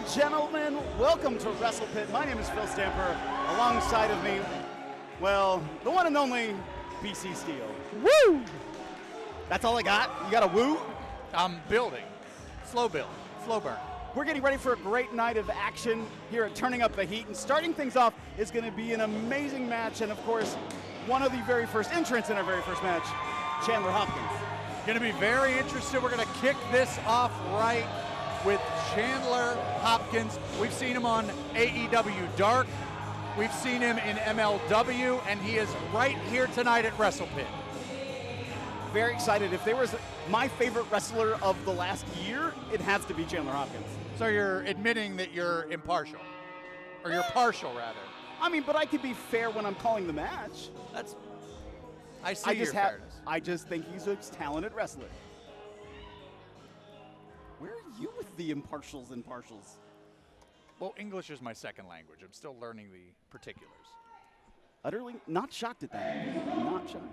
and gentlemen, welcome to WrestlePit. My name is Phil Stamper. Alongside of me, well, the one and only BC Steel. Woo! That's all I got? You got a woo? I'm building. Slow build. Slow burn. We're getting ready for a great night of action here at Turning Up the Heat. And starting things off is going to be an amazing match. And, of course, one of the very first entrants in our very first match, Chandler Hopkins. Going to be very interested. We're going to kick this off right with Chandler Hopkins. We've seen him on AEW Dark. We've seen him in MLW. And he is right here tonight at WrestlePit. Very excited. If there was my favorite wrestler of the last year, it has to be Chandler Hopkins. So you're admitting that you're impartial, or you're partial rather. I mean, but I could be fair when I'm calling the match. I see your fairness. I just think he's a talented wrestler. Where are you with the impartials and partials? Well, English is my second language. I'm still learning the particulars. Utterly not shocked at that. Not shocked.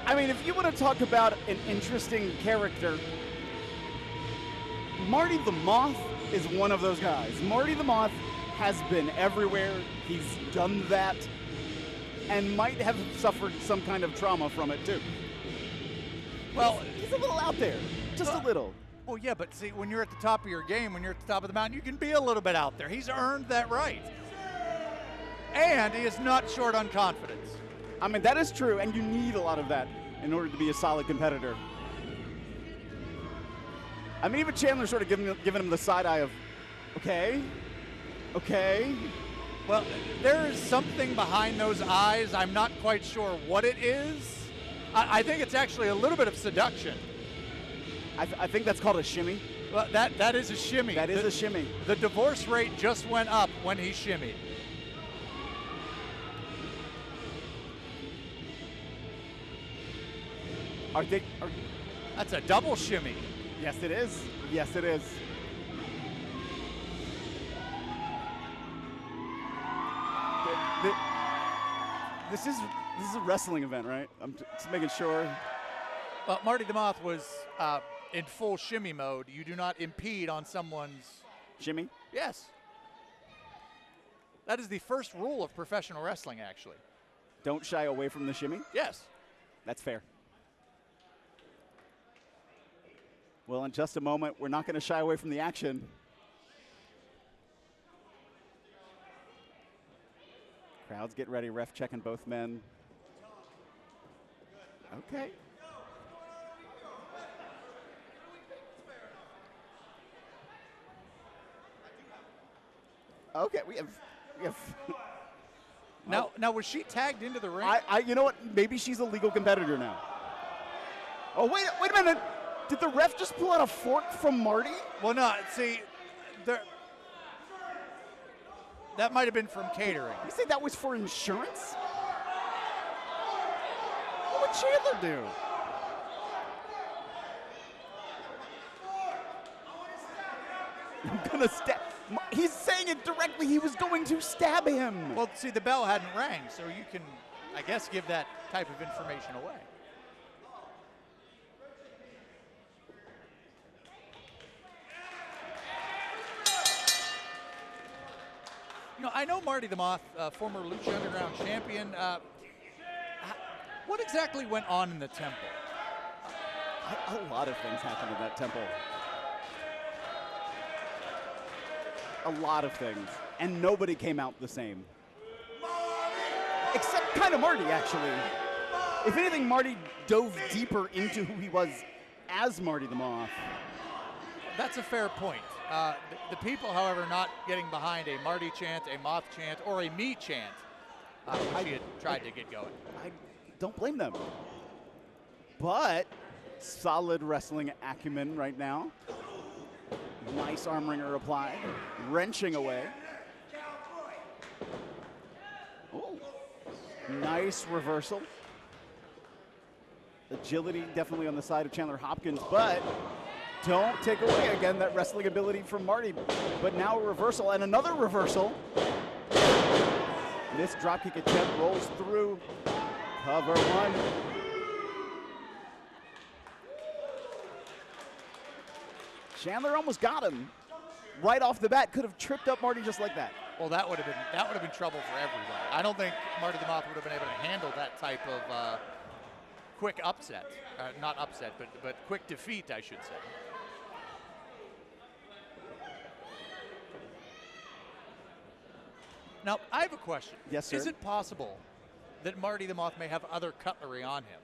I mean, if you want to talk about an interesting character, Marty the Moth is one of those guys. Marty the Moth has been everywhere. He's done that and might have suffered some kind of trauma from it, too. Well, he's a little out there, just a little. Well, yeah, but see, when you're at the top of your game, when you're at the top of the mountain, you can be a little bit out there. He's earned that right. And he is not short on confidence. I mean, that is true, and you need a lot of that in order to be a solid competitor. I mean, even Chandler sort of giving him the side eye of, okay. Well, there is something behind those eyes. I'm not quite sure what it is. I think it's actually a little bit of seduction. I think that's called a shimmy. Well, that is a shimmy. That is a shimmy. The divorce rate just went up when he shimmied. That's a double shimmy. Yes, it is. Yes, it is. This is a wrestling event, right? I'm just making sure. Well, Marty the Moth was in full shimmy mode. You do not impede on someone's shimmy? Yes. That is the first rule of professional wrestling, actually. Don't shy away from the shimmy? Yes. That's fair. Well, in just a moment, we're not going to shy away from the action. Crowds get ready. Ref checking both men. Okay. Okay, we have Now, was she tagged into the ring? You know what? Maybe she's a legal competitor now. Oh, wait a minute. Did the ref just pull out a fork from Marty? Well, no. See, that might have been from catering. You say that was for insurance? What would Chandler do? I'm gonna stab. He's saying it directly. He was going to stab him. Well, see, the bell hadn't rang, so you can, I guess, give that type of information away. You know, I know Marty the Moth, former Lucha Underground champion. What exactly went on in the temple? A lot of things happened in that temple. A lot of things. And nobody came out the same. Except kind of Marty, actually. If anything, Marty dove deeper into who he was as Marty the Moth. That's a fair point. The people, however, not getting behind a Marty chant, a Moth chant, or a me chant, which he had tried to get going. I don't blame them. But solid wrestling acumen right now. Nice arm wringer applied, wrenching away. Oh, nice reversal. Agility definitely on the side of Chandler Hopkins, but don't take away again that wrestling ability from Marty. But now a reversal and another reversal. This dropkick attempt rolls through. Cover one. Chandler almost got him right off the bat. Could have tripped up Marty just like that. Well, that would have been trouble for everybody. I don't think Marty the Moth would have been able to handle that type of quick upset, not upset, but quick defeat, I should say. Now, I have a question. Yes, sir. Is it possible that Marty the Moth may have other cutlery on him?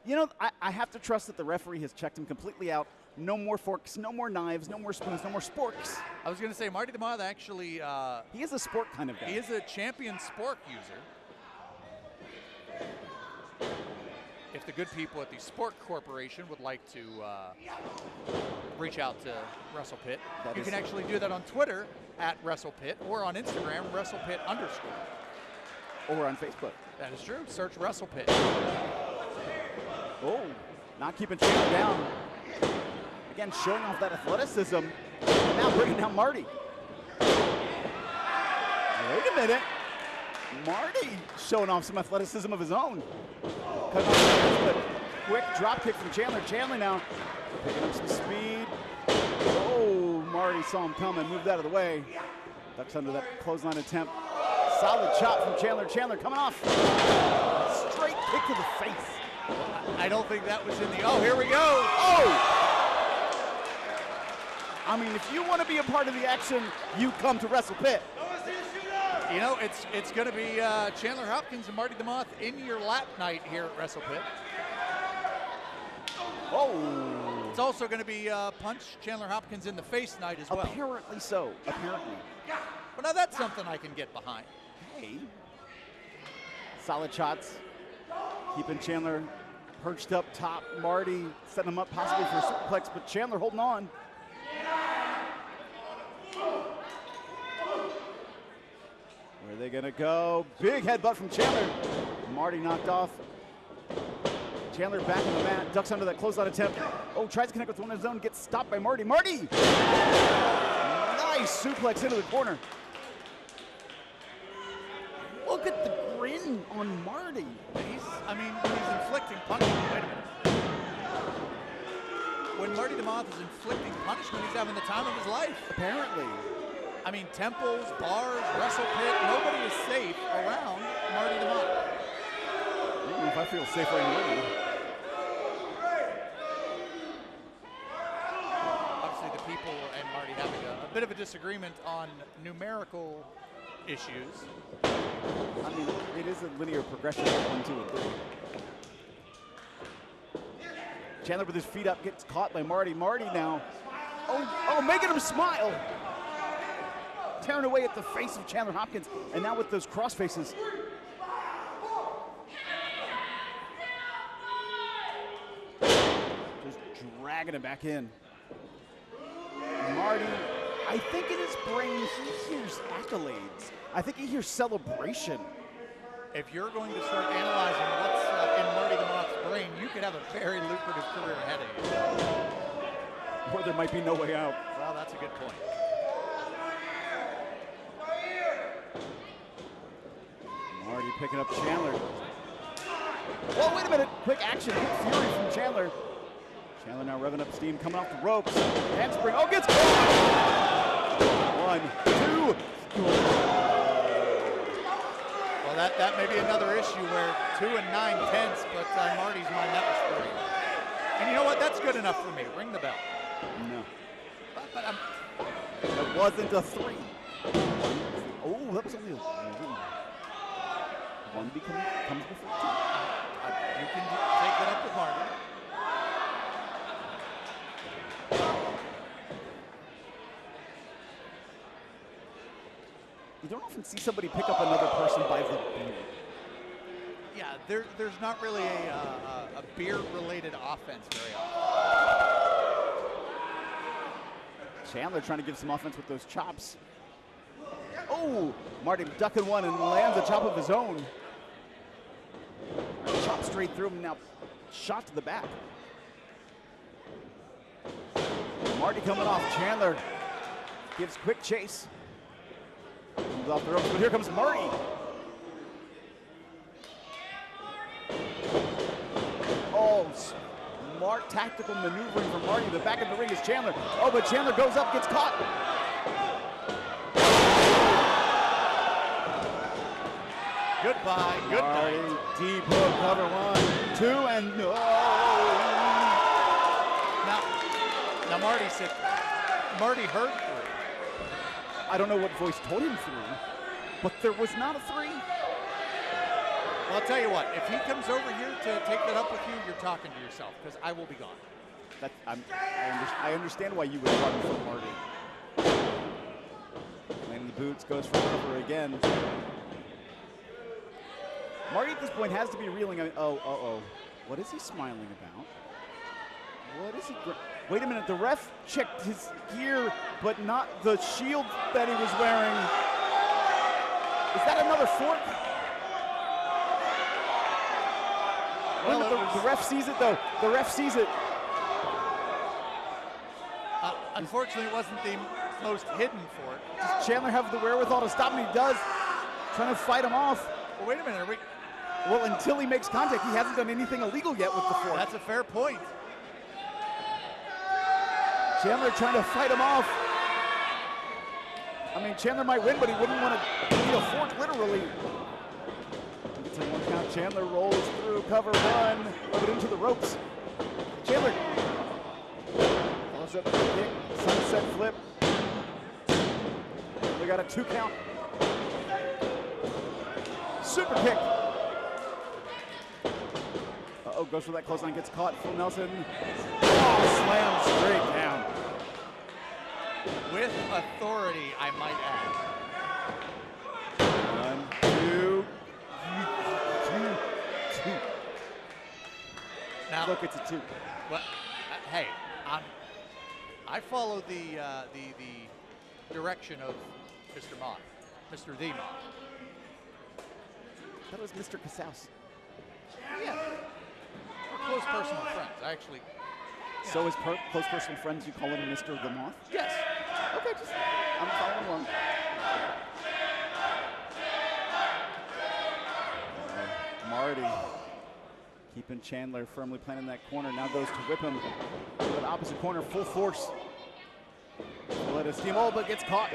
You know, I have to trust that the referee has checked him completely out. No more forks, no more knives, no more spoons, no more sporks. I was going to say, Marty the Moth actually... he is a sport kind of guy. He is a champion spork user. If the good people at the Sport Corporation would like to reach out to WrestlePit, you can actually do that on Twitter at WrestlePit or on Instagram, WrestlePit_. Or on Facebook. That is true. Search WrestlePit. Oh, not keeping Chandler down. Again, showing off that athleticism. And now bringing down Marty. Wait a minute. Marty showing off some athleticism of his own. Quick drop kick from Chandler. Chandler now picking up some speed. Oh, Marty saw him coming, moved out of the way. Ducks under that clothesline attempt. Solid chop from Chandler. Chandler coming off. Straight kick to the face. I don't think that was in the, oh, here we go. Oh! I mean, if you want to be a part of the action, you come to WrestlePit. You know, it's going to be Chandler Hopkins and Marty the Moth in your lap night here at WrestlePit. Oh! It's also going to be punch Chandler Hopkins in the face night as well. Apparently so. Apparently. But now that's something I can get behind. Hey. Solid shots. Keeping Chandler perched up top. Marty setting him up possibly for a superplex, but Chandler holding on. Where are they gonna go? Big headbutt from Chandler. Marty knocked off. Chandler back on the mat, ducks under that clothesline attempt. Oh, tries to connect with one of his own, gets stopped by Marty. Marty! Nice suplex into the corner. Look at the grin on Marty. He's inflicting punishment. Wait a minute. When Marty the Moth is inflicting punishment, he's having the time of his life. Apparently. I mean, temples, bars, WrestlePit, nobody is safe around Marty the Moth. I don't know if I feel safe right now. Obviously, the people and Marty having a bit of a disagreement on numerical issues. I mean, it is a linear progression of 1, 2, and 3. Chandler with his feet up gets caught by Marty. Marty now, oh, making him smile. Tearing away at the face of Chandler Hopkins, and now with those cross faces. Just dragging him back in. Marty, I think in his brain he hears accolades. I think he hears celebration. If you're going to start analyzing what's in Marty the Moth's brain, you could have a very lucrative career ahead of you. Or there might be no way out. Well, that's a good point. Marty picking up Chandler. Whoa, wait a minute. Quick action. Quick fury from Chandler. Chandler now revving up steam, coming off the ropes. Handspring. Oh, gets caught. 1, 2. Well, that may be another issue where 2 and 9/10, but on Marty's mind, that was 3. And you know what? That's good enough for me. Ring the bell. No. But It wasn't a 3. Oh, that was only a 1 comes before 2. You can take that up with Marty. often see somebody pick up another person by the beard. Yeah, there's not really a beard-related offense very often. Chandler trying to give some offense with those chops. Oh, Marty ducking one and lands a chop of his own. Chop straight through him, now shot to the back. Marty coming off, Chandler gives quick chase. Comes off the ropes, but here comes Marty. Oh, smart tactical maneuvering from Marty. The back of the ring is Chandler. Oh, but Chandler goes up, gets caught. Goodbye, good Marty, night. deep hook, cover 1, 2, and no. Now Marty said, Marty heard 3. I don't know what voice told him 3, but there was not a 3. Well, I'll tell you what, if he comes over here to take that up with you, you're talking to yourself, because I will be gone. I understand why you would run from Marty. Landing the boots, goes for cover again. Marty at this point has to be reeling. Oh. What is he smiling about? What is he? Wait a minute, the ref checked his gear, but not the shield that he was wearing. Is that another fork? Well, the ref sees it, though. The ref sees it. Unfortunately, it wasn't the most hidden fork. Does Chandler have the wherewithal to stop him? He does. Trying to fight him off. Well, wait a minute. Well, until he makes contact, he hasn't done anything illegal yet with the fork. That's a fair point. Chandler trying to fight him off. I mean, Chandler might win, but he wouldn't want to eat a fork, literally. Gets a 1 count. Chandler rolls through, cover 1, rub it into the ropes. Chandler follows up the kick, sunset flip. We got a 2 count. Super kick. Uh-oh, goes for that clothesline, gets caught. Full Nelson. Oh, slam straight down. With authority, I might add. 1, 2. Now, look, it's a 2. Well, hey, I follow the direction of Mr. Moth, Mr. The Moth. That was Mr. Casaus. Yeah. We're close personal friends. I actually. So is close personal friends, you call him Mr. the Moth? Yes. Okay, I'm following along. Marty keeping Chandler firmly planted in that corner. Now goes to whip him to the opposite corner, full force. Let us steam, but gets caught.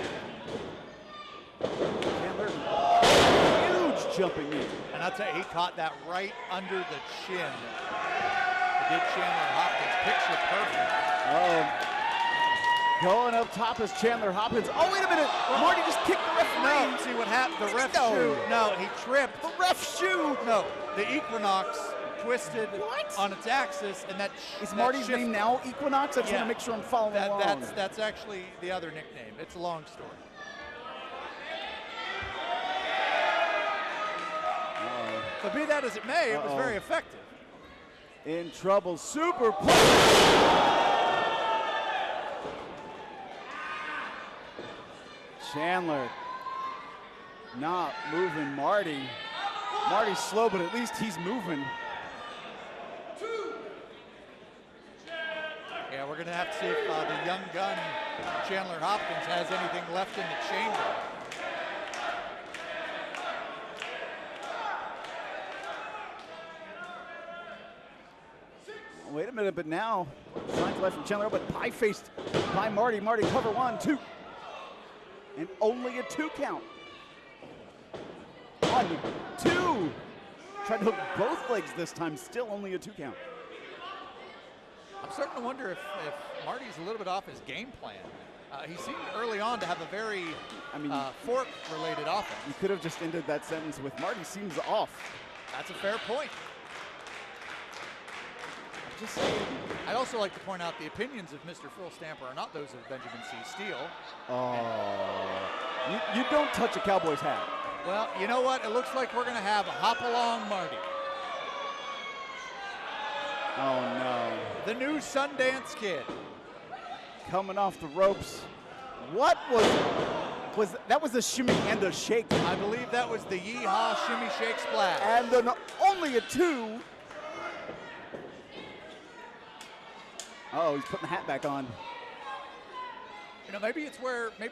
Chandler, huge jumping knee. And I'll tell you, he caught that right under the chin. It did Chandler Hopkins, picture perfect. Going up top is Chandler Hopkins. Oh, wait a minute. Marty just kicked the referee. No, see what happened? The ref's shoe. No, he tripped. The ref's shoe. No, the Equinox twisted on its axis, and that is Marty's name now Equinox? I just want to make sure I'm following along. That's actually the other nickname. It's a long story. But be that as it may, it was very effective. In trouble, super push. Chandler not moving Marty. Marty's slow, but at least he's moving. Yeah, we're going to have to see if the young gun, Chandler Hopkins, has anything left in the chamber. Wait a minute, but now, signs left from Chandler, but pie-faced by Marty. Marty cover 1, 2. And only a 2 count. 1, 2. Tried to hook both legs this time, still only a 2 count. I'm starting to wonder if Marty's a little bit off his game plan. He seemed early on to have a very fork-related offense. You could have just ended that sentence with Marty seems off. That's a fair point. Just saying. I'd also like to point out the opinions of Mr. Phil Stamper are not those of Benjamin C. Steele. Oh. You don't touch a Cowboys hat. Well, you know what? It looks like we're going to have Hop Along Marty. Oh, no. The new Sundance Kid. Coming off the ropes. What was that? Was a shimmy and a shake. I believe that was the Yeehaw Shimmy Shake Splash. And then only a 2. Oh, he's putting the hat back on. You know, maybe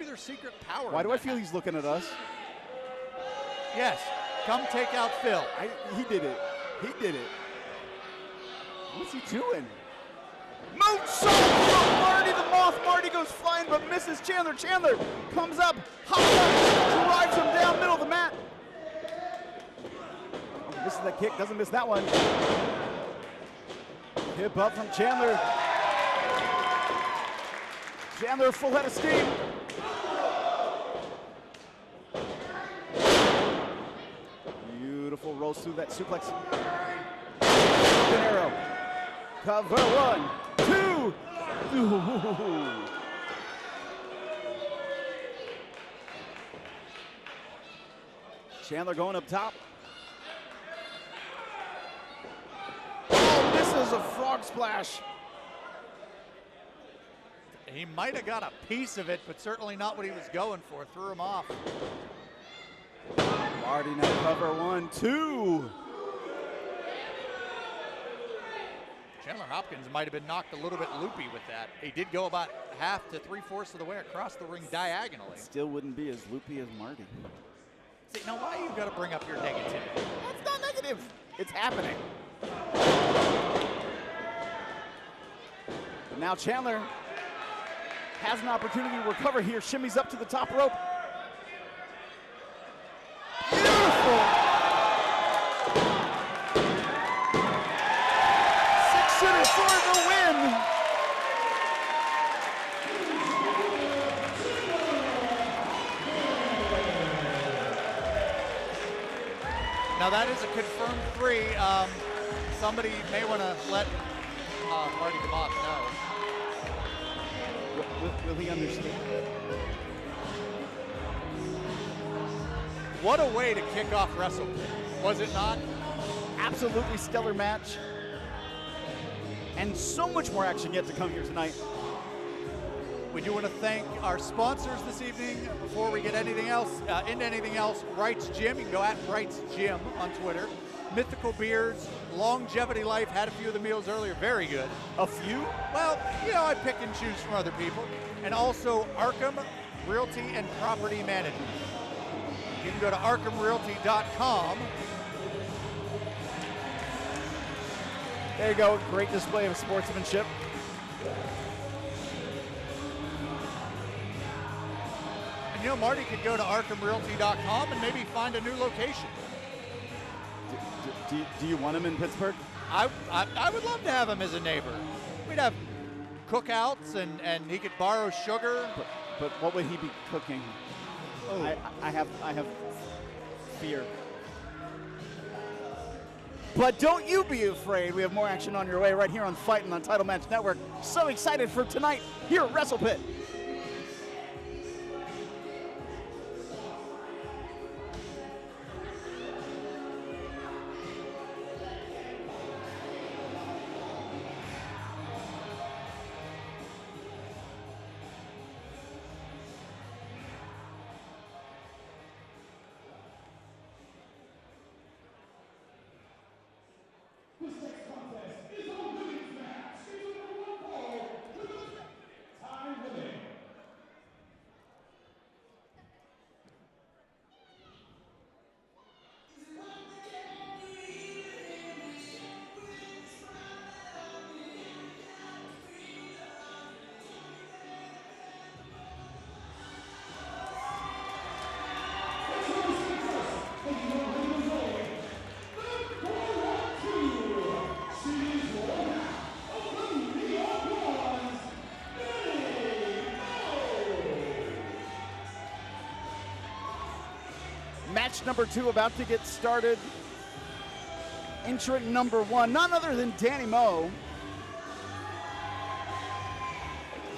there's secret power. Why do I feel he's looking at us? Yes, come take out Phil. He did it. He did it. What's he doing? Moonsault from Marty the Moth. Marty goes flying but misses Chandler. Chandler comes up, hops up, drives him down middle of the mat. Oh, misses that kick, doesn't miss that one. Hip up from Chandler. Chandler full head of steam. Beautiful rolls through that suplex. Good arrow. Cover 1, 2. Ooh. Chandler going up top. Oh, this is a frog splash. He might have got a piece of it, but certainly not what he was going for. Threw him off. Marty now cover 1, 2. Chandler Hopkins might have been knocked a little bit loopy with that. He did go about half to 3/4 of the way across the ring diagonally. Still wouldn't be as loopy as Marty. See, now why you got to bring up your negativity? That's not negative. It's happening. But now Chandler has an opportunity to recover here. Shimmies up to the top rope. Beautiful. 6-shooter for the win. Now that is a confirmed 3. Somebody may want to let Marty the Moth know. Will he understand? What a way to kick off WrestlePit, was it not? Absolutely stellar match. And so much more action yet to come here tonight. We do want to thank our sponsors this evening. Before we get anything else, into anything else, Wright's Gym. You can go at Wright's Gym on Twitter. Mythical Beards, Longevity Life, had a few of the meals earlier, very good. A few? Well, you know, I pick and choose from other people. And also Arkham Realty and Property Management. You can go to arkhamrealty.com. There you go, great display of sportsmanship. And you know, Marty could go to arkhamrealty.com and maybe find a new location. Do you want him in Pittsburgh? I would love to have him as a neighbor. We'd have cookouts and he could borrow sugar. But what would he be cooking? Oh. I have fear. But don't you be afraid. We have more action on your way right here on Fightin' on Title Match Network. So excited for tonight here at WrestlePit. Match number 2 about to get started. Entrant number 1, none other than Dani Mo.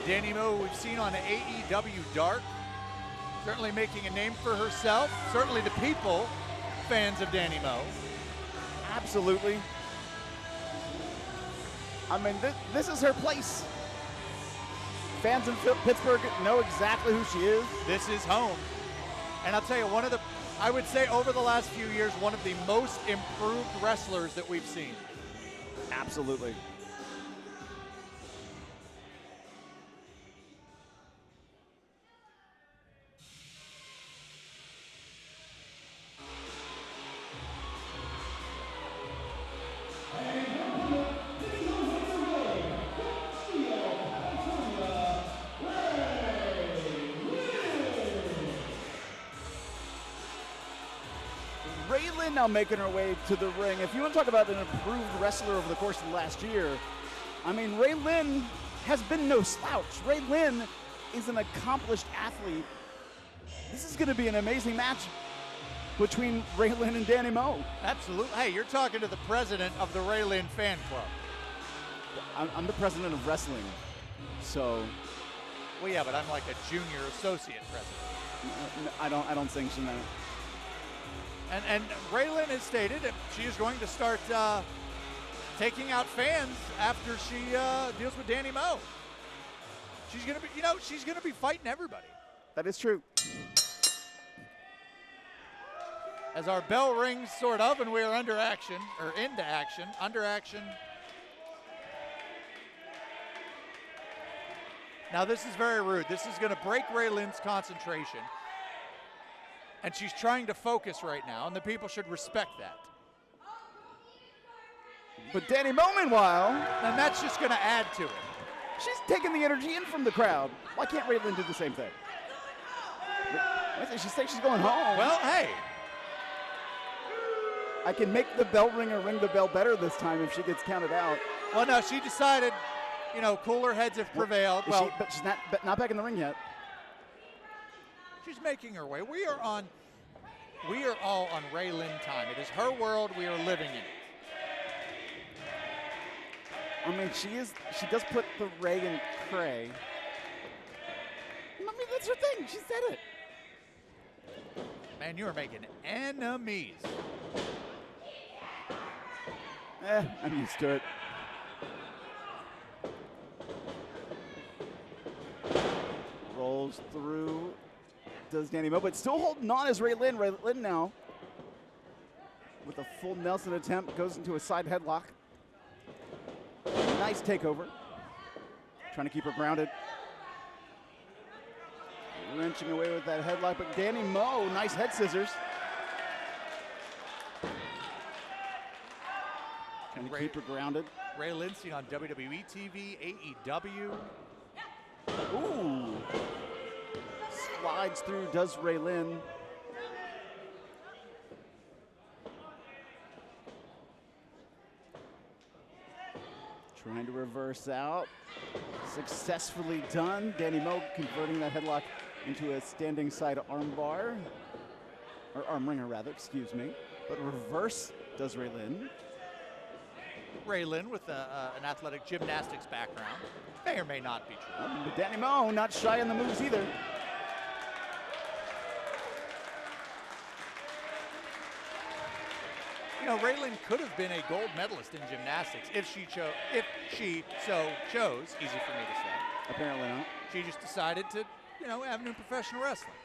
Dani Mo we've seen on AEW Dark. Certainly making a name for herself. Certainly the people, fans of Dani Mo. Absolutely. I mean, this is her place. Fans in Pittsburgh know exactly who she is. This is home. And I'll tell you, I would say over the last few years, one of the most improved wrestlers that we've seen. Absolutely. Now making her way to the ring. If you want to talk about an improved wrestler over the course of the last year, I mean, Ray Lynn has been no slouch. Ray Lynn is an accomplished athlete. This is going to be an amazing match between Ray Lynn and Dani Mo. Absolutely. Hey, you're talking to the president of the Ray Lynn fan club. I'm the president of wrestling, so. Well, yeah, but I'm like a junior associate president. I don't sanction that. And Ray Lynn has stated that she is going to start taking out fans after she deals with Dani Mo. She's gonna be, she's gonna be fighting everybody. That is true. As our bell rings, sort of, and we are under action, under action. Now this is very rude. This is gonna break Ray Lynn's concentration. And she's trying to focus right now, and the people should respect that. But Dani Mo, meanwhile, and that's just going to add to it. She's taking the energy in from the crowd. Why can't Ray Lynn do the same thing? She thinks she's going home. Well, hey. I can make the bell ringer ring the bell better this time if she gets counted out. Well, no, she decided, cooler heads have prevailed. But she's not back in the ring yet. She's making her way. We are all on Ray Lynn time. It is her world. We are living in it. I mean, she does put the Ray in Cray. I mean, that's her thing. She said it. Man, you are making enemies. I'm used to it. Rolls through. Does Dani Mo, but still holding on as Ray Lynn. Ray Lynn now with a full Nelson attempt, goes into a side headlock. Nice takeover. Trying to keep her grounded. Wrenching away with that headlock, but Dani Mo, nice head scissors. Trying to keep her grounded. Ray Lynn seen on WWE TV, AEW. Ooh. Slides through, does Ray Lynn. Trying to reverse out. Successfully done. Dani Mo converting that headlock into a standing side arm bar. Or arm ringer, rather, excuse me. But reverse does Ray Lynn. Ray Lynn with an athletic gymnastics background. May or may not be true. But Dani Mo not shy on the moves either. You know, Ray Lynn could have been a gold medalist in gymnastics if she so chose. Easy for me to say. Apparently not. She just decided to, you know, avenue professional wrestling.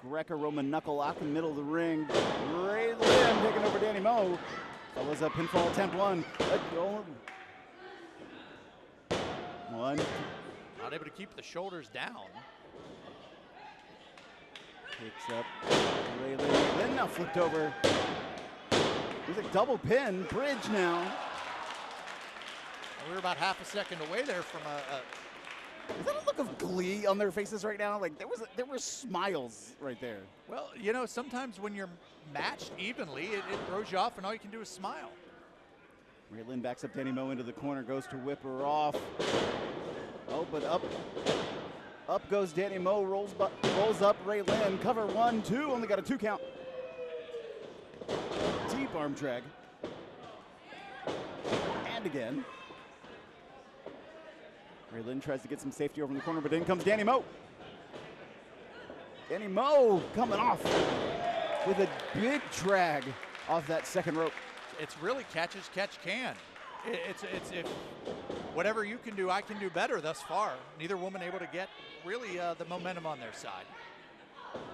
Greco-Roman knuckle lock in the middle of the ring. Ray Lynn taking over Dani Mo. Follows up pinfall attempt one. One. Not able to keep the shoulders down. Picks up Ray Lynn. Lynn now flipped over. There's a double pin. Bridge now. We were about half a second away there from Is that a look of glee on their faces right now? Like there were smiles right there. Well, you know, sometimes when you're matched evenly, it throws you off, and all you can do is smile. Ray Lynn backs up Dani Mo into the corner, goes to whip her off. Oh, but up goes Dani Mo, rolls up Ray Lynn. Cover 1, 2, only got a 2 count. Deep arm drag. And again. Lynn tries to get some safety over in the corner, but in comes Dani Mo. Dani Mo coming off with a big drag off that second rope. It's really catch as catch can. It's if whatever you can do, I can do better thus far. Neither woman able to get really the momentum on their side.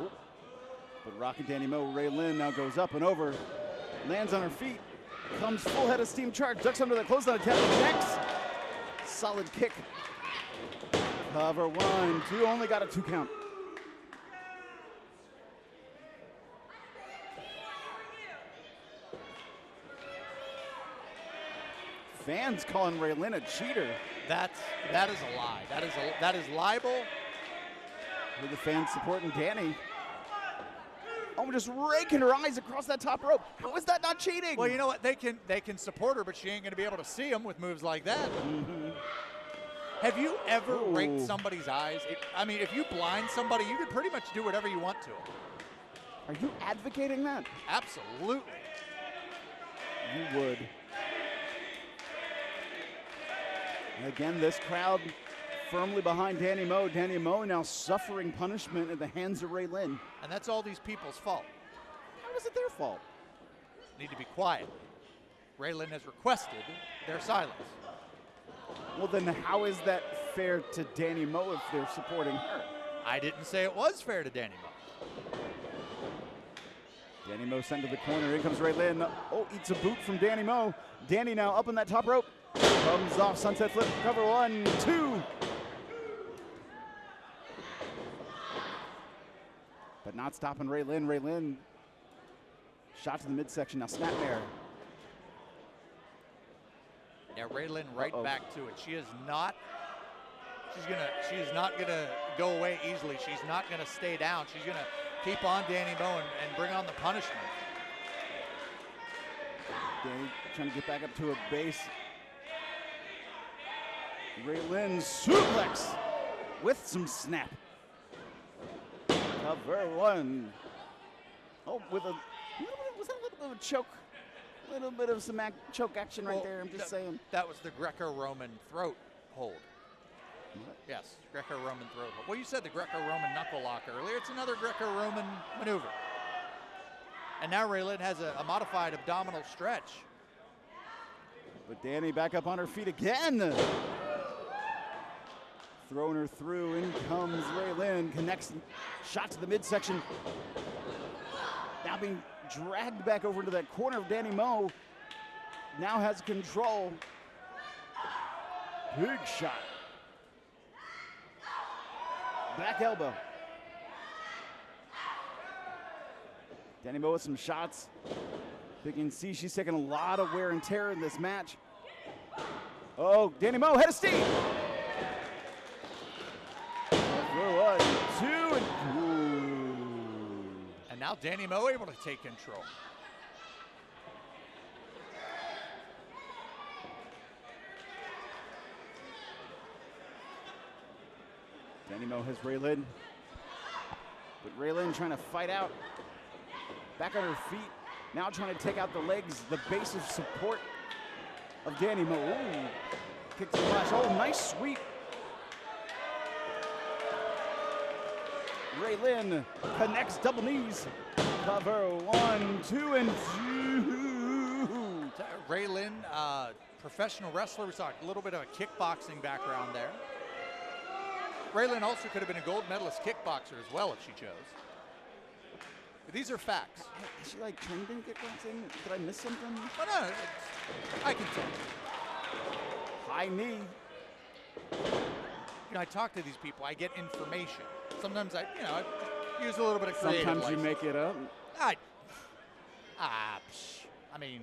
Ooh. But rocking Dani Mo, Lynn now goes up and over, lands on her feet, comes full head of steam charge, ducks under the clothesline attack, connects. Solid kick. Cover 1, 2, only got a 2 count. Fans calling Lynn a cheater. That is a lie. That is libel. With the fans supporting Dani. Oh, just raking her eyes across that top rope. How is that not cheating? Well, you know what? They can support her, but she ain't going to be able to see them with moves like that. Mm-hmm. Have you ever raked somebody's eyes? I mean, if you blind somebody, you can pretty much do whatever you want to them. Are you advocating that? Absolutely. You would. And again, this crowd firmly behind Dani Mo. Dani Mo now suffering punishment at the hands of Lynn. And that's all these people's fault. How is it their fault? Need to be quiet. Lynn has requested their silence. Well, then how is that fair to Dani Mo if they're supporting her? I didn't say it was fair to Dani Mo. Dani Mo sent to the corner. In comes Lynn. Oh, eats a boot from Dani Mo. Dani now up on that top rope. Comes off sunset flip. Cover 1, 2. But not stopping Lynn. Lynn shot to the midsection. Now snapmare. Yeah, Lynn right back to it. She is not gonna go away easily. She's not gonna stay down. She's gonna keep on Dani Mo and bring on the punishment. Dani trying to get back up to a base. Lynn suplex with some snap. Cover 1. Oh, with a was that a little bit of a choke? A little bit of some choke action right there. I'm just saying. That was the Greco-Roman throat hold. What? Yes, Greco-Roman throat hold. Well, you said the Greco-Roman knuckle lock earlier. It's another Greco-Roman maneuver. And now Lynn has a modified abdominal stretch. But Dani back up on her feet again. Throwing her through. In comes Lynn. Connects. Shot to the midsection. Now being dragged back over to that corner of Dani Mo. Now has control. Big shot. Back elbow. Dani Mo with some shots. You can see she's taking a lot of wear and tear in this match. Oh, Dani Mo, head of steam. 1, 2, and now Dani Mo able to take control. Dani Mo has Lynn. But Lynn trying to fight out. Back on her feet. Now trying to take out the legs, the base of support of Dani Mo. Ooh. Kick to the flash. Oh, nice sweep. Lynn connects double knees. Cover 1, 2, and 2. Lynn, professional wrestler. We saw a little bit of a kickboxing background there. Lynn also could have been a gold medalist kickboxer as well if she chose. But these are facts. Is she like trained in kickboxing? Did I miss something? Oh, no, I can tell. High knee. You know, I talk to these people. I get information. Sometimes I use a little bit of creative Sometimes license. you make it up. I mean,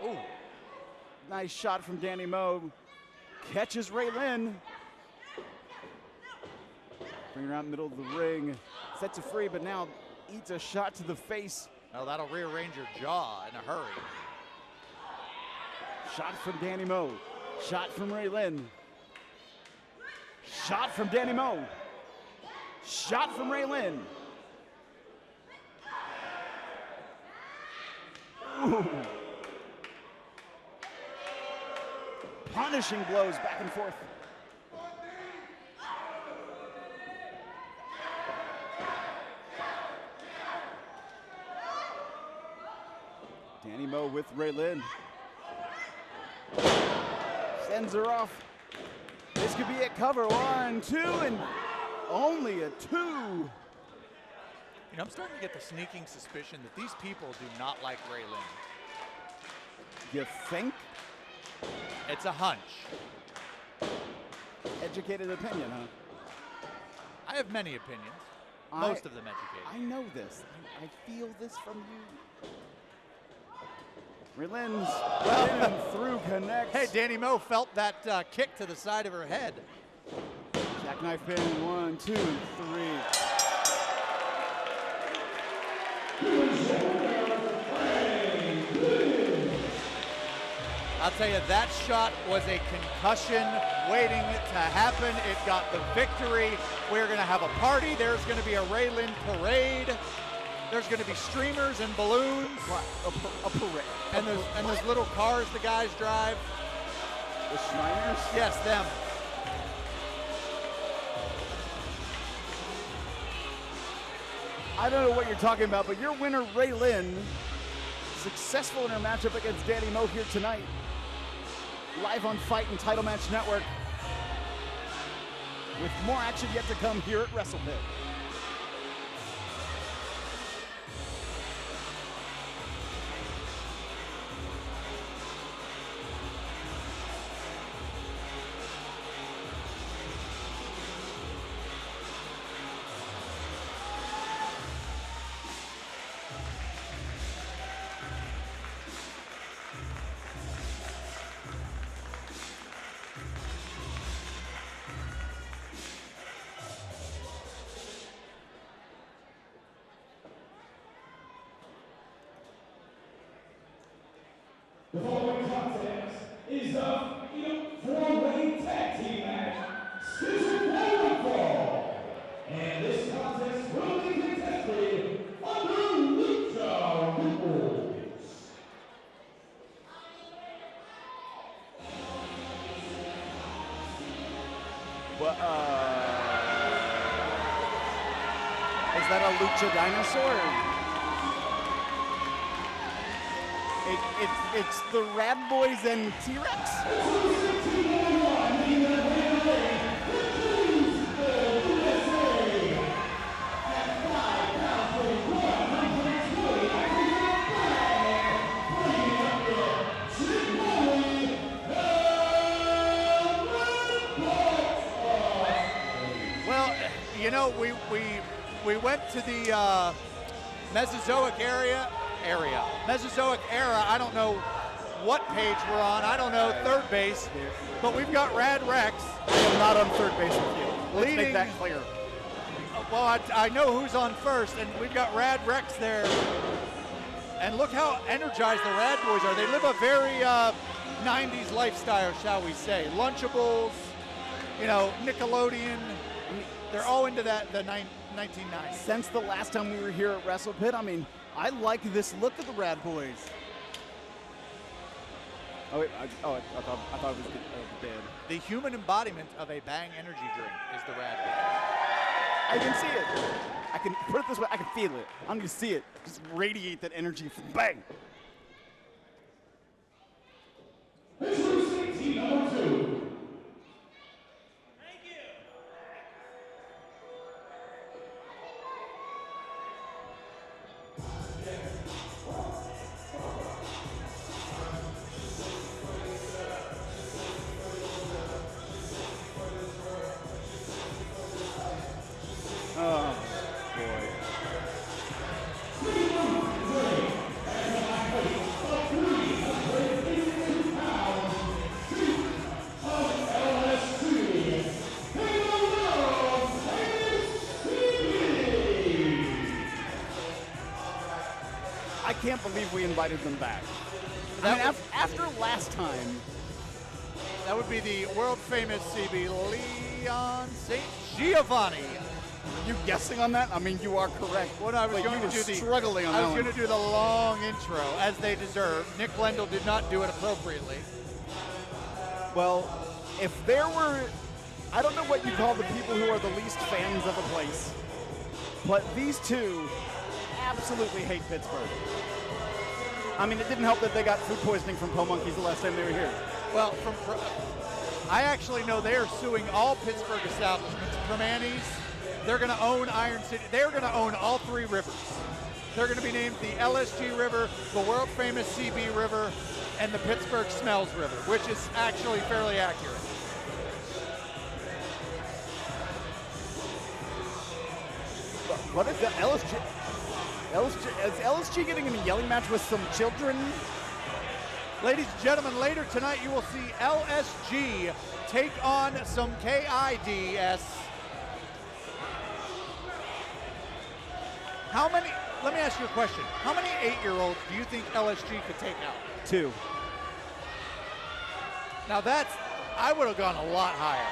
ooh. Nice shot from Dani Mo. Catches Lynn. Bring her out in the middle of the ring. Sets her free, but now eats a shot to the face. Well, that'll rearrange your jaw in a hurry. Shot from Dani Mo. Shot from Lynn. Shot from Dani Mo. Shot from Lynn. Ooh. Punishing blows back and forth. Dani Mo with Raylan. Sends her off. This could be a cover. 1, 2, and only a 2. You know, I'm starting to get the sneaking suspicion that these people do not like Raylan. You think? It's a hunch. Educated opinion, huh? I have many opinions. Most of them educated. I know this. I feel this from you. Raylan's in and through connects. Hey, Dani Mo felt that kick to the side of her head. Jackknife pin, 1, 2, 3. I'll tell you, that shot was a concussion waiting to happen. It got the victory. We're going to have a party. There's going to be a Raylan parade. There's going to be streamers and balloons. What? A parade? And those little cars the guys drive. The Shriners? Yes, them. I don't know what you're talking about, but your winner, Raylan, successful in her matchup against Dani Mo here tonight. Live on Fight and Title Match Network. With more action yet to come here at WrestlePit. The following contest is the four-way tag team match, scheduled for. And this contest will be contested under Lucha rules. What, is that a Lucha dinosaur? It's the Rad Boys and T-Rex? Well, you know, we went to the Mesozoic Mesozoic era. I don't know what page we're on. I don't know, third base. But we've got Rad Rex. I am not on third base with you. Let's Leading, make that clear. Well, I know who's on first, and we've got Rad Rex there. And look how energized the Rad Boys are. They live a very 90s lifestyle, shall we say. Lunchables, you know, Nickelodeon. They're all into that, the 1990s. Since the last time we were here at WrestlePit, I mean, I like this look of the Rad Boys. Oh, wait, I thought it was dead. The human embodiment of a Bang energy drink is the Rad Boys. I can see it. I can put it this way. I can feel it. I'm gonna see it. Just radiate that energy from Bang. Introducing team number 2. Oh, boy. I can't believe we invited them back. I mean, after last time. That would be the world famous CB Lyon St. Giovanni. Are you guessing on that? I mean, you are correct. What I was going to do struggling on that I was one. going to do the long intro, as they deserve. Nick Lendl did not do it appropriately. Well, if there were, I don't know what you call the people who are the least fans of a place, but these two absolutely hate Pittsburgh. I mean, it didn't help that they got food poisoning from Po Monkeys the last time they were here. Well, I actually know they are suing all Pittsburgh establishments. From Annie's, they're going to own Iron City. They're going to own all 3 rivers. They're going to be named the LSG River, the world famous CB River, and the Pittsburgh Smells River, which is actually fairly accurate. What is the LSG? Is LSG getting in a yelling match with some children? Ladies and gentlemen, later tonight you will see LSG take on some KIDS. How many, let me ask you a question. How many 8-year-olds do you think LSG could take out? 2. Now I would have gone a lot higher.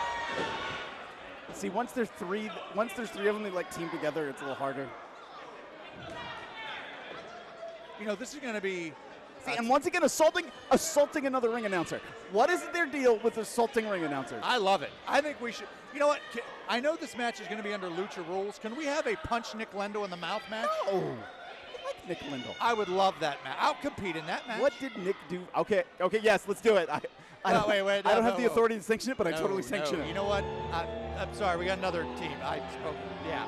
See, once there's 3 of them, they like team together, it's a little harder. You know, this is going to be... See, and once again, assaulting another ring announcer. What is their deal with assaulting ring announcers? I love it. I think we should... You know what? I know this match is going to be under Lucha rules. Can we have a punch Nick Lendo in the mouth match? Oh, I like Nick Lendo. I would love that match. I'll compete in that match. What did Nick do? Okay, yes, let's do it. I don't have the authority to sanction it, but I totally sanction it. You know what? I'm sorry, we got another team. I spoke. Yeah.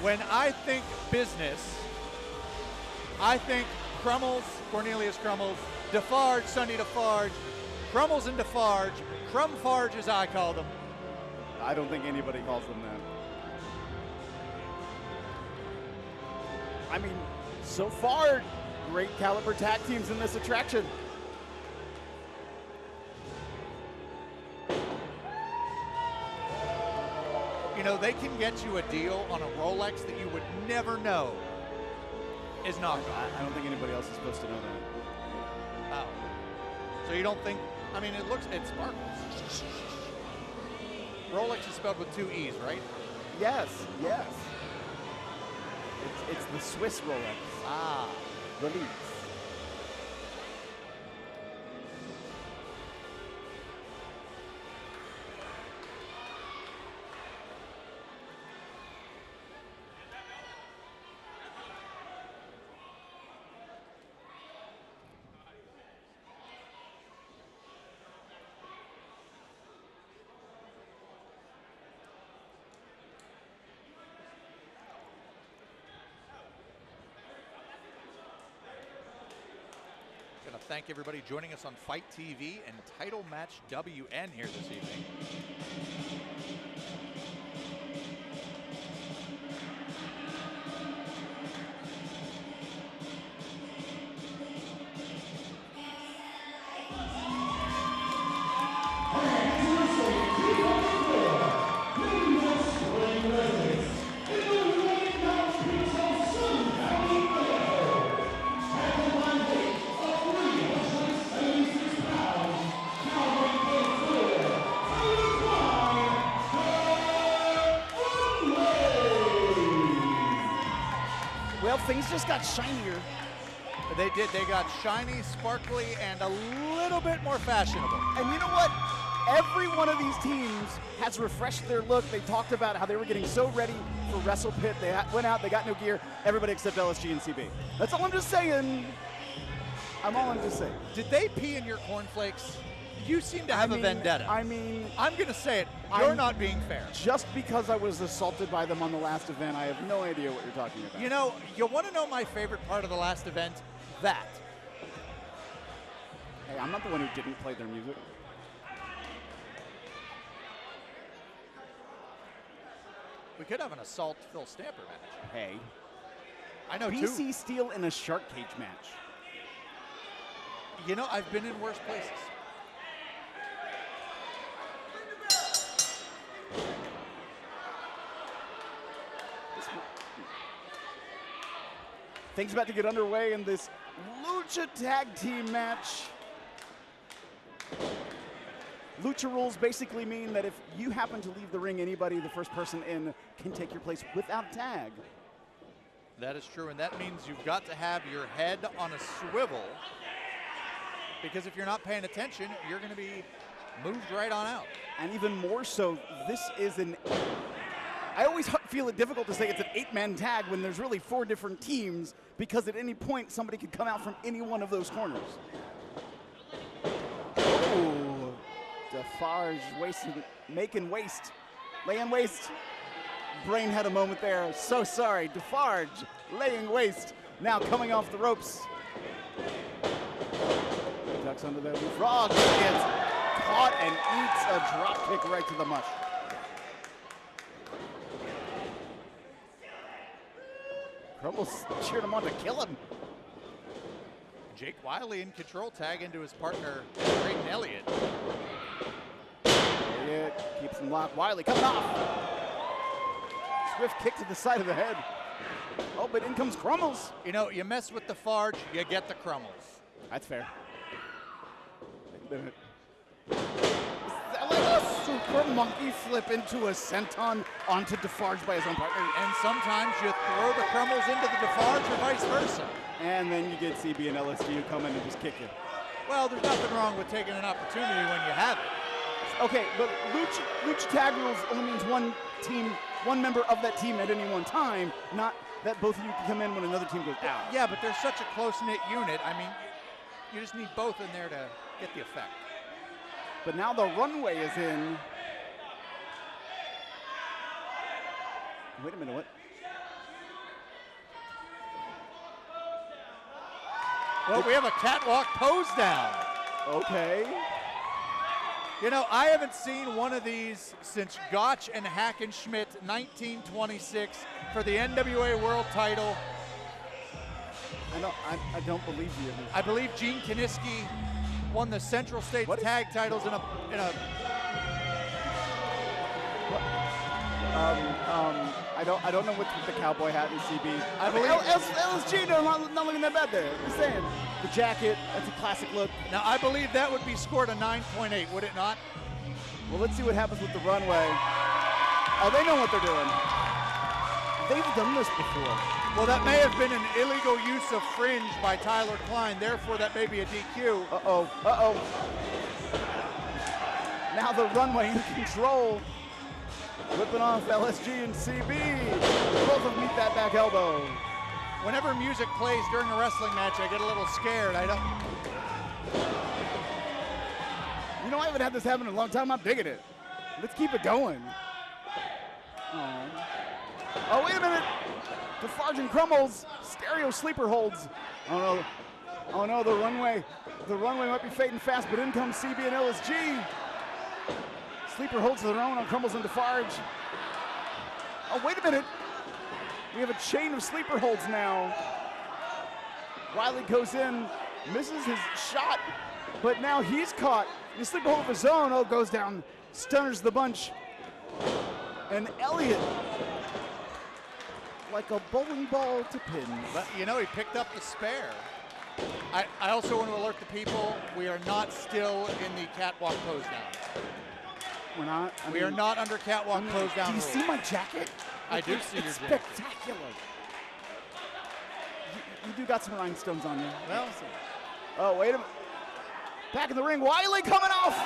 When I think business, I think Crummels, Cornelius Crummels, Defarge, Sonny Defarge, Crummels and Defarge, Crumfarge as I call them. I don't think anybody calls them that. I mean, so far, great caliber tag teams in this attraction. You know, they can get you a deal on a Rolex that you would never know is knockoff. I don't think anybody else is supposed to know that. Oh. So you don't think, I mean, it sparkles. Rolex is spelled with 2 E's, right? Yes. It's the Swiss Rolex. Ah. Release. Thank everybody joining us on Fight TV and Title Match WN here this evening. Things just got shinier. They did. They got shiny, sparkly, and a little bit more fashionable. And you know what? Every one of these teams has refreshed their look. They talked about how they were getting so ready for WrestlePit. They went out, they got new gear. Everybody except LSG and CB. That's all I'm just saying. I'm just saying. Did they pee in your cornflakes? You seem to have a vendetta. I'm going to say it. You're not being fair. Just because I was assaulted by them on the last event, I have no idea what you're talking about. You know, you want to know my favorite part of the last event? That. Hey, I'm not the one who didn't play their music. We could have an assault Phil Stamper match. Hey. I know PC Steel in a shark cage match. You know, I've been in worse places. Things about to get underway in this Lucha Tag Team match. Lucha rules basically mean that if you happen to leave the ring, anybody, the first person in, can take your place without tag. That is true, and that means you've got to have your head on a swivel, because if you're not paying attention, you're going to be moved right on out. And even more so, this is I always feel it difficult to say it's an 8-man tag when there's really 4 different teams, because at any point somebody could come out from any one of those corners. Oh, Defarge making waste, laying waste. Brain had a moment there. So sorry, Defarge laying waste. Now coming off the ropes. Ducks under there. Frog gets caught and eats a drop kick right to the mush. Crummels cheered him on to kill him. Jake Wily in control, tag into his partner, Braden Elliott. Elliott keeps him locked. Wily coming off. Swift kick to the side of the head. Oh, but in comes Crummels. You know, you mess with Defarge, you get the Crummels. That's fair. Like a super monkey flip into a senton onto Defarge by his own partner. And sometimes you throw the Crummels into the Defarge or vice versa. And then you get CB and LSG come in and just kick you. Well, there's nothing wrong with taking an opportunity when you have it. Okay, but Lucha tag rules only means one member of that team at any one time, not that both of you can come in when another team goes down. Yeah, but they're such a close-knit unit. I mean, you just need both in there to get the effect. But now the Runway is in. Wait a minute, what? Well, we have a catwalk pose down. Okay. You know, I haven't seen one of these since Gotch and Hackenschmidt 1926 for the NWA World title. I don't believe you. I believe Gene Kiniski won the Central States tag titles in a I don't know what's with the cowboy hat and CB. I believe LSG, not looking that bad there. Just saying. The jacket, that's a classic look. Now I believe that would be scored a 9.8, would it not? Well, let's see what happens with the Runway. Oh, they know what they're doing. They've done this before. Well, that may have been an illegal use of fringe by Tyler Klein, therefore that may be a DQ. Uh-oh. Now the Runway in control. Whipping off LSG and CB. Both of them meet that back elbow. Whenever music plays during a wrestling match, I get a little scared. You know, I haven't had this happen in a long time. I'm digging it. Let's keep it going. Oh, wait a minute. Defarge and Crummels, stereo sleeper holds. Oh no, the Runway might be fading fast, but in comes CB and LSG. Sleeper holds their own on Crummels and Defarge. Oh, wait a minute. We have a chain of sleeper holds now. Wily goes in, misses his shot, but now he's caught. The sleeper hold of his own, goes down, stunners the bunch. And Elliott, like a bowling ball to pin. But you know, he picked up the spare. I also want to alert the people, we are not still in the catwalk pose down. We're not? We are not under catwalk pose down. Do you see my jacket? I do see your it's jacket. Spectacular. You do got some rhinestones on you. Well, oh, wait a minute. Back in the ring, Wily coming off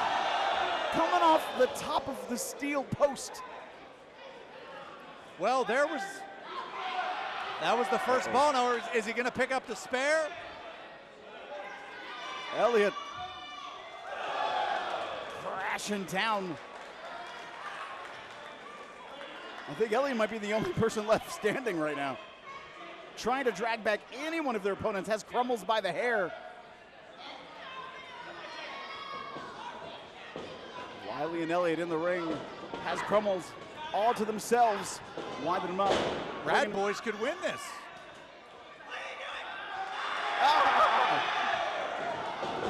the top of the steel post. Well, that was the first ball. Now, is he going to pick up the spare? Elliott crashing down. I think Elliott might be the only person left standing right now. Trying to drag back any one of their opponents, has Crummels by the hair. Wily and Elliott in the ring, has Crummels all to themselves, winding them up. Rad Boys could win this.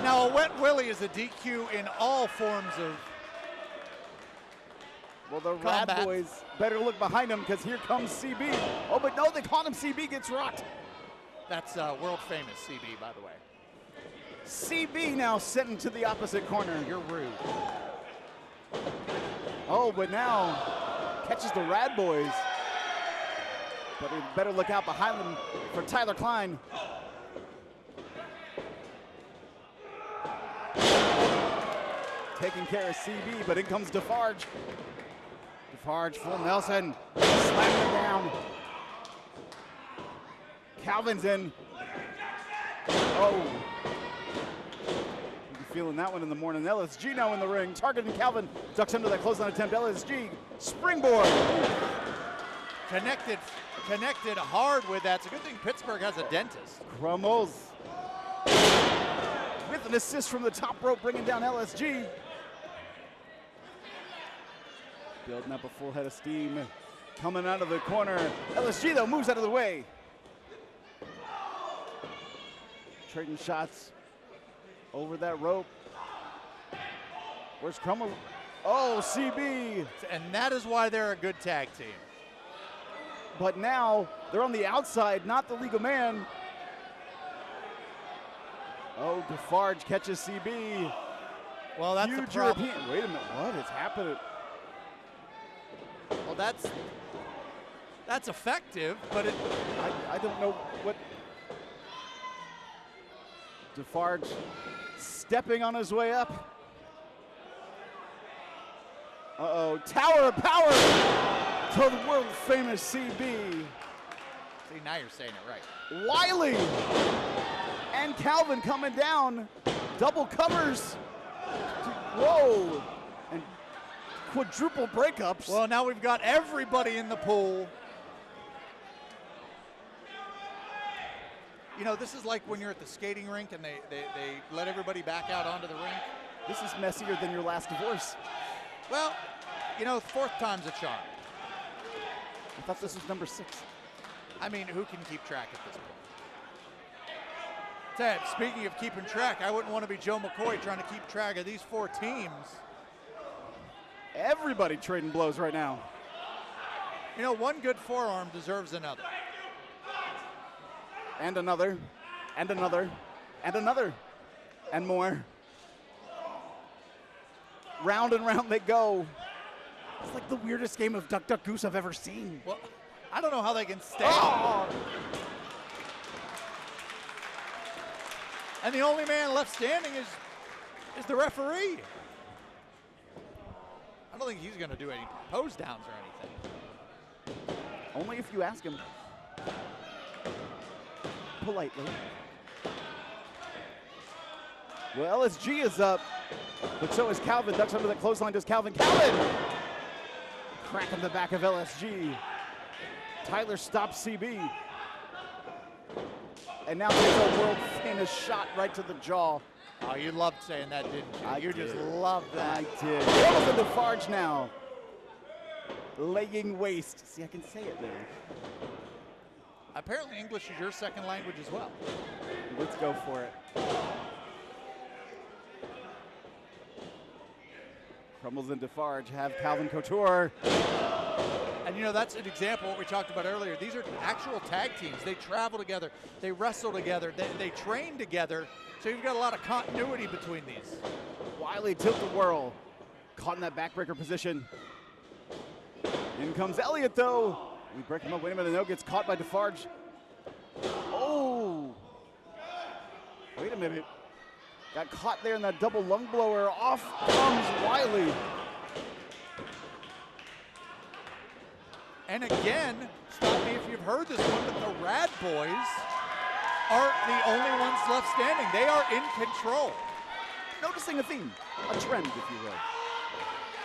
Now, a wet willy is a DQ in all forms of Well, the combat. Rad Boys better look behind them because here comes CB. Oh, but no, they caught him. CB gets rocked. That's world famous CB, by the way. CB now sent into the opposite corner. You're rude. Oh, but now catches the Rad Boys. But he better look out behind them for Tyler Klein. Taking care of CB, but in comes Defarge. Defarge, full Nelson, slamming it down. Calvin's in. Oh. Feeling that one in the morning. LSG now in the ring. Targeting Calvin. Ducks under that clothesline attempt. LSG. Springboard. Connected hard with that. It's a good thing Pittsburgh has a dentist. Crummels. With an assist from the top rope, bringing down LSG. Building up a full head of steam. Coming out of the corner. LSG, though, moves out of the way. Trading shots over that rope. Where's Crummel? Oh, CB. And that is why they're a good tag team. But now they're on the outside, not the legal man. Oh, Defarge catches CB. Well, that's Huge the problem. European. Wait a minute, what is happening? Well, that's effective, but it. I don't know what. Defarge stepping on his way up. Uh-oh, Tower of Power to the world famous CB. See, now you're saying it right. Wily and Calvin coming down. Double covers. Whoa. And quadruple breakups. Well, now we've got everybody in the pool. You know, this is like when you're at the skating rink and they let everybody back out onto the rink. This is messier than your last divorce. Well, you know, fourth time's a charm. I thought this was number 6. I mean, who can keep track at this point? Ted, speaking of keeping track, I wouldn't want to be Joe McCoy trying to keep track of these 4 teams. Everybody trading blows right now. You know, one good forearm deserves another. And another, and another, and another, and more. Round and round they go. It's like the weirdest game of Duck, Duck, Goose I've ever seen. Well, I don't know how they can stay. Oh! And the only man left standing is the referee. I don't think he's going to do any pose downs or anything. Only if you ask him. Politely. Well, LSG is up, but so is Calvin. Ducks under the clothesline, does Calvin. Calvin! Crack in the back of LSG. Tyler stops CB. And now there's a world famous shot right to the jaw. Oh, you loved saying that, didn't you? You just did. loved that. I did. Crummels into Defarge now. Laying waste. See, I can say it there. Apparently English is your second language as well. Let's go for it. Crummels and Defarge have Calvin Couture. And you know, that's an example of what we talked about earlier. These are actual tag teams. They travel together, they wrestle together, they train together. So you've got a lot of continuity between these. Wily tilt-a-whirl. Caught in that backbreaker position. In comes Elliott, though. We break him up. Wait a minute. No, gets caught by Defarge. Oh. Wait a minute. Got caught there in that double lung blower. Off comes Wily. And again, stop me if you've heard this one, but the Rad Boys aren't the only ones left standing. They are in control. Noticing a theme, a trend, if you will.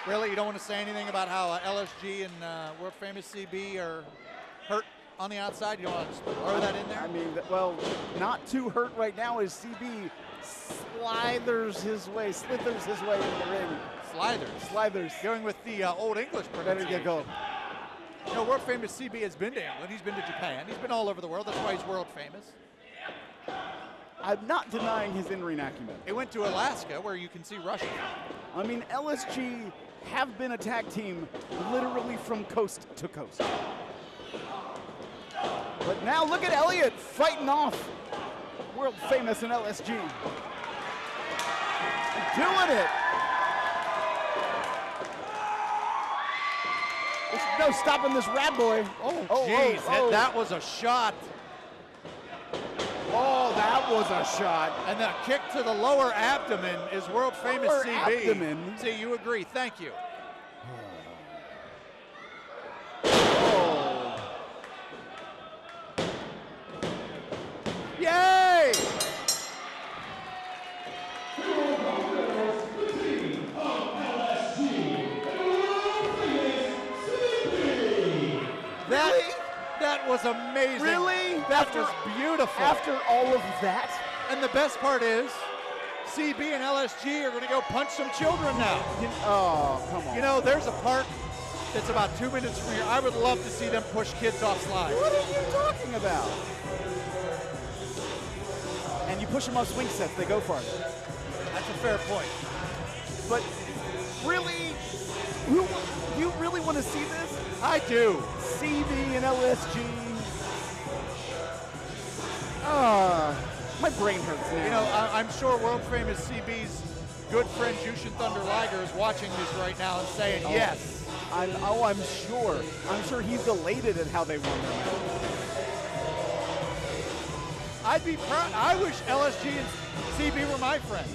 Really, you don't want to say anything about how LSG and world famous CB are hurt on the outside? You don't want to throw that in there? I mean, well, not too hurt right now as CB slithers his way into the ring. Slithers. Going with the old English pronunciation. There you go. You know, world famous CB has been to England. He's been to Japan. He's been all over the world. That's why he's world famous. I'm not denying his in-ring acumen. He went to Alaska, where you can see Russia. I mean, LSG have been a tag team literally from coast to coast. But now look at Elliott fighting off world famous in LSG. Doing it. There's no stopping this rat boy. Oh, jeez, that was a shot. Oh, that was a shot. And that kick to the lower abdomen is world famous Lower CB. abdomen? See, you agree. Thank you. Oh. Yay! That was amazing. Really? That was beautiful. After all of that? And the best part is, CB and LSG are going to go punch some children now. Oh, come on. You know, there's a park that's about 2 minutes from here. I would love to see them push kids off slides. What are you talking about? And you push them off swing sets, they go farther. That's a fair point. But really, you really want to see this? I do. CB and LSG. My brain hurts now. You know, I'm sure world famous CB's good friend Jushin Thunder Liger is watching this right now and saying yes. I'm sure. I'm sure he's elated at how they won their match. I'd be proud. I wish LSG and CB were my friends.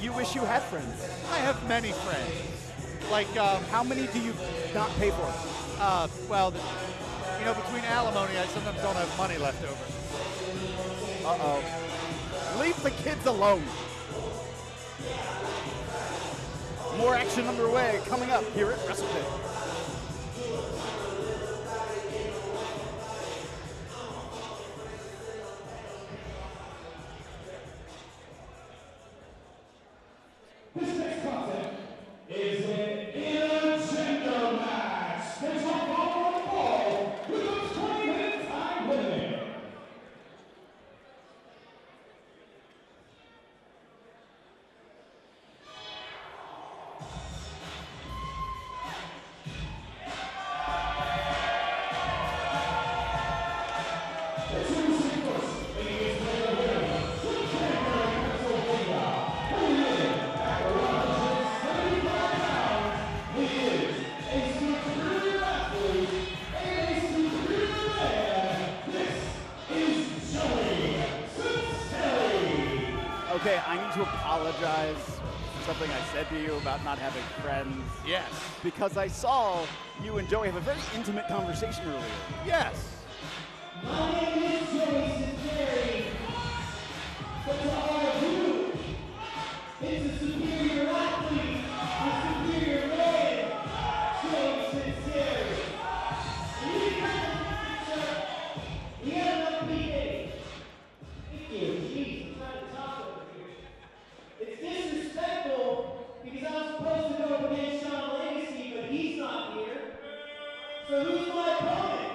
You wish you had friends. I have many friends. Like, how many do you not pay for? Well, you know, between alimony, I sometimes don't have money left over. Uh-oh. Leave the kids alone. More action underway coming up here at WrestlePit. This next contest is an intergender match. Scheduled for one fall with a 20-minute time limit. Okay, I need to apologize for something I said to you about not having friends. Yes. Because I saw you and Joey have a very intimate conversation earlier. Yes. My name is Sunseri. But to all of you, it's a superior athlete, a superior man, Sunseri. You got the matchup. We have no PA. Thank you. Jeez, I'm trying to talk over here. It's disrespectful because I was supposed to go up against Sean Legacy, but he's not here. So who's my opponent?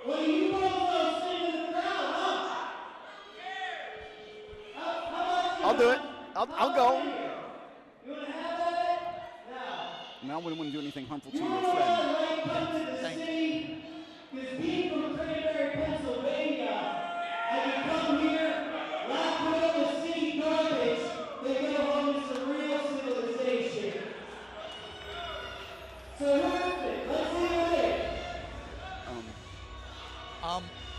What do you both know sitting in the crowd, huh? How about I'll do it. I'll go. you want to have that? Now. No, I wouldn't want to do anything harmful to You your know friend. why I come to the city? Because being from Cranberry, Pennsylvania, I can come here, lap up the city garbage, then go home to some real civilization. So who is it? Let's see who it is.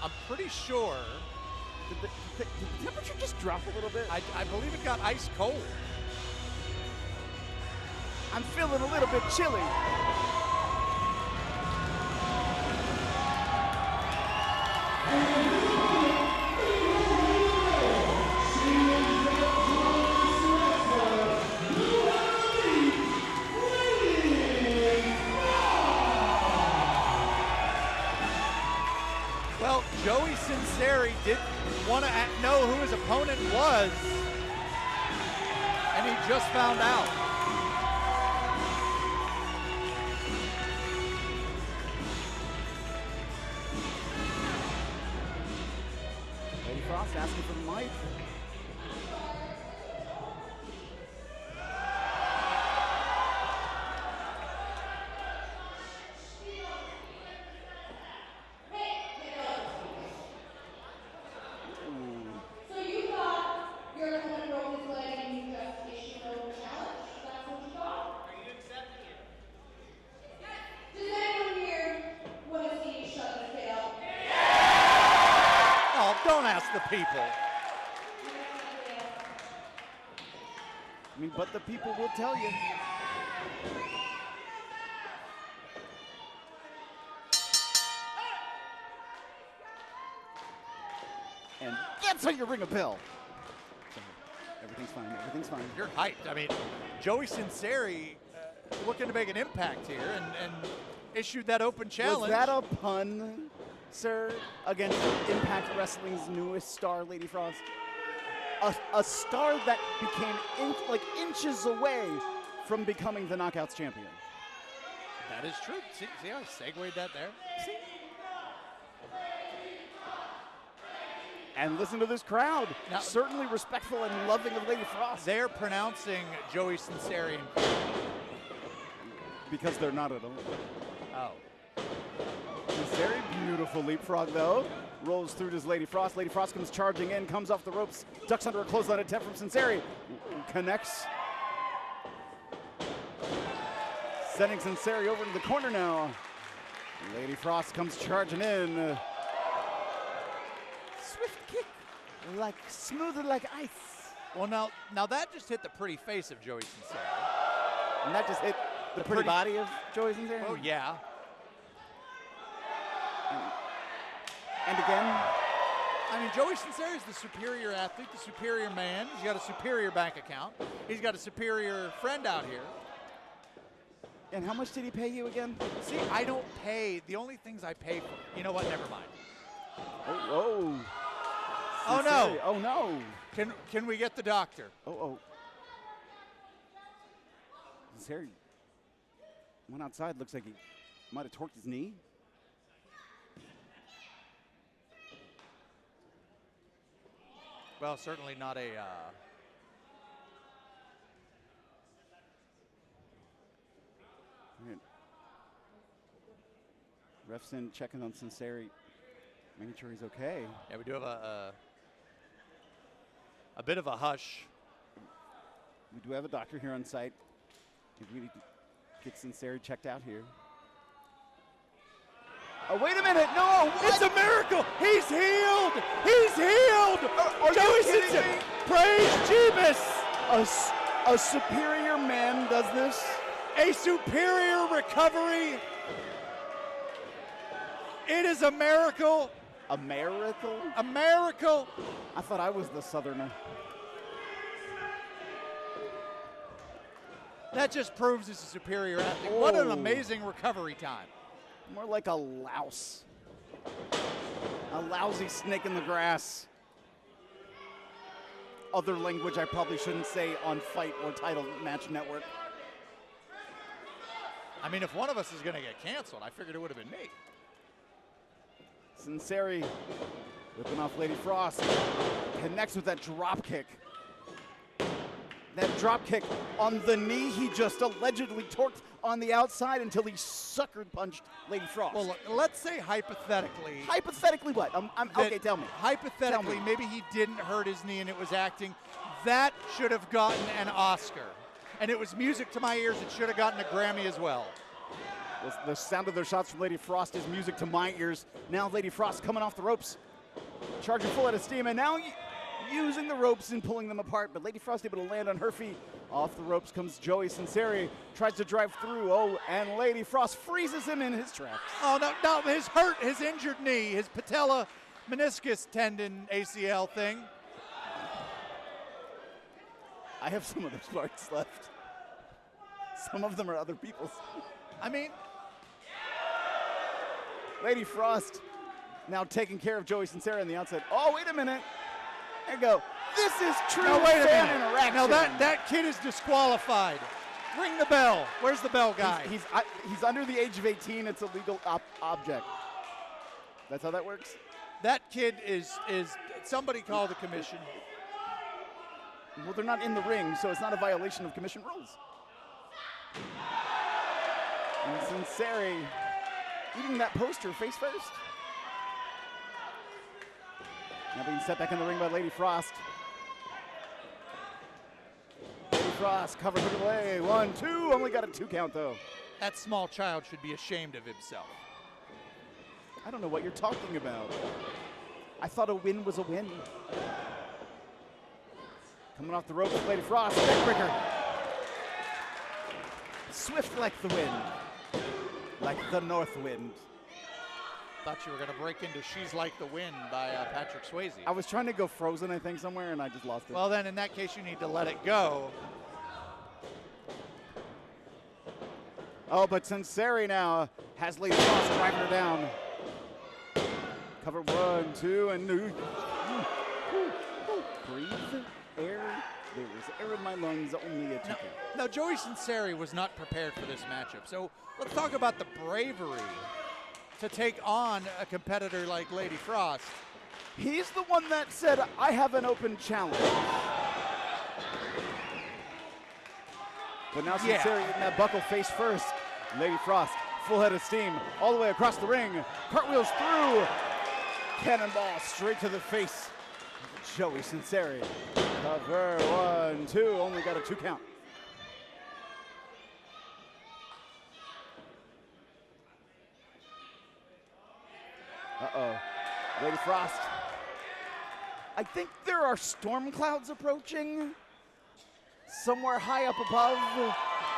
I'm pretty sure. Did the temperature just drop a little bit? I believe it got ice cold. I'm feeling a little bit chilly. Well, Joey Sonsi didn't want to know who his opponent was, and he just found out. Lady Frost asking for the mic. Don't ask the people. I mean, but the people will tell you. And that's how you ring a bell. So, everything's fine, everything's fine. You're hyped. I mean, Joey Sonserri looking to make an impact here and issued that open challenge. Was that a pun, sir, against Impact Wrestling's newest star, Lady Frost? A star that became like inches away from becoming the Knockouts champion. That is true. See how I segued that there? See? And listen to this crowd. Now, certainly respectful and loving of Lady Frost. They're pronouncing Joey Sonserri because they're not at all. Oh. Very beautiful leapfrog, though. Rolls through to Lady Frost. Lady Frost comes charging in, comes off the ropes, ducks under a clothesline attempt from Sonserri. Connects. Sending Sonserri over to the corner now. Lady Frost comes charging in. Swift kick, like smooth like ice. Well, now that just hit the pretty face of Joey Sonserri. And that just hit the pretty body of Joey Sonserri? Oh, yeah. And again, I mean, Joey Sonserri is the superior athlete, the superior man. He's got a superior bank account. He's got a superior friend out here. And how much did he pay you again? See, I don't pay. The only things I pay for. You know what? Never mind. Oh, Oh no! Oh no! Can we get the doctor? Oh. Sonserri went outside. Looks like he might have torqued his knee. Well, certainly not a. Ref's in checking on Sonserri, making sure he's okay. Yeah, we do have a bit of a hush. We do have a doctor here on site. If we need to get Sonserri checked out here. Oh, wait a minute, no! What? It's a miracle! He's healed! He's healed! Are Joey you kidding Sonserri! me? Praise Jeebus! A superior man does this? A superior recovery. It is a miracle. A miracle? A miracle. I thought I was the southerner. That just proves he's a superior athlete. What an amazing recovery time. More like a louse. A lousy snake in the grass. Other language I probably shouldn't say on Fight or Title Match Network. I mean, if one of us is going to get canceled, I figured it would have been me. Sonserri whipping off Lady Frost. Connects with that drop kick. That drop kick on the knee he just allegedly torqued on the outside until he sucker punched Lady Frost. Well, look, let's say hypothetically. Hypothetically what? Okay, tell me. Hypothetically, Tell me. maybe he didn't hurt his knee and it was acting. That should have gotten an Oscar. And it was music to my ears. It should have gotten a Grammy as well. The sound of their shots from Lady Frost is music to my ears. Now Lady Frost coming off the ropes, charging full out of steam, and now using the ropes and pulling them apart, but Lady Frost able to land on her feet. Off the ropes comes Joey Sonserri, tries to drive through, and Lady Frost freezes him in his tracks. Oh, no, his injured knee, his patella meniscus tendon ACL thing. I have some of those parts left. Some of them are other people's. I mean, Lady Frost now taking care of Joey Sonserri on the outside. Oh, wait a minute. There you go. This is true fan interaction. Now that kid is disqualified. Ring the bell. Where's the bell guy? He's under the age of 18. It's a legal object. That's how that works? That kid is somebody call the commission. Well, they're not in the ring, so it's not a violation of commission rules. And Sonserri eating that poster face first. Now being set back in the ring by Lady Frost. Lady Frost covered hook away. 1, 2. Only got a 2 count though. That small child should be ashamed of himself. I don't know what you're talking about. I thought a win was a win. Coming off the ropes, Lady Frost, neckbreaker. Swift like the wind, like the north wind. Thought you were going to break into She's Like the Wind by Patrick Swayze. I was trying to go Frozen, I think, somewhere, and I just lost it. Well, then in that case, you need to let it go. Oh, but Sunseri now has Lady Frost driving her down. Cover 1, 2, and breathe. Air. There is air in my lungs, only a ticket. Now, Joey Sunseri was not prepared for this matchup. So let's talk about the bravery to take on a competitor like Lady Frost. He's the one that said, I have an open challenge. But now Sunseri in that buckle face first. Lady Frost, full head of steam, all the way across the ring. Cartwheels through. Cannonball straight to the face. Joey Sunseri. Cover 1, 2, only got a 2 count. Uh-oh. Lady Frost. I think there are storm clouds approaching somewhere high up above.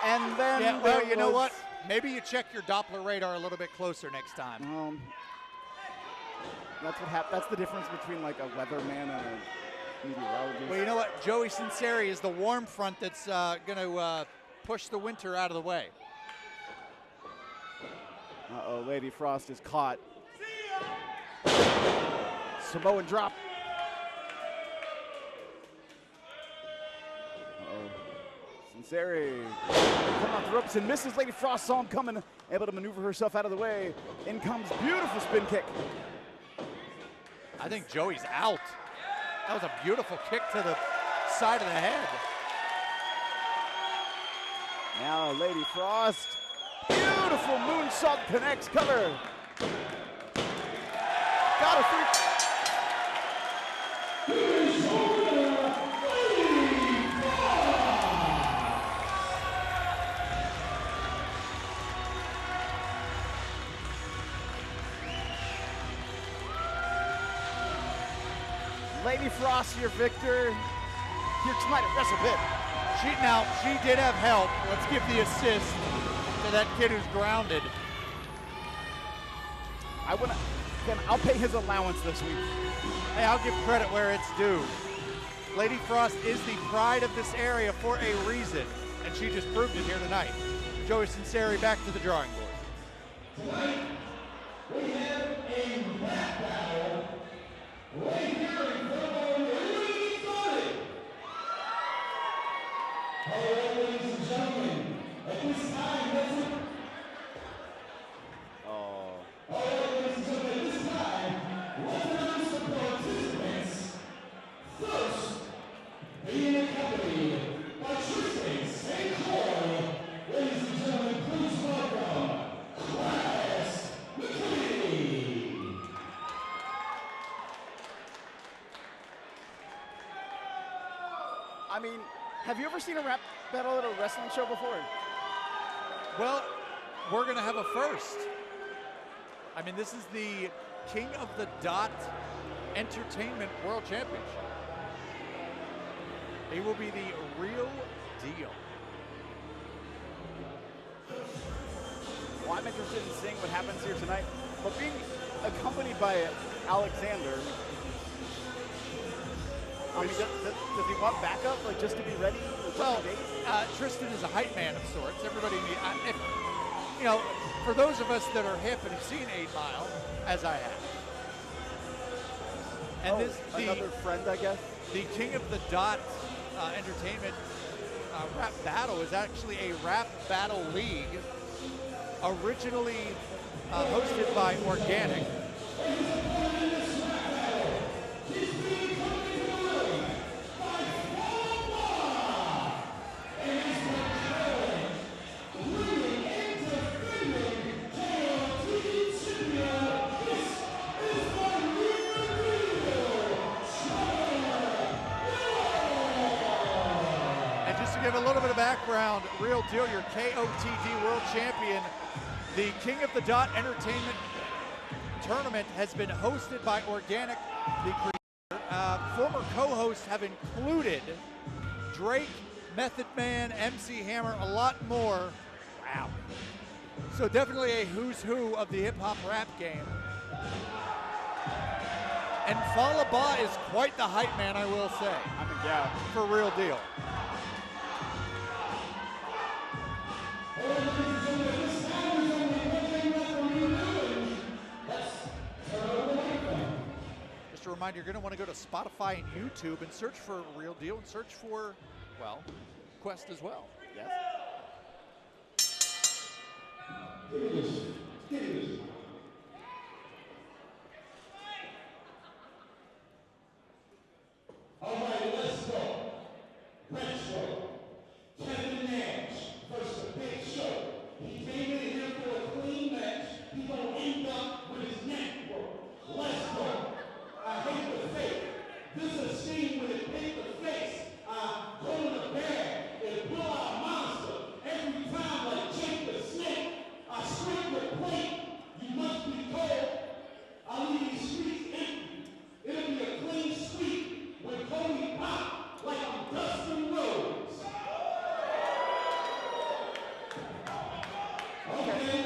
And then yeah, well, you know what? Maybe you check your Doppler radar a little bit closer next time. That's what happens. That's the difference between like a weatherman and a meteorologist. Well, you know what? Joey Sunseri is the warm front that's going to push the winter out of the way. Uh-oh, Lady Frost is caught. Samoan drop. Uh-oh. Sunseri coming off the ropes and misses. Lady Frost saw him coming, able to maneuver herself out of the way. In comes beautiful spin kick. I think Joey's out. That was a beautiful kick to the side of the head. Now Lady Frost. Beautiful moonsault connects, cover. Got a 3. Lady Frost, your victor, here tonight at WrestlePit. She did have help. Let's give the assist to that kid who's grounded. I'll pay his allowance this week. Hey, I'll give credit where it's due. Lady Frost is the pride of this area for a reason, and she just proved it here tonight. Joey Sunseri back to the drawing board. Tonight, we have a rap battle right here in front of our ladies started. Hello, ladies and gentlemen. At this time, All right, ladies and gentlemen, at this time, let's announce the participants. First, being accompanied by Tristan St. Croix. Ladies and gentlemen, please welcome Class McKinney. I mean, have you ever seen a rap battle at a wrestling show before? Well, we're going to have a first. I mean, this is the King of the Dot Entertainment World Championship. He will be the real deal. Well, I'm interested in seeing what happens here tonight. But being accompanied by Alexander, I mean, does he want backup, like just to be ready? Well, Tristan is a hype man of sorts. Everybody for those of us that are hip and have seen 8 Mile, as I have. And another friend, I guess? The King of the Dot Entertainment rap battle is actually a rap battle league originally hosted by Organic. Give a little bit of background, real deal, your KOTD World Champion. The King of the Dot Entertainment Tournament has been hosted by Organic the creator. Former co-hosts have included Drake, Method Man, MC Hammer, a lot more. Wow. So definitely a who's who of the hip-hop rap game. And Falaba is quite the hype man, I will say. I mean, yeah. For real deal. Just a reminder, you're going to want to go to Spotify and YouTube and search for Real Deal and search for, well, Quest as well. Yes. All right, let's go. Retro. Kevin Nash versus the Big Show. He came in here for a clean match. He gonna end up with his neck broke. Let's go. I hate the fake. This is a scene when it hit the face. I go in the bag and pull out a monster. Every time like Jake the Snake, I scrape the plate. You must be cold. I leave these streets empty. It'll be a clean sweep when Cody pop like I'm Dustin Rhodes. Okay.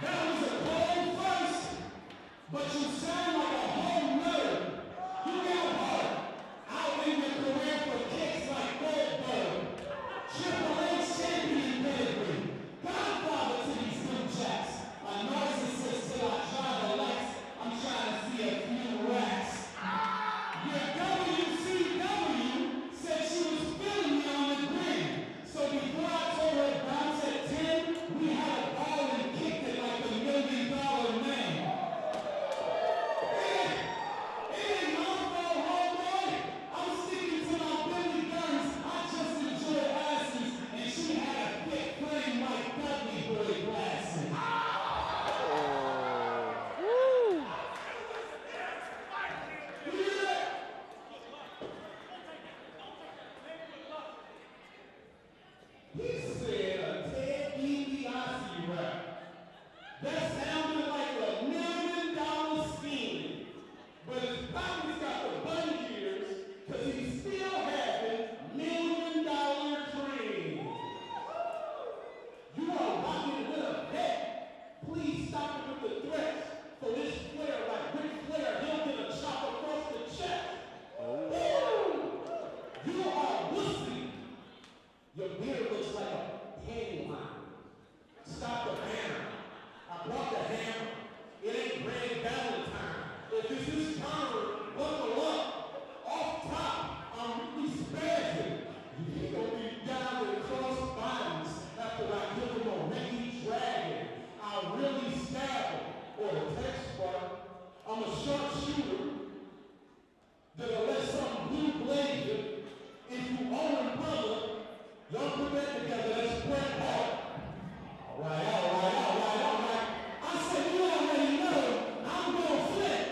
That was a cold first, but you sound like a whole nerd. You got hard. I'll end your career for kicks like Goldberg. Triple H champion pedigree. Godfather to these new jacks. A narcissist till I try the lights. I'm trying to see a few racks. Your WCW said she was feeling me on the grin. So before I told her to bounce at 10, we had a ball and kicked it like $1 million man. It ain't my fault, homeboy. I'm sticking to my Billy Guns. I just enjoy asses, and she had a thick frame like Dudley boy glasses. He said a Ted DiBiase rap. That sounded like $1 million scheme. But his pockets got the bunny ears, cause he's still having $1 million dreams. You are rocking with a vet. Please stop it with the threats. For this flare like Ric Flair, he'll get a chop across the chest. Woo! You are wussy. Your beard looks like a panty line. Stop the hammer. I brought the hammer. It ain't Grand Valentine. If this is turn, buckle up. Off top, I'm really spazzing. You gonna be down with cross bodies after I give him a Ricky Dragon. I'll really stab him. Or a text bar. I'm a sharpshooter. That'll let something blue blaze you. If you own a brother, y'all put that together, that's Bret Hart. All right. I said, you already know, I'm gonna flip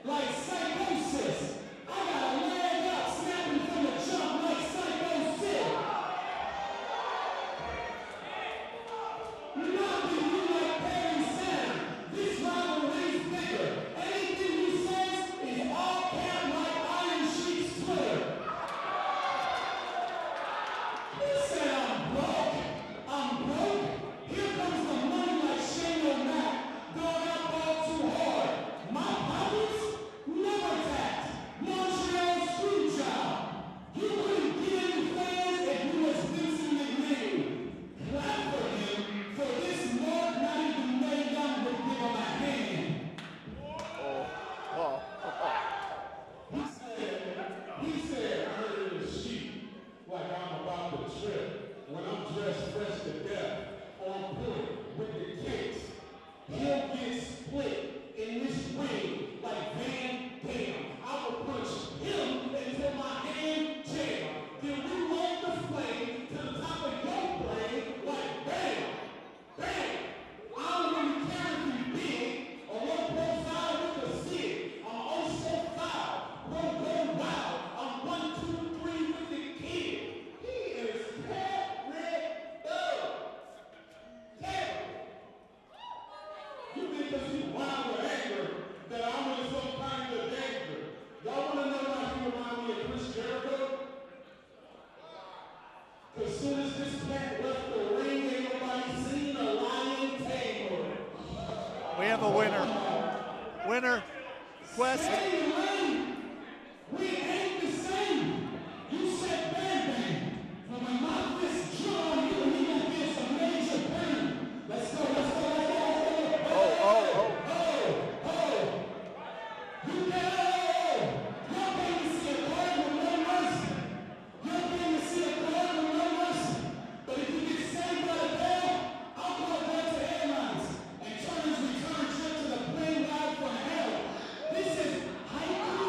like psychosis. I got a leg up, snapping from the jump like psychosis. Nothing you like Perry Sam. This rivalry's bigger. Anything he says is all cap like Iron Sheik's Twitter. He said I'm broke. Here comes the money like Shane O'Mac. Going up all too hard. My pockets never tapped. Montreal screw job. You couldn't get any fans if you was Vincent McMahon. Clap for him. For this Mark not even Mae Young would give him a hand. He said, murder the sheep, like I'm about to trip. When I'm dressed fresh to death, on point with the kicks, he'll get split in this ring like Van Dam. I will punch him until my hand jam. Then we roll the flame to the top of your brain like bam, bam. I don't really care if you big or what profile with the SIG. I'm also foul, go wild. I'm 1, 2, 3 with the kid. He is terrible. You think 'cause you wild We have a winner. Winner, Quest. We ain't the same. You said bang bang. But when my fist drawn, you and me gonna feel some major pain. Let's go, let's go, let's go, let's go. Oh. You know, y'all came to see a card with no mercy. Y'all came to see a card with no mercy. But if you get saved by the bell, I'll call Delta Airlines and turn his return trip to the plane ride from hell. This is haiku.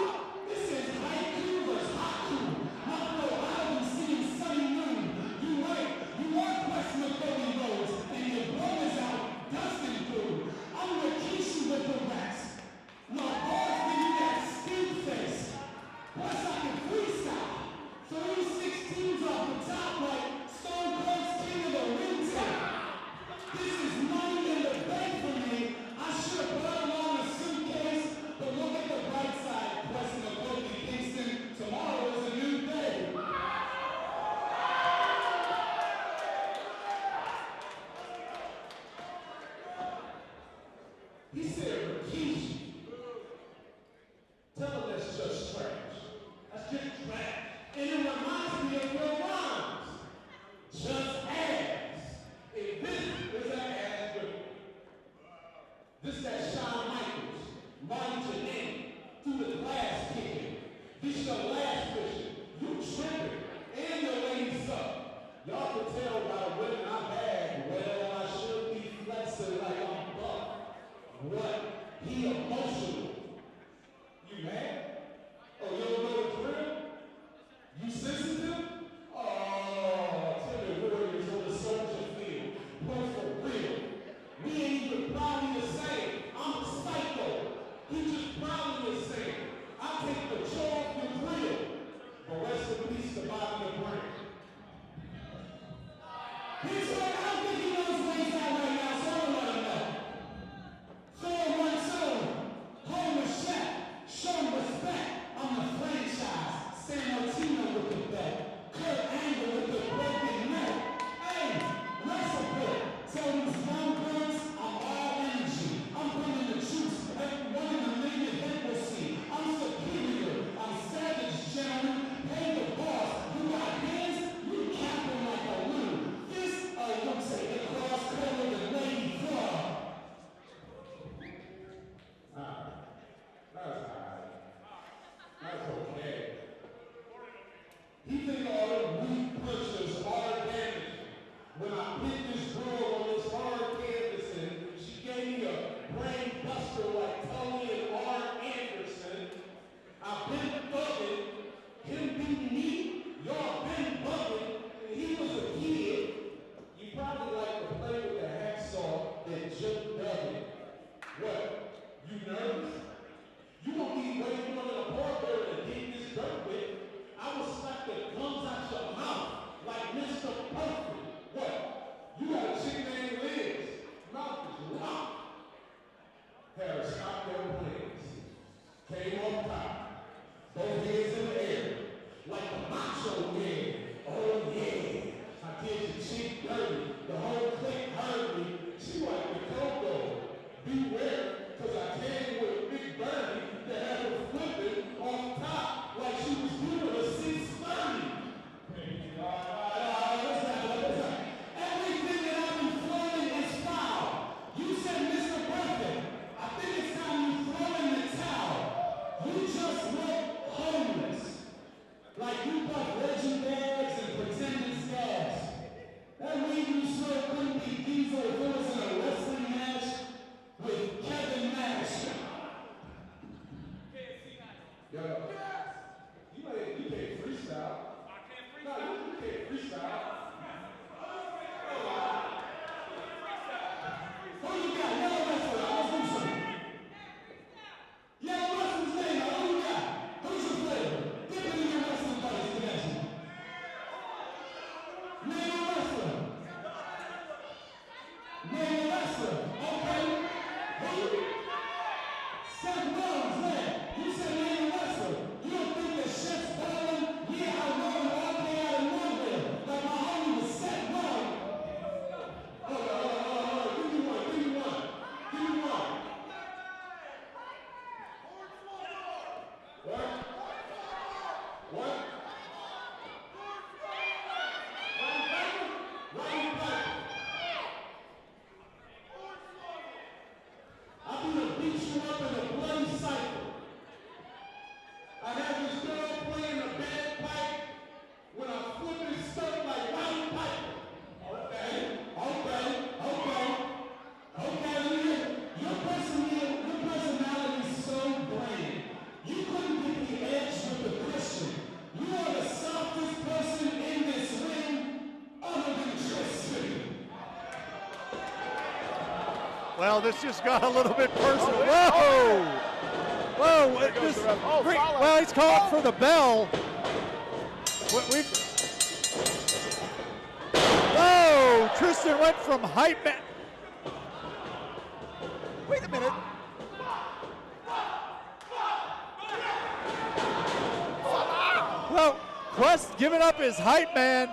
This is haiku versus haku. I know I've been seeing Sonny Moon. You right. You are Quest McCody Rose. And your brother's out dusting food. I'm with Keisha with the rats. No, boys, give you that stink face. Plus, I can freestyle. So these 16s off the top like Stone Cold's King of the Ring tape. This is money in the bank for me. I should have put along a suitcase, but look at the bright side. Quest McCody Kingston. Tomorrow is a new day. He said, Rikishi. Tell him that's just trash. That's just trash. And it reminds me of your rhymes. Just ass. And this is an ass grip. This that Shawn Michaels, Marty Janae, through the glass kicking. This your last mission. You tripping. And your ladies up. Y'all can tell by the women I bag, well, I should be flexing like I'm buff. What? He emotional. You mad? Oh, you don't know the drill? You sensitive? Oh, timid warriors on the soldier field. Play for real. We ain't even probably the same. I'm a psycho. He just probably the same. I take the jaw off your grill. But rest in peace to Bobby the Brain. He's like, I don't think he knows where he's at right now, so I don't let him know. Throw one soul. Home with Shaq. Show him respect. I'm the franchise. San Martino with the belt. Kurt Angle with the broken neck. Hey, WrestlePit. Tell these young girls I'm all energy. I'm bringing the juice. Every one in a million head will see. I'm superior. I'm savage, gentlemen. Pay the boss. You got hands? You cap them like a loon. This, you say the cross color the lady frog. That's okay. He think all them weak punches are damage. When I hit this girl on this hard canvas and she gave me a brain buster like Tony and R. Anderson, I've been bugging. Him beating me, y'all been bugging. And he was a kid. You probably like to play with the hacksaw that Jim Duggan. What? You nervous? You don't need waiting on an apartment to dig this dirt with. I will slap the gums out your mouth like Mr. Perfect. What? You got a chicken named Liz. Mouth is locked. Had her stop their planes. Came on top. Both hands in the air. Like the macho man. Oh yeah. I did your cheek dirty. The whole clique heard me. She like the Coco. Beware, cause I came with Big Bernie that had her flipping off top like she was doing a 630. Everything that I've been throwing is foul. You said Mr. Perfect. I think it's time you throw in the towel. You just look homeless. Like you bought legend bags and pretending scabs. That weed you smell couldn't be diesel if it was in a wrestling match with Kevin Well, this just got a little bit personal. Whoa! Whoa! There goes the ref. Oh, follow. Well, he's calling for the bell. Whoa! Tristan went from hype man. Wait a minute. Well, Quest giving up his hype man.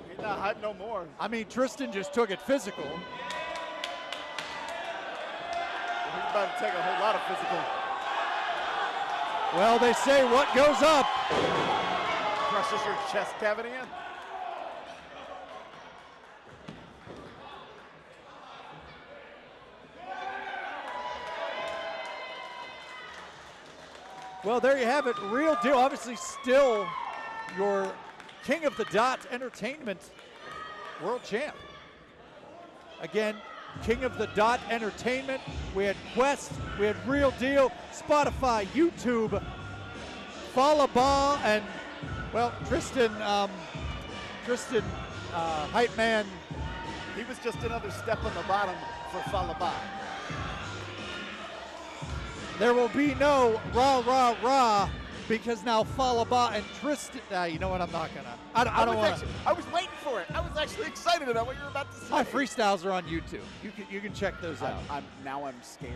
He's not hype no more. I mean, Tristan just took it physical. He's about to take a whole lot of physical. Well, they say what goes up. Crushes your chest cavity in. Well, there you have it. Real deal. Obviously, still your King of the Dot Entertainment World Champ. Again, King of the Dot Entertainment. We had Quest, we had Real Deal, Spotify, YouTube, Falaba, and well, Tristan, hype man. He was just another step on the bottom for Falaba. There will be no rah, rah, rah, because now Falaba and Tristan, you know what, I'm not gonna. I don't want to. I was waiting for it. I was actually excited about what you were about to say. My freestyles are on YouTube. You can check those out. Now I'm scared.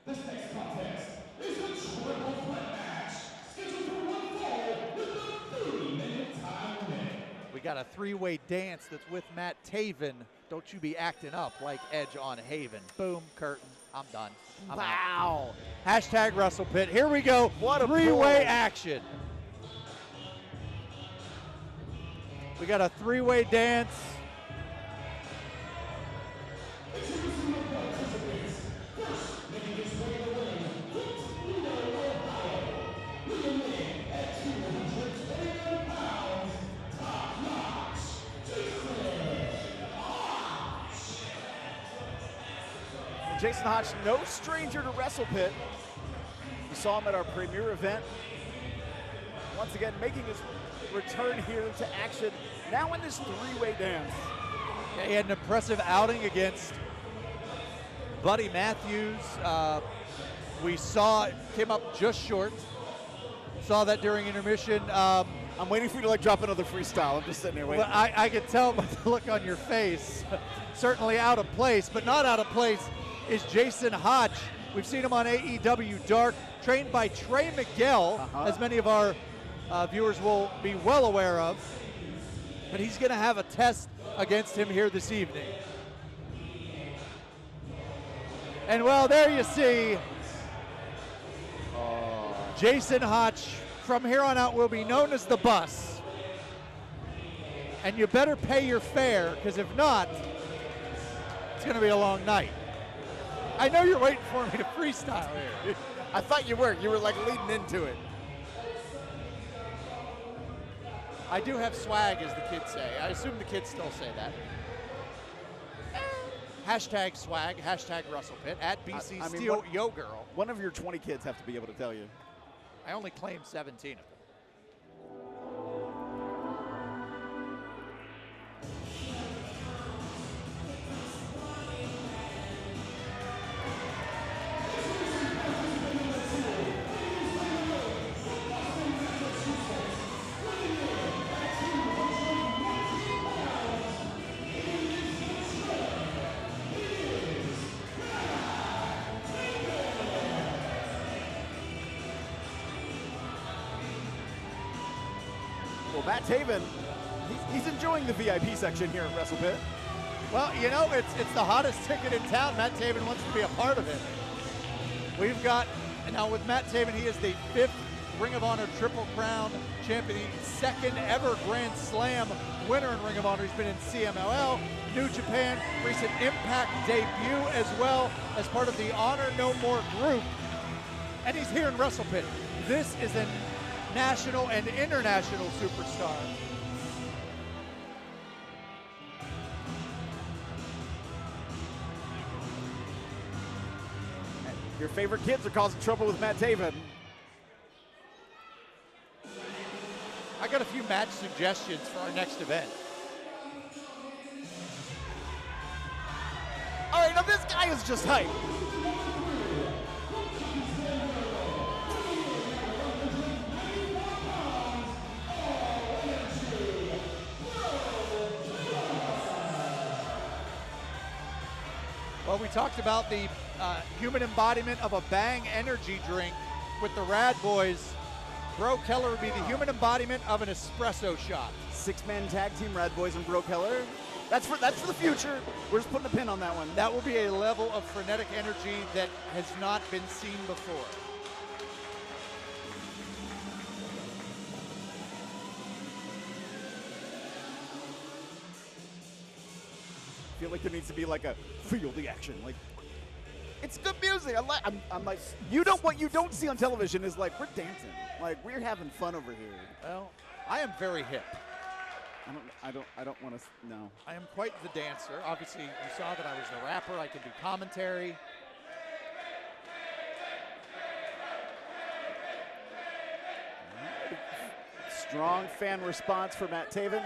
This next contest is a triple threat match scheduled for one fall with a 30-minute time limit. We got a three-way dance that's with Matt Taven. Don't you be acting up like Edge on Haven. Boom, curtain. I'm done. I'm out. Wow. Hashtag WrestlePit. Here we go. What a three-way pull. action. We got a three-way dance. Jason Hotch, no stranger to WrestlePit. We saw him at our premiere event. Once again, making his return here to action. Now in this three-way dance. Yeah, he had an impressive outing against Buddy Matthews. We saw it came up just short. Saw that during intermission. I'm waiting for you to like drop another freestyle. I'm just sitting here waiting. Well, I could tell by the look on your face. Certainly out of place, but not out of place is Jason Hotch. We've seen him on AEW Dark, trained by Trey Miguel, as many of our viewers will be well aware of. But he's going to have a test against him here this evening. And well, there you see Jason Hotch. From here on out will be known as the Bus. And you better pay your fare, because if not, it's going to be a long night. I know you're waiting for me to freestyle here. I thought you were. You were like leading into it. I do have swag, as the kids say. I assume the kids still say that. Hashtag swag, hashtag WrestlePit, at BC I mean, Steel Yo Girl. One of your 20 kids have to be able to tell you. I only claim 17 of them. Matt Taven, he's enjoying the VIP section here at WrestlePit. Well, you know, it's the hottest ticket in town. Matt Taven wants to be a part of it. We've got, now with Matt Taven, he is the 5th Ring of Honor Triple Crown champion, second ever Grand Slam winner in Ring of Honor. He's been in CMLL, New Japan, recent Impact debut, as well as part of the Honor No More group. And he's here in WrestlePit. This is a national and international superstar. Your favorite kids are causing trouble with Matt Taven. I got a few match suggestions for our next event. All right, now this guy is just hype. Well, we talked about the human embodiment of a Bang energy drink with the Rad Boys. Breaux Keller would be the human embodiment of an espresso shot. 6-man tag team, Rad Boys and Breaux Keller. That's for the future. We're just putting a pin on that one. That will be a level of frenetic energy that has not been seen before. I feel like there needs to be like a feel the action. Like, it's good music. I'm like, what you don't see on television is like we're dancing. Like we're having fun over here. Well, I am very hip. I don't want to. No. I am quite the dancer. Obviously, you saw that I was the rapper. I could do commentary. Strong fan response for Matt Taven.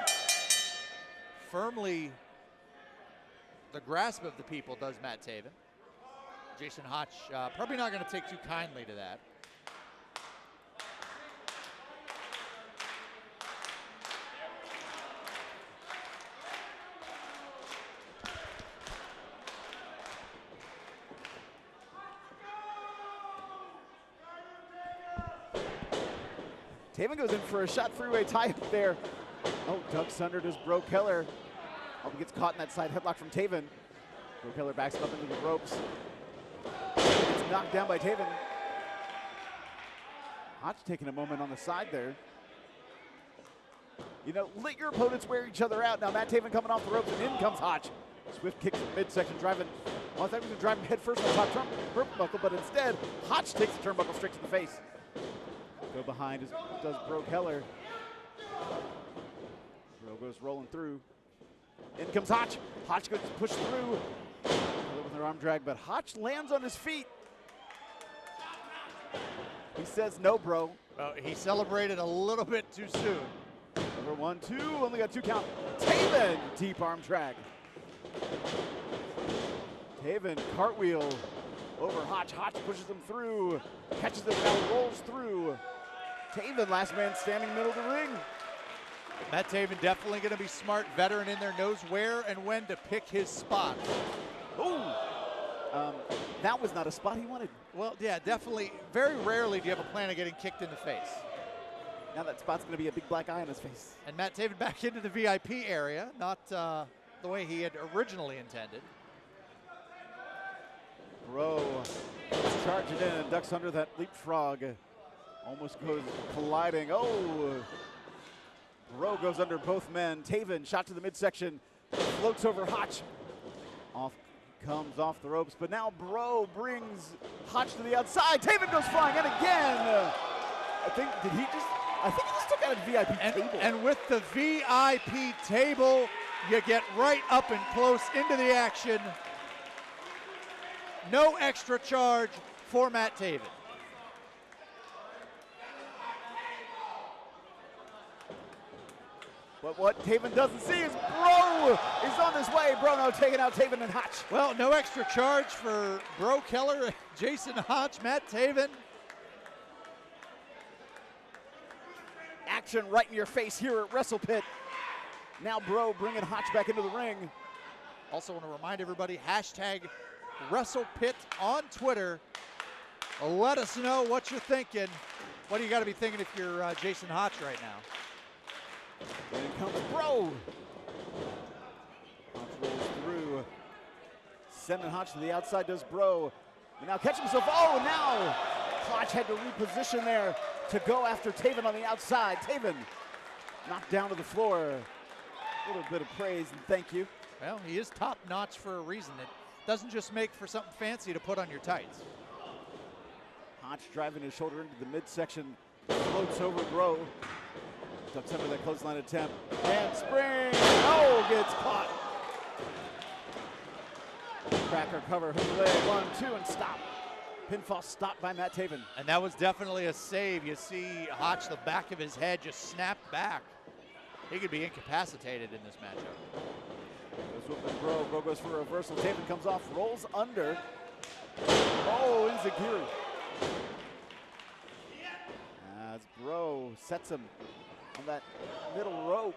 Firmly the grasp of the people does Matt Taven. Jason Hotch probably not going to take too kindly to that. Taven goes in for a shot freeway tie up there. Oh, ducks under does Breaux Keller. Oh, he gets caught in that side headlock from Taven. Breaux Keller backs him up into the ropes. Gets knocked down by Taven. Hotch taking a moment on the side there. You know, let your opponents wear each other out. Now Matt Taven coming off the ropes, and in comes Hotch. Swift kicks from midsection, driving. Well, I thought he was going to drive him head first on top turnbuckle, but instead, Hotch takes the turnbuckle straight to the face. Go behind does Breaux Keller. Breaux goes rolling through. In comes Hotch. Hotch goes pushed through. With their arm drag, but Hotch lands on his feet. He says no, bro. Well, he celebrated a little bit too soon. Number 1, 2, only got 2 count. Taven, deep arm drag. Taven, cartwheel over Hotch. Hotch pushes him through. Catches him, now rolls through. Taven, last man standing middle of the ring. Matt Taven definitely going to be smart, veteran in there, knows where and when to pick his spot. Ooh, that was not a spot he wanted. Well, yeah, definitely. Very rarely do you have a plan of getting kicked in the face. Now that spot's going to be a big black eye on his face. And Matt Taven back into the VIP area, not the way he had originally intended. Breaux charging in and ducks under that leapfrog. Almost goes colliding. Oh! Breaux goes under both men. Taven shot to the midsection. Floats over Hotch. Comes off the ropes, but now Breaux brings Hotch to the outside. Taven goes flying, and again! I think he just took out a VIP table. And with the VIP table, you get right up and close into the action. No extra charge for Matt Taven. But what Taven doesn't see is Breaux is on his way. Breaux now taking out Taven and Hotch. Well, no extra charge for Breaux Keller, Jason Hotch, Matt Taven. Action right in your face here at WrestlePit. Now Breaux bringing Hotch back into the ring. Also want to remind everybody, hashtag WrestlePit on Twitter. Let us know what you're thinking. What do you got to be thinking if you're Jason Hotch right now? In comes Breaux. Hotch rolls through. Sending Hotch to the outside does Breaux. And now catch himself. Oh, now Hotch had to reposition there to go after Taven on the outside. Taven knocked down to the floor. A little bit of praise and thank you. Well, he is top notch for a reason. It doesn't just make for something fancy to put on your tights. Hotch driving his shoulder into the midsection. Floats over Breaux. Ducks under that clothesline attempt. And spring. Oh, gets caught. Cracker cover. Hook leg. 1, 2, and stop. Pinfall stopped by Matt Taven. And that was definitely a save. You see Hotch, the back of his head just snapped back. He could be incapacitated in this matchup. Goes with Breaux. Breaux goes for a reversal. Taven comes off, rolls under. Oh, Inzagiri. As Breaux sets him on that middle rope.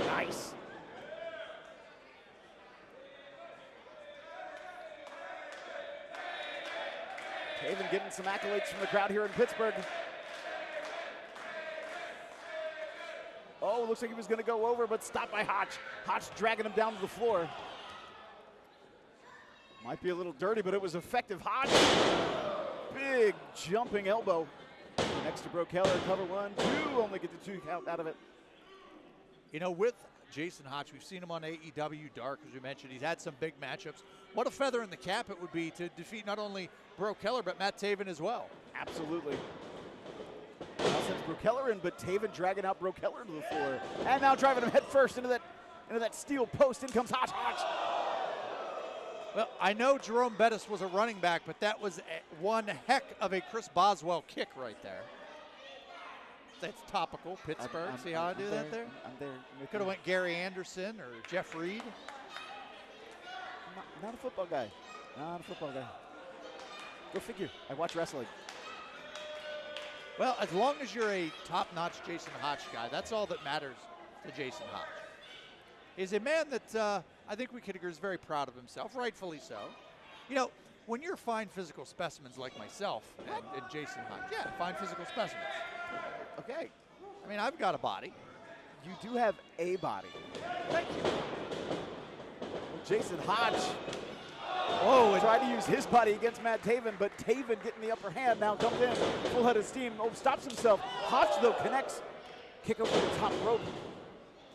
Nice. Taven getting some accolades from the crowd here in Pittsburgh. Oh, looks like he was going to go over, but stopped by Hotch. Hotch dragging him down to the floor. Might be a little dirty, but it was effective. Hotch, big jumping elbow. Next to Breaux. Keller, cover 1, 2, only get the 2 count out of it. You know, with Jason Hotch, we've seen him on AEW Dark, as we mentioned. He's had some big matchups. What a feather in the cap it would be to defeat not only Breaux Keller, but Matt Taven as well. Absolutely. Now sends Breaux Keller in, but Taven dragging out Breaux Keller to the floor. And now driving him head first into that steel post. In comes Hotch. Hotch. Well, I know Jerome Bettis was a running back, but that was one heck of a Chris Boswell kick right there. That's topical. Pittsburgh. See how I do that there? I'm there. Could have went Gary Anderson or Jeff Reed. Not a football guy. Not a football guy. Go figure. I watch wrestling. Well, as long as you're a top-notch Jason Hotch guy, that's all that matters to Jason Hotch. He's a man that I think we could agree is very proud of himself, rightfully so. You know, when you're fine physical specimens like myself and Jason Hotch, yeah, fine physical specimens. Okay. I mean, I've got a body. You do have a body. Thank you. Well, Jason Hotch. Oh, and tried to use his body against Matt Taven, but Taven getting the upper hand now comes in. Full head of steam. Oh, stops himself. Hotch, though, connects. Kick over the top rope.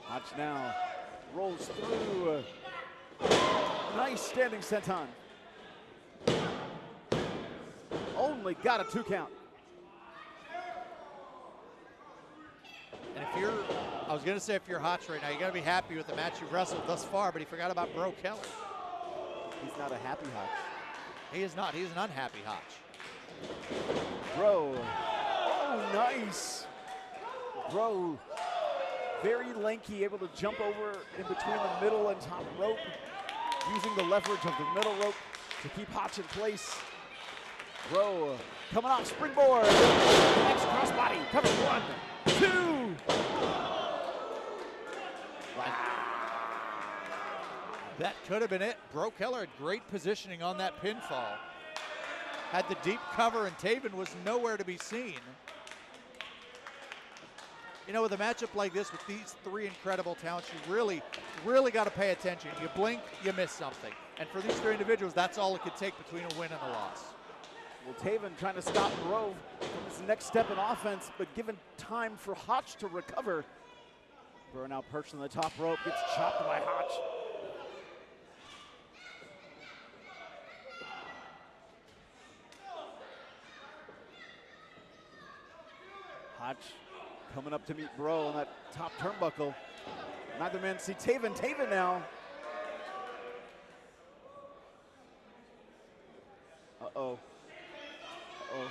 Hotch now rolls through. Nice standing senton. Only got a 2 count. And if you're, I was going to say if you're Hotch right now, you got to be happy with the match you've wrestled thus far, but he forgot about Breaux Keller. He's not a happy Hotch. He is not. He's an unhappy Hotch. Breaux. Oh, nice. Breaux, very lanky, able to jump over in between the middle and top rope, using the leverage of the middle rope to keep Hotch in place. Breaux coming off springboard. Next crossbody. Cover 1, 2. That could have been it. Breaux Keller had great positioning on that pinfall. Had the deep cover, and Taven was nowhere to be seen. You know, with a matchup like this, with these 3 incredible talents, you really got to pay attention. You blink, you miss something. And for these 3 individuals, that's all it could take between a win and a loss. Well, Taven trying to stop Breaux from his next step in offense, but given time for Hotch to recover. Breaux now perched on the top rope, gets chopped by Hotch. Hotch coming up to meet Breaux on that top turnbuckle. Neither man see Taven. Taven now. Uh-oh. Uh-oh.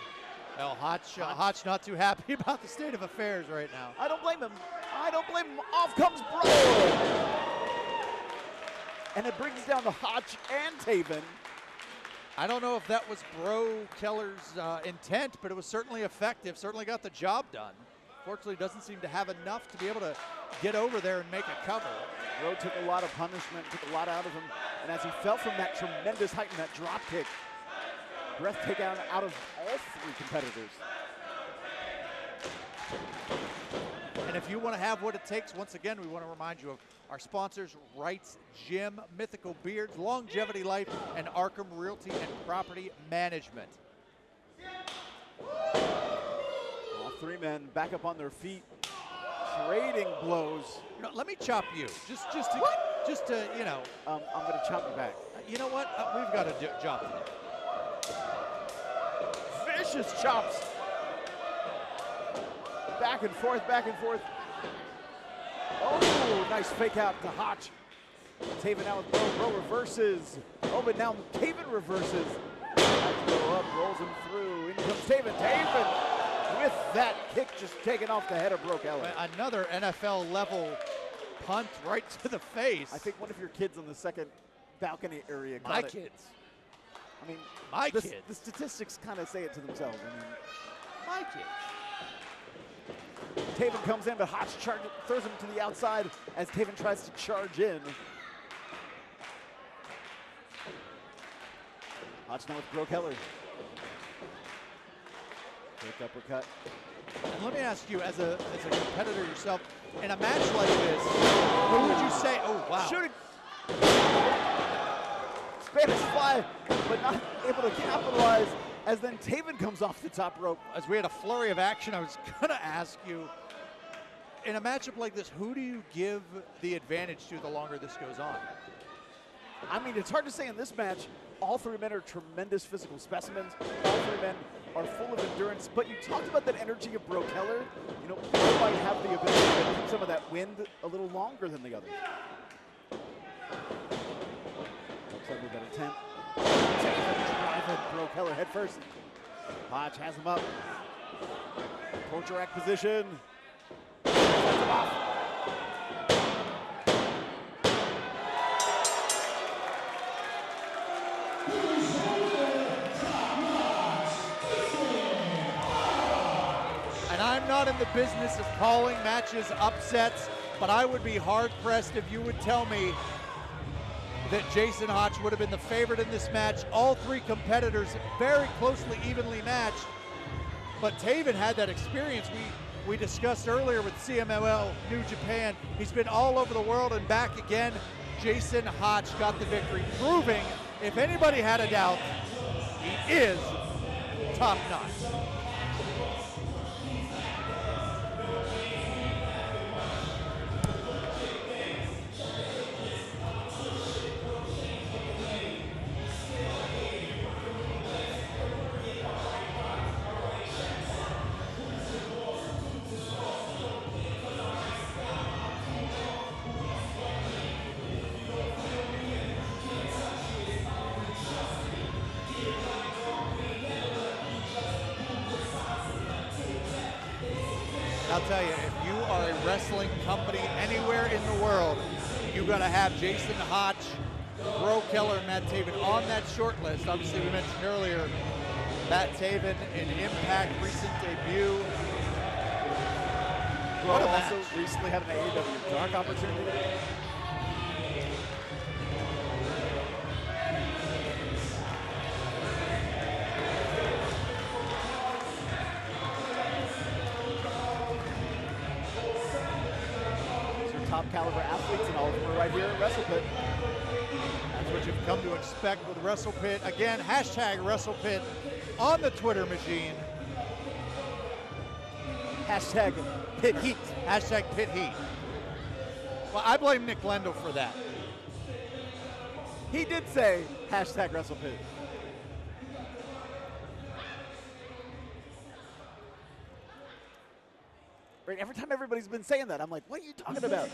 Well, Hotch not too happy about the state of affairs right now. I don't blame him. I don't blame him. Off comes Breaux. And it brings down the Hotch and Taven. I don't know if that was Breaux Keller's intent, but it was certainly effective, certainly got the job done. Fortunately, doesn't seem to have enough to be able to get over there and make a cover. Breaux took a lot of punishment, took a lot out of him, and as he fell from that tremendous height and that drop kick, breathtaking out of all 3 competitors. And if you want to have what it takes, once again, we want to remind you of our sponsors, Wright's Gym, Mythical Beards, Longevity Life, and Arkham Realty and Property Management. All 3 men back up on their feet, trading blows. You know, let me chop you, just to you know. I'm going to chop you back. You know what? We've got a job to do. Vicious chops. Back and forth, back and forth. Oh, nice fake out to Hotch. Taven now with Breaux. Breaux reverses. Oh, but now Taven reverses. Has to go up, rolls him through. In comes Taven. Taven with that kick just taken off the head of Breaux Keller. Another NFL level punt right to the face. I think one of your kids on the second balcony area got My it. kids. I mean, My the, kids. the statistics kind of say it to themselves. I mean, My kids. Taven comes in, but Hotch throws him to the outside as Taven tries to charge in. Hotch now with Breaux Keller. Quick uppercut. And let me ask you, as a competitor yourself, in a match like this, what would you say? Oh, wow. Shooting. Spanish fly, but not able to capitalize as then Taven comes off the top rope. As we had a flurry of action, I was going to ask you, in a matchup like this, who do you give the advantage to the longer this goes on? I mean, it's hard to say in this match. All three men are tremendous physical specimens. All three men are full of endurance. But you talked about that energy of Breaux Keller. You know, Breaux might have the ability to keep some of that wind a little longer than the others. Looks like we've got a 10. Driving Breaux Keller head first. Hotch has him up. Torture rack position. Sets him off. I'm not in the business of calling matches upsets, but I would be hard-pressed if you would tell me that Jason Hotch would have been the favorite in this match. All three competitors very closely, evenly matched, but Taven had that experience we discussed earlier with CMLL New Japan. He's been all over the world and back again. Jason Hotch got the victory, proving, if anybody had a doubt, he is top-notch. I'll tell you, if you are a wrestling company anywhere in the world, you're going to have Jason Hotch, Breaux Keller, and Matt Taven on that short list. Obviously, we mentioned earlier, Matt Taven in Impact, recent debut. Breaux also recently had an AEW Dark opportunity. Top caliber athletes, and all of them are right here at WrestlePit. That's what you've come to expect with WrestlePit. Again, hashtag WrestlePit on the Twitter machine. Hashtag Pit Heat. Hashtag Pit Heat. Well, I blame Nick Lendo for that. He did say hashtag WrestlePit. Right, every time everybody's been saying that, I'm like, what are you talking about?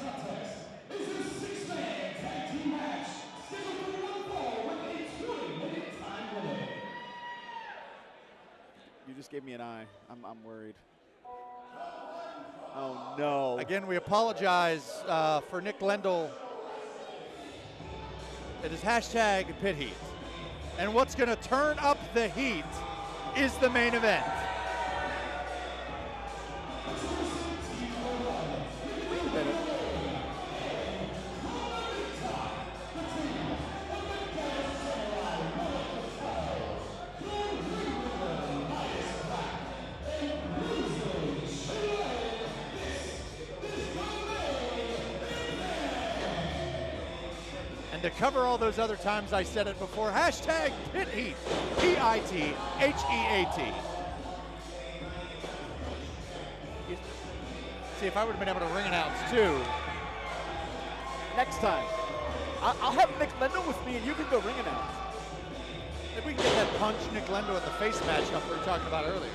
You just gave me an eye. I'm worried. Oh, no. Again, we apologize for Nick Lendl. It is hashtag Pit Heat. And what's going to turn up the heat is the main event. And to cover all those other times I said it before, hashtag Pit Heat, P-I-T-H-E-A-T. See, if I would have been able to ring announce too. Next time. I'll have Nick Lendo with me and you can go ring announce. If we can get that punch Nick Lendo in the face matchup we were talking about earlier.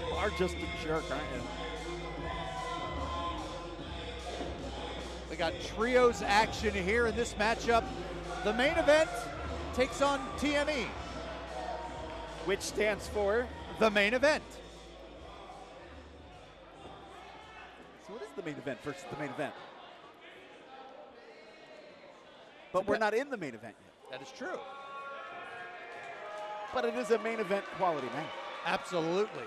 You are just a jerk, aren't you? We got trios action here in this matchup. The main event takes on TME. Which stands for? The main event. So what is the main event versus the main event? But we're not in the main event yet. That is true. But it is a main event quality match. Absolutely.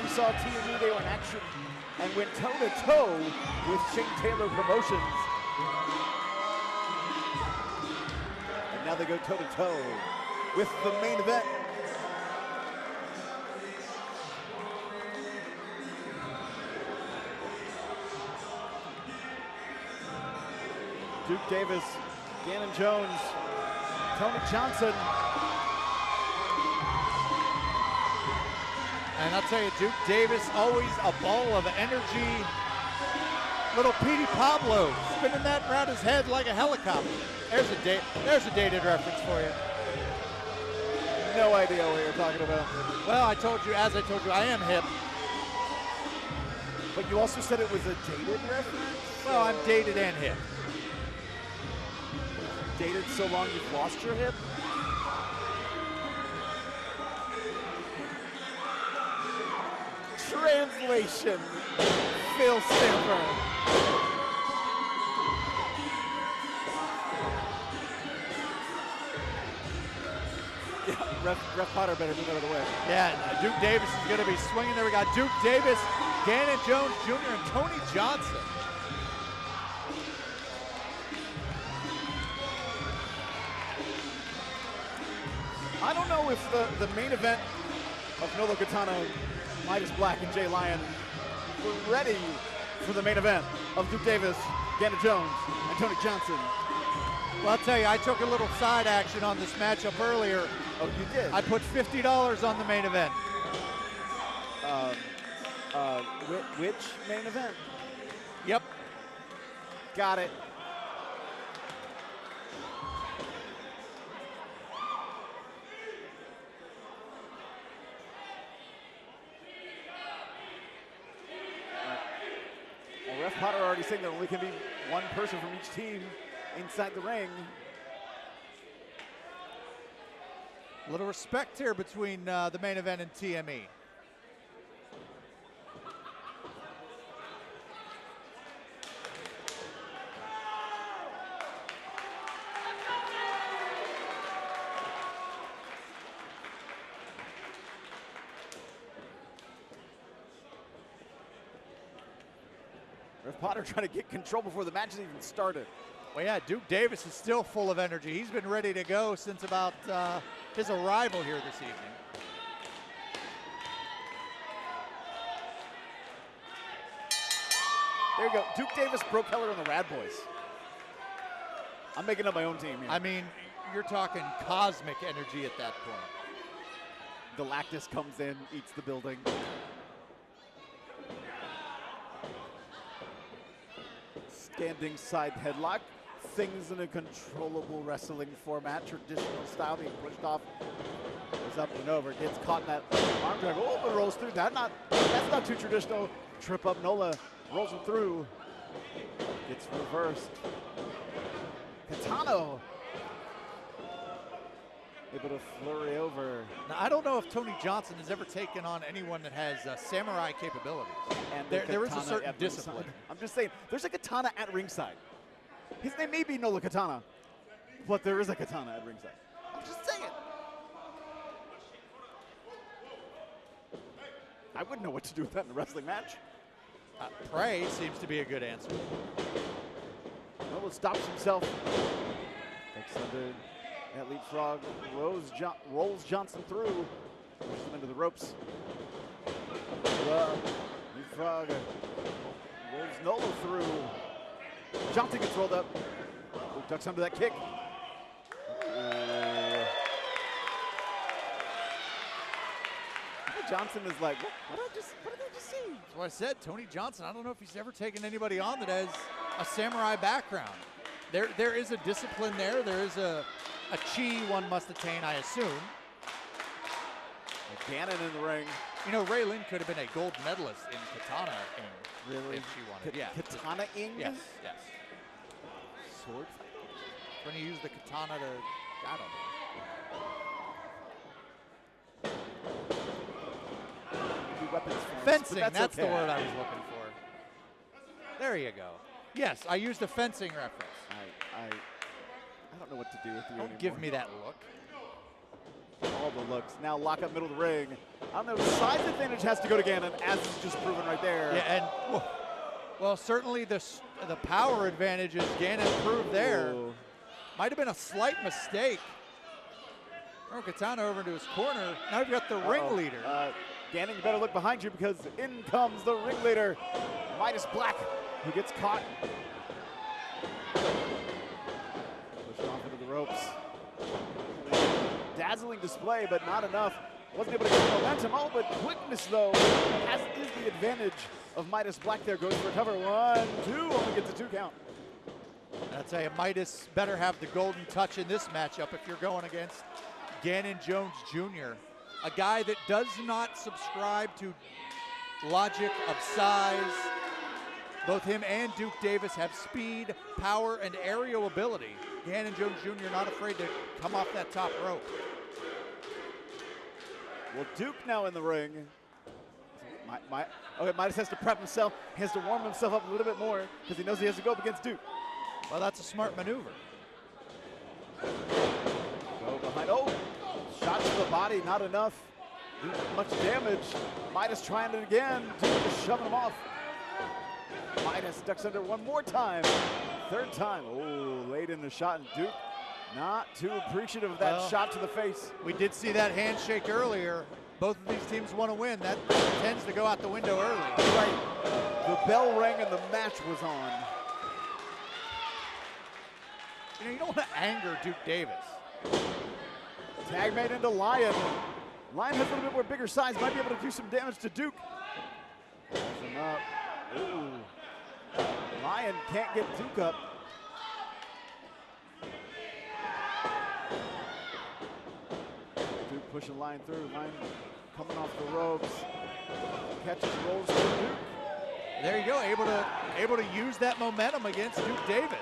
We saw TME, they were in action and went toe-to-toe with Shane Taylor Promotions. And now they go toe-to-toe with the main event. Duke Davis, Ganon Jones, Tony Johnson. And I'll tell you, Duke Davis, always a ball of energy. Little Petey Pablo spinning that around his head like a helicopter. There's a dated reference for you. No idea what you're talking about. Well, as I told you, I am hip. But you also said it was a dated reference? Well, I'm dated and hip. Dated so long you've lost your hip? Translation, Phil Stamper. Yeah, Ref Potter better move out of the way. Yeah, Duke Davis is going to be swinging there. We got Duke Davis, Ganon Jones Jr., and Tony Johnson. I don't know if the main event of Nolo Kitano, Midas Black, and Jay Lyon were ready for the main event of Duke Davis, Ganon Jones, and Tony Johnson. Well, I'll tell you, I took a little side action on this matchup earlier. Oh, you did? I put $50 on the main event. Which main event? Yep. Got it. Well, Ref Potter already saying there only can be one person from each team inside the ring. A little respect here between the main event and TME. Ref Potter trying to get control before the match has even started. Well, yeah, Duke Davis is still full of energy. He's been ready to go since about his arrival here this evening. There you go. Duke Davis, Breaux, Keller, and the Rad Boys. I'm making up my own team here. I mean, you're talking cosmic energy at that point. Galactus comes in, eats the building. Standing side headlock. Things in a controllable wrestling format, traditional style, being pushed off. Goes up and over, gets caught in that arm drag. Oh, but rolls through. That's not too traditional. Trip up Nola, rolls him through. Gets reversed. Kitano able to flurry over. Now, I don't know if Tony Johnson has ever taken on anyone that has samurai capabilities. And there is a katana certain at discipline. ringside. I'm just saying, there's a katana at ringside. His name may be Nolo Katana, but there is a katana at ringside. I'm just saying. I wouldn't know what to do with that in a wrestling match. Pray seems to be a good answer. Nolo stops himself. Takes under that leapfrog. Rolls Johnson through. Pushes him into the ropes. Leapfrog. Rolls Nolo through. Johnson gets rolled up. Ducks under that kick. Johnson is like, what did I just see? That's what I said. Tony Johnson, I don't know if he's ever taken anybody on that has a samurai background. There is a discipline there. There is a chi one must attain, I assume. Ganon in the ring. You know, Ray Lynn could have been a gold medalist in Katana Really? if she wanted. Yeah. Katana-ing? Yes, yes. Sword? When you use the katana to, I don't know. Weapons forms, Fencing, but that's okay. the word I was looking for. There you go. Yes, I used a fencing reference. I don't know what to do with you Don't anymore. give me that look. All the looks. Now lock up middle of the ring. I don't know, the size advantage has to go to Ganon, as is just proven right there. Yeah, and well, certainly the power advantages Ganon proved there. Ooh. Might have been a slight mistake. Katana over into his corner. Now we've got the ringleader. Ganon, you better look behind you because in comes the ringleader, Midas Black, who gets caught. Pushed off into the ropes. Dazzling display, but not enough. Wasn't able to get the momentum. Oh, but quickness, though, is the advantage of Midas Black there. Goes for a cover. 1, 2, only gets a 2 count. I'd say Midas better have the golden touch in this matchup if you're going against Ganon Jones Jr., a guy that does not subscribe to logic of size. Both him and Duke Davis have speed, power, and aerial ability. Ganon Jones Jr. not afraid to come off that top rope. Well, Duke now in the ring. Okay, Midas has to prep himself. He has to warm himself up a little bit more because he knows he has to go up against Duke. Well, that's a smart maneuver. Go behind. Oh, shot to the body, not enough. Much damage. Midas trying it again. Duke just shoving him off. Midas ducks under one more time. Third time. Oh, late in the shot, and Duke not too appreciative of that shot to the face. We did see that handshake earlier. Both of these teams want to win. That tends to go out the window early. Right. The bell rang and the match was on. You know, you don't want to anger Duke Davis. Tag made into Lyon. Lyon has a little bit more bigger size, might be able to do some damage to Duke. Pulls him up. Ooh. Lyon can't get Duke up. Duke pushing Lyon through. Lyon coming off the ropes. Catches, rolls to Duke. There you go, able to use that momentum against Duke Davis.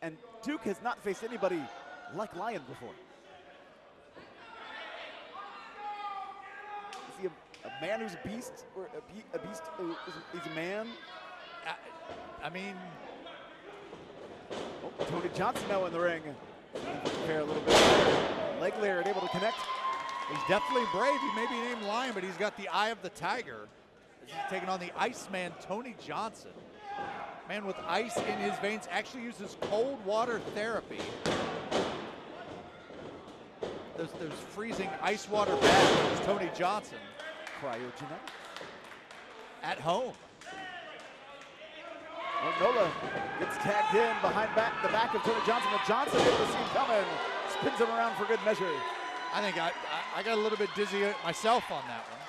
And Duke has not faced anybody like Lyon before. Is he a man who's a beast, or a beast he's a man? I mean, oh, Tony Johnson now in the ring. Prepare a little bit. Leg layer able to connect. he's definitely brave. He may be named Lion, but he's got the eye of the tiger. He's taking on the Iceman, Tony Johnson. Man with ice in his veins, actually uses cold water therapy. Those freezing ice water baths, Tony Johnson. Cryogenic. At home. Well, Nola gets tagged in behind the back of Tony Johnson, but Johnson able to see him coming. Spins him around for good measure. I think I got a little bit dizzy myself on that one.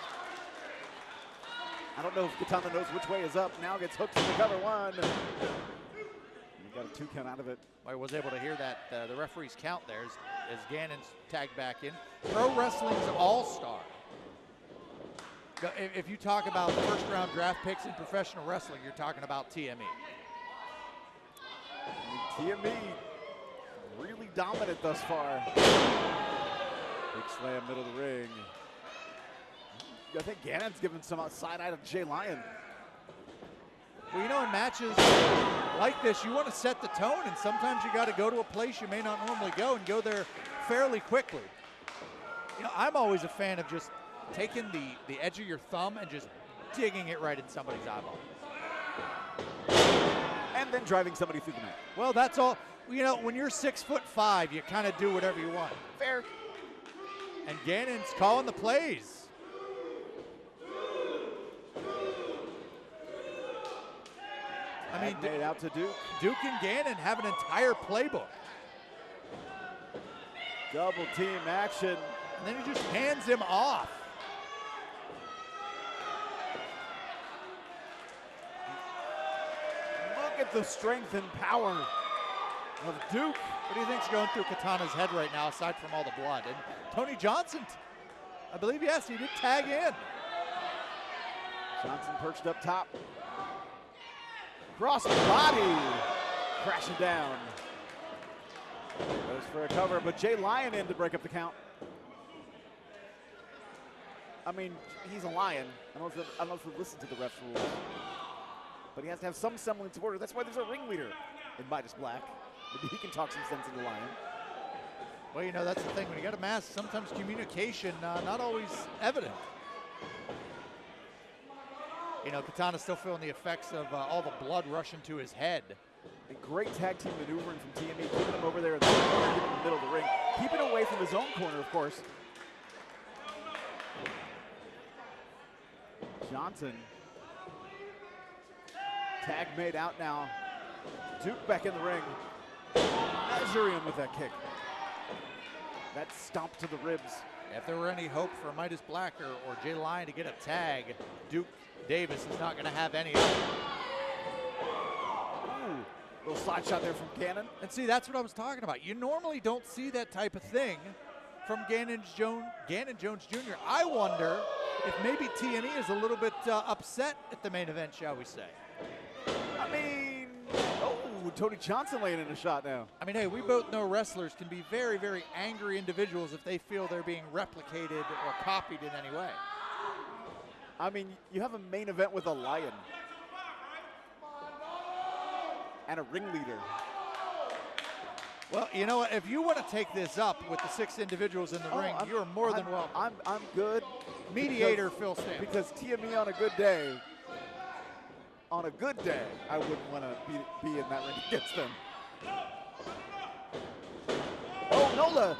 I don't know if Kitano knows which way is up. Now gets hooked to the cover. 1. And we got a 2 count out of it. I was able to hear that the referee's count there as Ganon's tagged back in. Pro Wrestling's All-Star. If you talk about first-round draft picks in professional wrestling, you're talking about TME. TME really dominant thus far. Big slam, middle of the ring. I think Ganon's giving some side eye to Jay Lyon. Well, you know, in matches like this, you want to set the tone, and sometimes you got to go to a place you may not normally go and go there fairly quickly. You know, I'm always a fan of just taking the edge of your thumb and just digging it right in somebody's eyeball. And then driving somebody through the mat. Well, that's all. You know, when you're 6'5", you kind of do whatever you want. Fair. And Ganon's calling the plays. I mean, made out to Duke. Duke and Ganon have an entire playbook. Double team action. And then he just hands him off. Look at the strength and power of Duke. What do you think's going through Kitano's head right now, aside from all the blood? And Tony Johnson, I believe, yes, he did tag in. Johnson perched up top. Cross body, crashing down. Goes for a cover, but Jay Lyon in to break up the count. I mean, he's a Lion. I don't know if we listen to the refs' rules, but he has to have some semblance of order. That's why there's a ringleader in Midas Black. Maybe he can talk some sense into Lyon. Well, you know, that's the thing. When you got a mask, sometimes communication not always evident. You know, Kitano's still feeling the effects of all the blood rushing to his head. A great tag team maneuvering from TME, keeping him over there in the middle of the ring. Keeping away from his own corner, of course. Johnson. Tag made out now. Duke back in the ring. Measuring him with that kick. That stomp to the ribs. If there were any hope for Midas Black or Jay Lyon to get a tag, Duke Davis is not going to have any of it. Ooh, little slide shot there from Ganon. And see, that's what I was talking about. You normally don't see that type of thing from Ganon Jones Jr. I wonder if maybe TME is a little bit upset at the main event, shall we say. I mean, oh, Tony Johnson laying in a shot now. I mean, hey, we both know wrestlers can be very, very angry individuals if they feel they're being replicated or copied in any way. I mean, you have a main event with a Lion and a ringleader. Well, you know what? If you want to take this up with the 6 individuals in the ring, you're more than welcome. I'm good. Mediator Phil Stamp. Because TME on a good day, I wouldn't want to be in that ring against them. Oh, Nola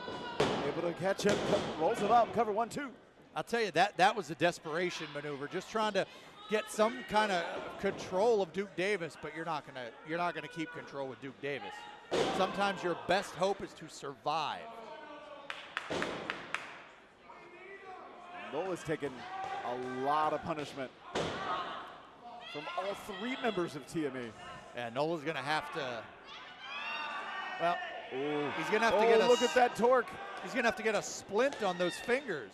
able to catch him, rolls him up, cover 1-2. I'll tell you, that was a desperation maneuver, just trying to get some kind of control of Duke Davis, but you're not gonna keep control with Duke Davis. Sometimes your best hope is to survive. Nola's taken a lot of punishment from all 3 members of TME. And Nola's gonna have to, well, Ooh. he's gonna have to get a, look at that torque. He's gonna have to get a splint on those fingers.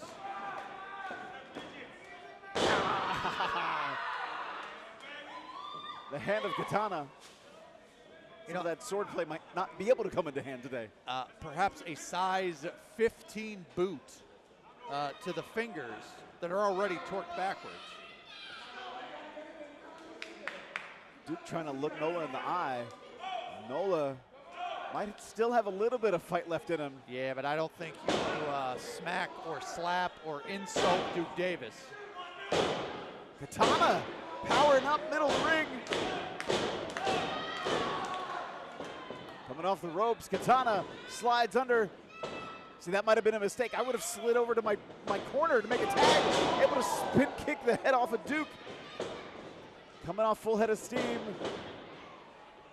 The hand of Katana. You know, that swordplay might not be able to come into hand today. Perhaps a size 15 boot to the fingers that are already torqued backwards. Duke trying to look Nola in the eye. Nola might still have a little bit of fight left in him. Yeah, but I don't think you smack or slap or insult Duke Davis. Katana powering up middle ring. Coming off the ropes, Kitano slides under. See, that might have been a mistake. I would have slid over to my corner to make a tag. Able to spin kick the head off of Duke. Coming off full head of steam.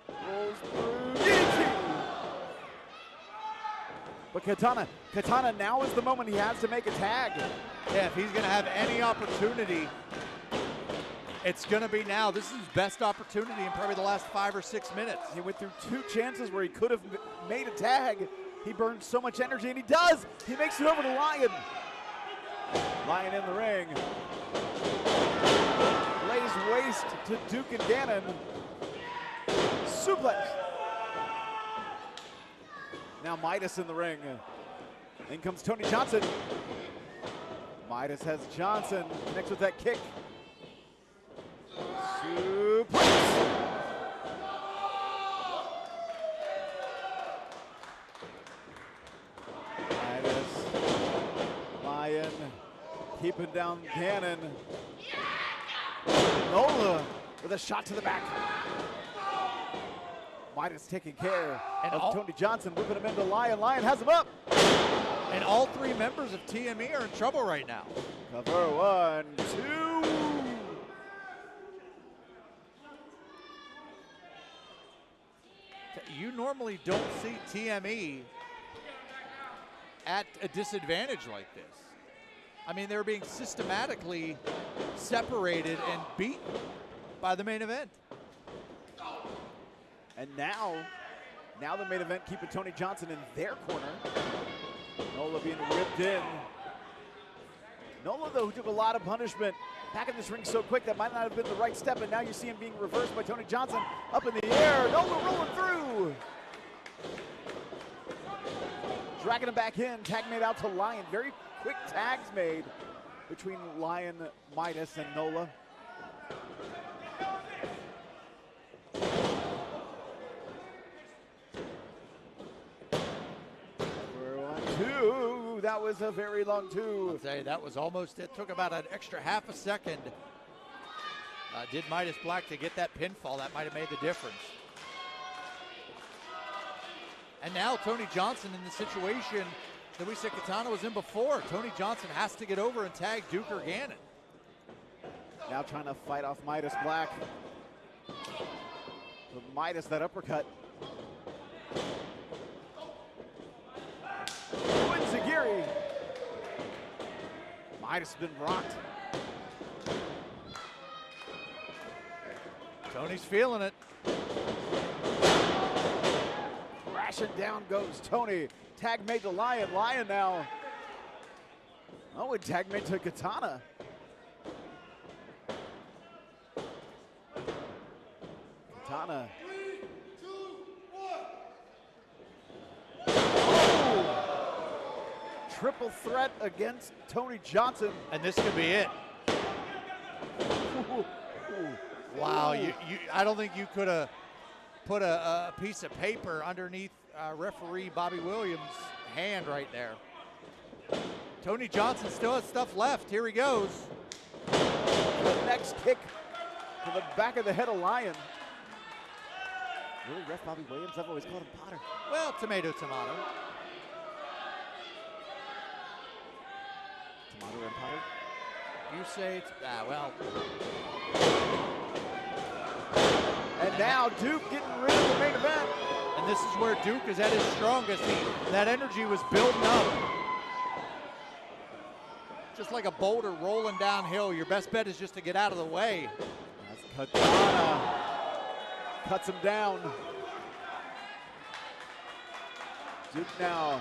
Rolls through. DDT. But Kitano now is the moment he has to make a tag. Yeah, if he's going to have any opportunity, it's going to be now. This is his best opportunity in probably the last 5 or 6 minutes. He went through 2 chances where he could have made a tag. He burned so much energy, and he does. He makes it over to Lyon. Lyon in the ring. Lays waste to Duke and Ganon. Suplex. Now Midas in the ring. In comes Tony Johnson. Midas has Johnson, connects with that kick. Suplex. Midas, Lyon, keeping down Ganon. Nola with a shot to the back. Midas taking care of Tony Johnson, whipping him into Lyon. Lyon has him up. And all three members of TME are in trouble right now. Cover, 1, 2. You normally don't see TME at a disadvantage like this. I mean, they're being systematically separated and beaten by the main event. And now the main event keeping Tony Johnson in their corner. Nola being ripped in. Nola, though, who took a lot of punishment back in this ring so quick, that might not have been the right step, and now you see him being reversed by Tony Johnson up in the air. Nola rolling through. Dragging him back in, tag made out to Lyon. Very quick tags made between Lyon, Midas, and Nola. That was a very long 2. I'll say that was almost, it took about an extra half a second. Did Midas Black to get that pinfall, that might have made the difference. And now Tony Johnson in the situation that we said Kitano was in before. Tony Johnson has to get over and tag Duke or Ganon. Now trying to fight off Midas Black. But Midas, that uppercut. Zagiri. Midas has been rocked. Tony's feeling it. Crashing down goes Tony. Tag made to Lyon. Lyon now. Oh, and tag made to Katana. Katana. Triple threat against Tony Johnson. And this could be it. Wow, I don't think you could have put a piece of paper underneath referee Bobby Williams' hand right there. Tony Johnson still has stuff left. Here he goes. The next kick to the back of the head of Lyon. Really, ref Bobby Williams? I've always called him Potter. Well, tomato, tomato. Tomato and Potter? You say it's, well. And now Duke getting rid of the main event. And this is where Duke is at his strongest. That energy was building up. Just like a boulder rolling downhill, your best bet is just to get out of the way. That's Katana. Cuts him down. Duke now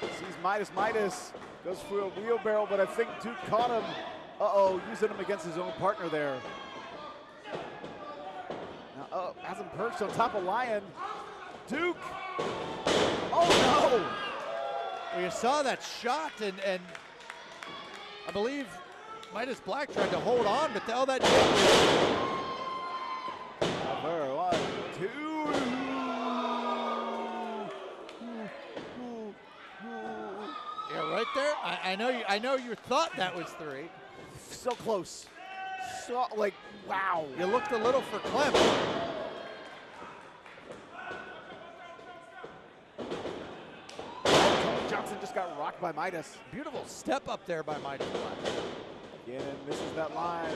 sees Midas. Midas goes for a wheelbarrow, but I think Duke caught him. Uh-oh, using him against his own partner there. Now, has him perched on top of Lyon. Duke. Oh, no. Well, you saw that shot, and I believe Midas Black tried to hold on, but all that did was... Cover, 1, 2. Yeah, right there. I know you thought that was 3. So close. So, like, wow. You looked a little for Clem. Johnson just got rocked by Midas. Beautiful step up there by Midas Black. Ganon misses that line.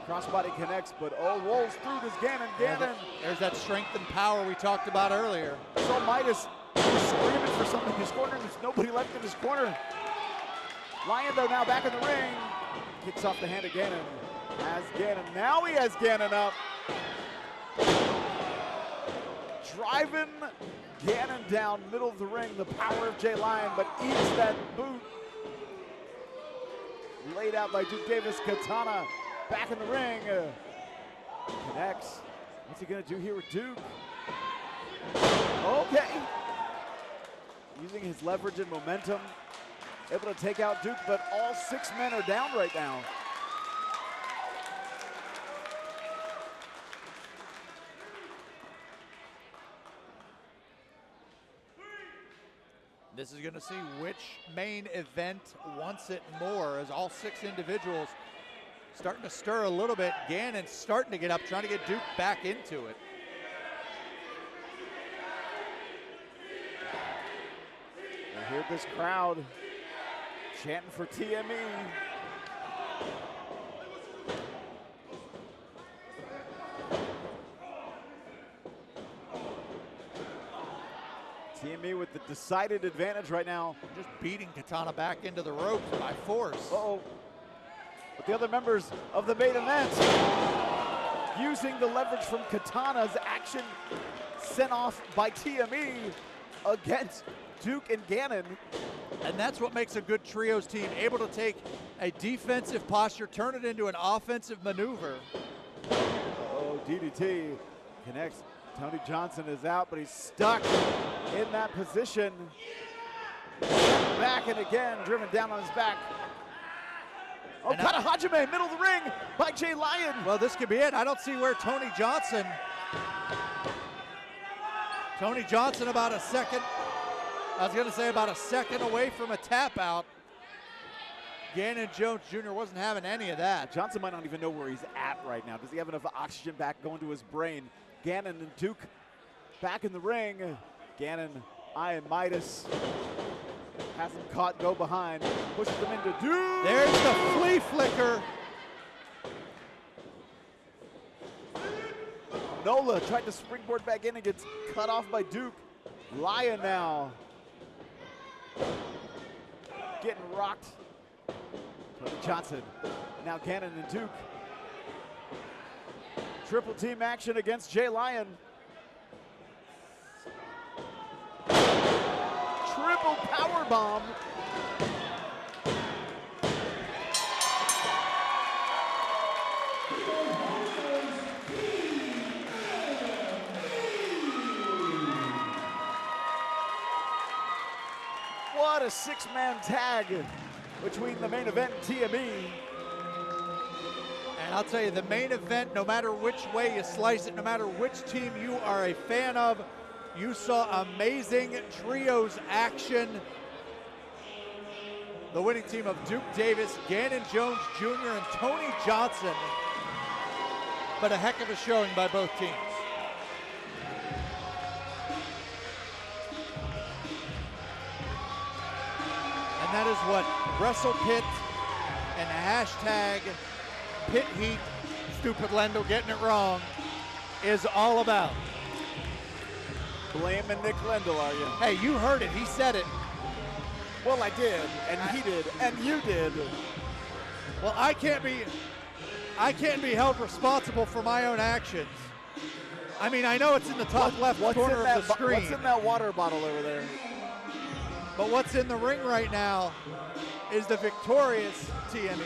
Crossbody connects, but rolls through this Ganon. Ganon. There's that strength and power we talked about earlier. So Midas is screaming for something in his corner. There's nobody left in his corner. Lyon, though, now back in the ring. Kicks off the hand of Ganon. Has Ganon. Now he has Ganon up. Driving Ganon down middle of the ring. The power of Jay Lyon, but eats that boot. Laid out by Duke Davis. Katana back in the ring. Connects. What's he gonna do here with Duke? Okay. using his leverage and momentum, able to take out Duke, but all 6 men are down right now. This is going to see which main event wants it more, as all 6 individuals starting to stir a little bit. Ganon starting to get up, trying to get Duke back into it. I hear this crowd chanting for TME. TME with the decided advantage right now. Just beating Kitano back into the ropes by force. Uh-oh. But the other members of the main event using the leverage from Kitana's action sent off by TME against Duke and Ganon. And that's what makes a good trios team, able to take a defensive posture, turn it into an offensive maneuver. Oh, DDT connects. Tony Johnson is out, but he's stuck in that position. Back and again, driven down on his back. Oh, Kata Hajime, middle of the ring by Jay Lyon. Well, this could be it. I don't see where Tony Johnson about a second, I was gonna say about a second away from a tap out. Ganon Jones Jr. wasn't having any of that. Johnson might not even know where he's at right now. Does he have enough oxygen back going to his brain? Ganon and Duke back in the ring. Ganon eyeing Midas. Has him caught, go behind. Pushes him into Duke. There's the flea flicker. Nola tried to springboard back in and gets cut off by Duke. Lyon now. Getting rocked. Tony Johnson. Now Ganon and Duke. Triple team action against Jay Lyon. Triple power bomb. What a 6-man tag between the main event and TME. And I'll tell you, the main event, no matter which way you slice it, no matter which team you are a fan of, you saw amazing trios action. The winning team of Duke Davis, Ganon Jones Jr., and Tony Johnson. But a heck of a showing by both teams. And that is what WrestlePit and hashtag Pit Heat, stupid Lendo getting it wrong, is all about. Blaming Nick Lendl, are you? Hey, you heard it, he said it. Well, I did, and he did, and you did. Well, I can't be held responsible for my own actions. I mean, I know it's in the top left corner of the screen. What's in that water bottle over there? But what's in the ring right now is the victorious TME.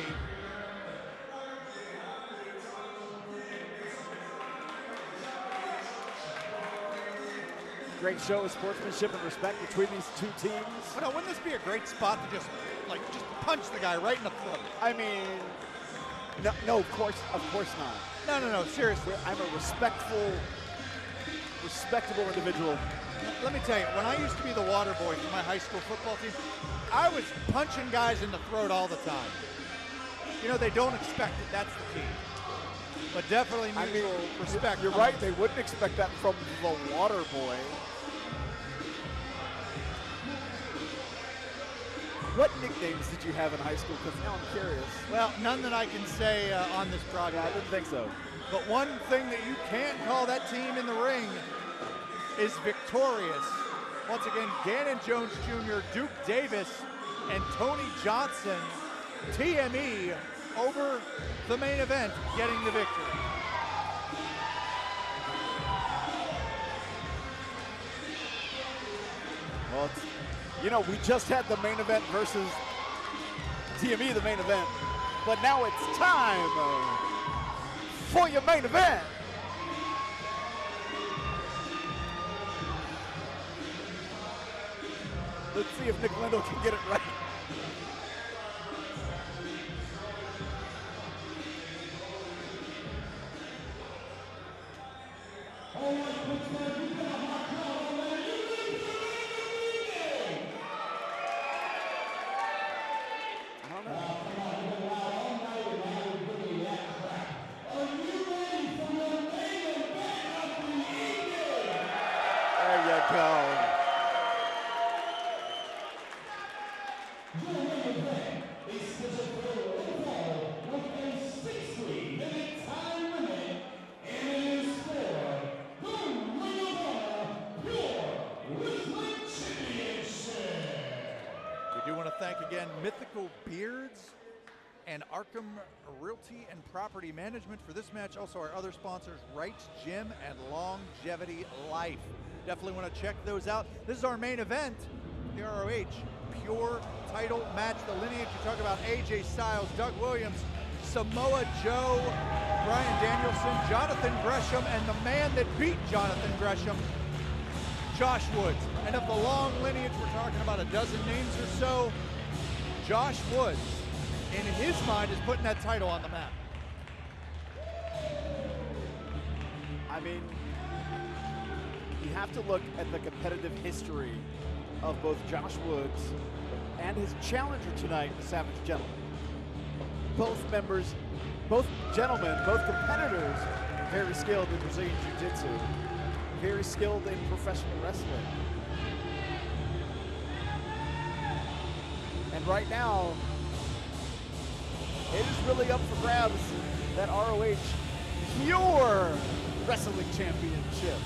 Great show of sportsmanship and respect between these two teams. But wouldn't this be a great spot to just punch the guy right in the throat? I mean, no, of course not. No, seriously. I'm a respectable individual. Let me tell you, when I used to be the water boy for my high school football team, I was punching guys in the throat all the time. You know, they don't expect it, that's the key. But definitely mutual respect. You're right, they wouldn't expect that from the water boy. What nicknames did you have in high school? Because now I'm curious. Well, none that I can say on this broadcast. Yeah, I didn't think so. But one thing that you can call that team in the ring is victorious. Once again, Ganon Jones Jr., Duke Davis, and Tony Johnson, TME, over the main event, getting the victory. Well, you know, we just had the main event versus TME, the main event. But now it's time for your main event. Let's see if Nick Lindo can get it right. Mythical Beards and Arkham Realty and Property Management for this match. Also our other sponsors, Wright's Gym and Longevity Life. Definitely want to check those out. This is our main event, the ROH Pure title match. The lineage, you talk about AJ Styles, Doug Williams, Samoa Joe, Bryan Danielson, Jonathan Gresham, and the man that beat Jonathan Gresham, Josh Woods. And of the long lineage, we're talking about a dozen names or so. Josh Woods, in his mind, is putting that title on the map. I mean, you have to look at the competitive history of both Josh Woods and his challenger tonight, the Savage Gentleman. Both members, both gentlemen, both competitors, very skilled in Brazilian Jiu-Jitsu, very skilled in professional wrestling. And right now, it is really up for grabs, that ROH Pure Wrestling Championship.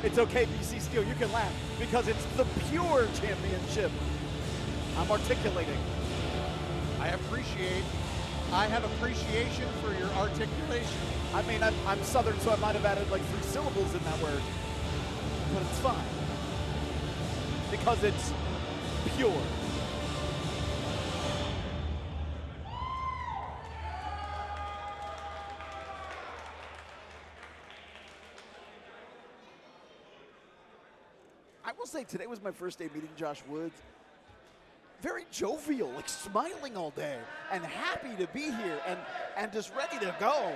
It's okay, BC Steel, you can laugh, because it's the Pure Championship. I'm articulating. I have appreciation for your articulation. I mean, I'm Southern, so I might have added like 3 syllables in that word, but it's fine, because it's pure. I will say today was my first day meeting Josh Woods. Very jovial, like smiling all day and happy to be here and just ready to go.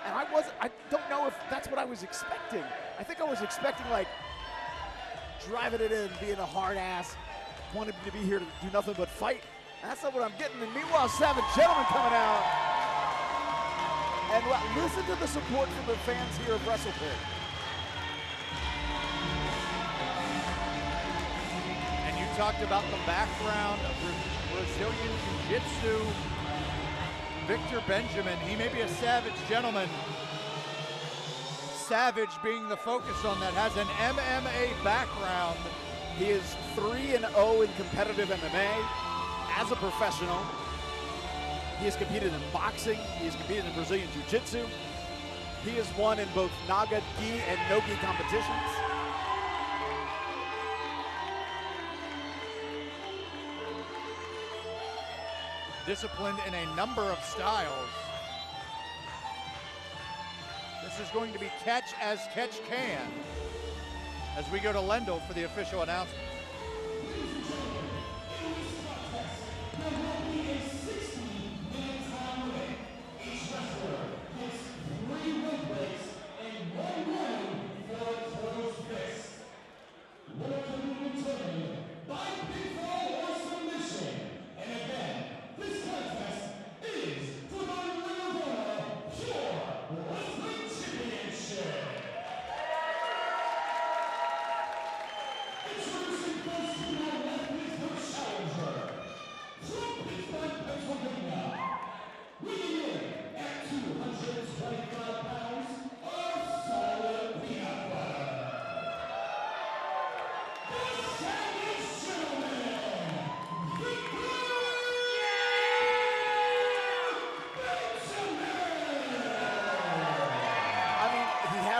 And I don't know if that's what I was expecting. I think I was expecting like driving it in, being a hard ass, wanted to be here to do nothing but fight. And that's not what I'm getting. And meanwhile, Savage Gentleman coming out. And listen to the support from the fans here of WrestlePit. And you talked about the background of Brazilian Jiu-Jitsu. Victor Benjamin, he may be a Savage Gentleman. Savage being the focus on that, has an MMA background. He is 3-0 in competitive MMA as a professional. He has competed in boxing. He has competed in Brazilian Jiu-Jitsu. He has won in both Naga, Gi, and No-Gi competitions. Disciplined in a number of styles. This is going to be catch as catch can as we go to Lendl for the official announcement.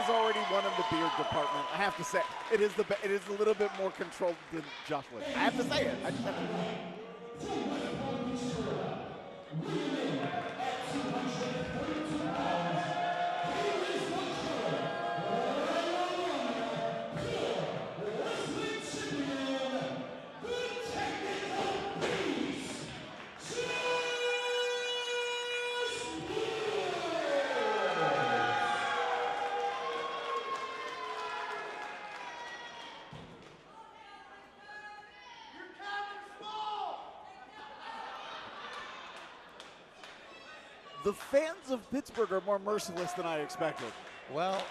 Already one of the beard department. I have to say, it is a little bit more controlled than Josh Woods. I have to say it. I just have to. The fans of Pittsburgh are more merciless than I expected. Well,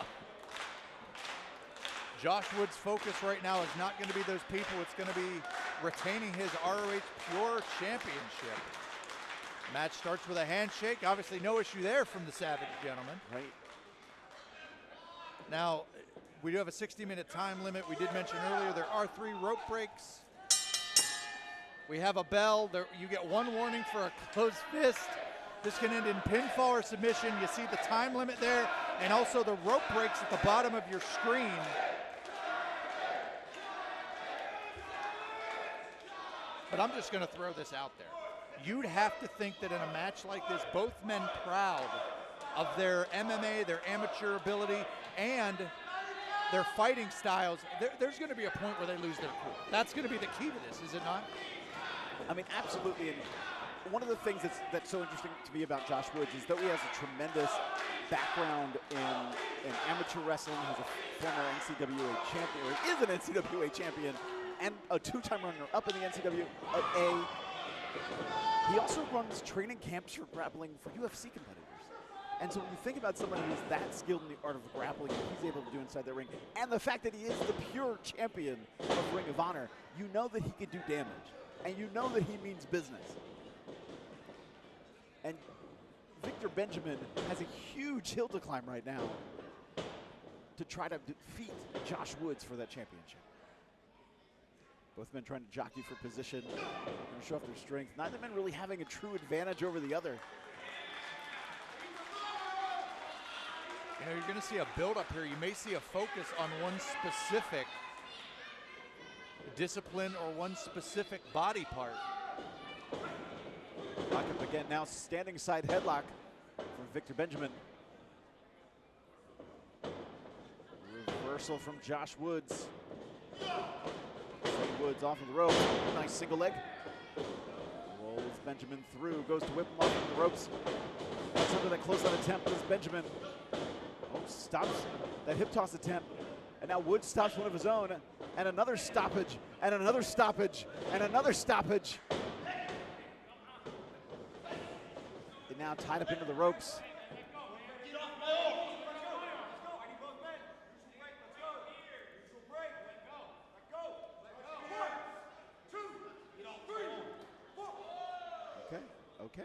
Josh Wood's focus right now is not going to be those people. It's going to be retaining his ROH Pure Championship. Match starts with a handshake. Obviously no issue there from the Savage gentleman. Right. Now, we do have a 60-minute time limit. We did mention earlier there are 3 rope breaks. We have a bell. You get 1 warning for a closed fist. This can end in pinfall or submission. You see the time limit there, and also the rope breaks at the bottom of your screen. But I'm just going to throw this out there. You'd have to think that in a match like this, both men proud of their MMA, their amateur ability, and their fighting styles, there's going to be a point where they lose their cool. That's going to be the key to this, is it not? I mean, absolutely. And one of the things that's so interesting to me about Josh Woods is that he has a tremendous background in amateur wrestling. He's a former NCAA champion, or is an NCAA champion, and a 2-time runner-up in the NCAA. He also runs training camps for grappling for UFC competitors. And so when you think about somebody who's that skilled in the art of grappling, what he's able to do inside the ring, and the fact that he is the pure champion of Ring of Honor, you know that he can do damage. And you know that he means business. And Victor Benjamin has a huge hill to climb right now to try to defeat Josh Woods for that championship. Both men trying to jockey for position, and show off their strength. Neither men really having a true advantage over the other. You know, you're going to see a build-up here. You may see a focus on one specific discipline or one specific body part. Lock up again now, standing side headlock from Victor Benjamin. Reversal from Josh Woods. Woods off of the rope, nice single leg. Rolls Benjamin through, goes to whip him off of the ropes. That's under that closeout attempt is Benjamin. Oh, stops that hip toss attempt. And now Woods stops one of his own, and another stoppage, and another stoppage, and another stoppage. And now tied up into the ropes. Okay.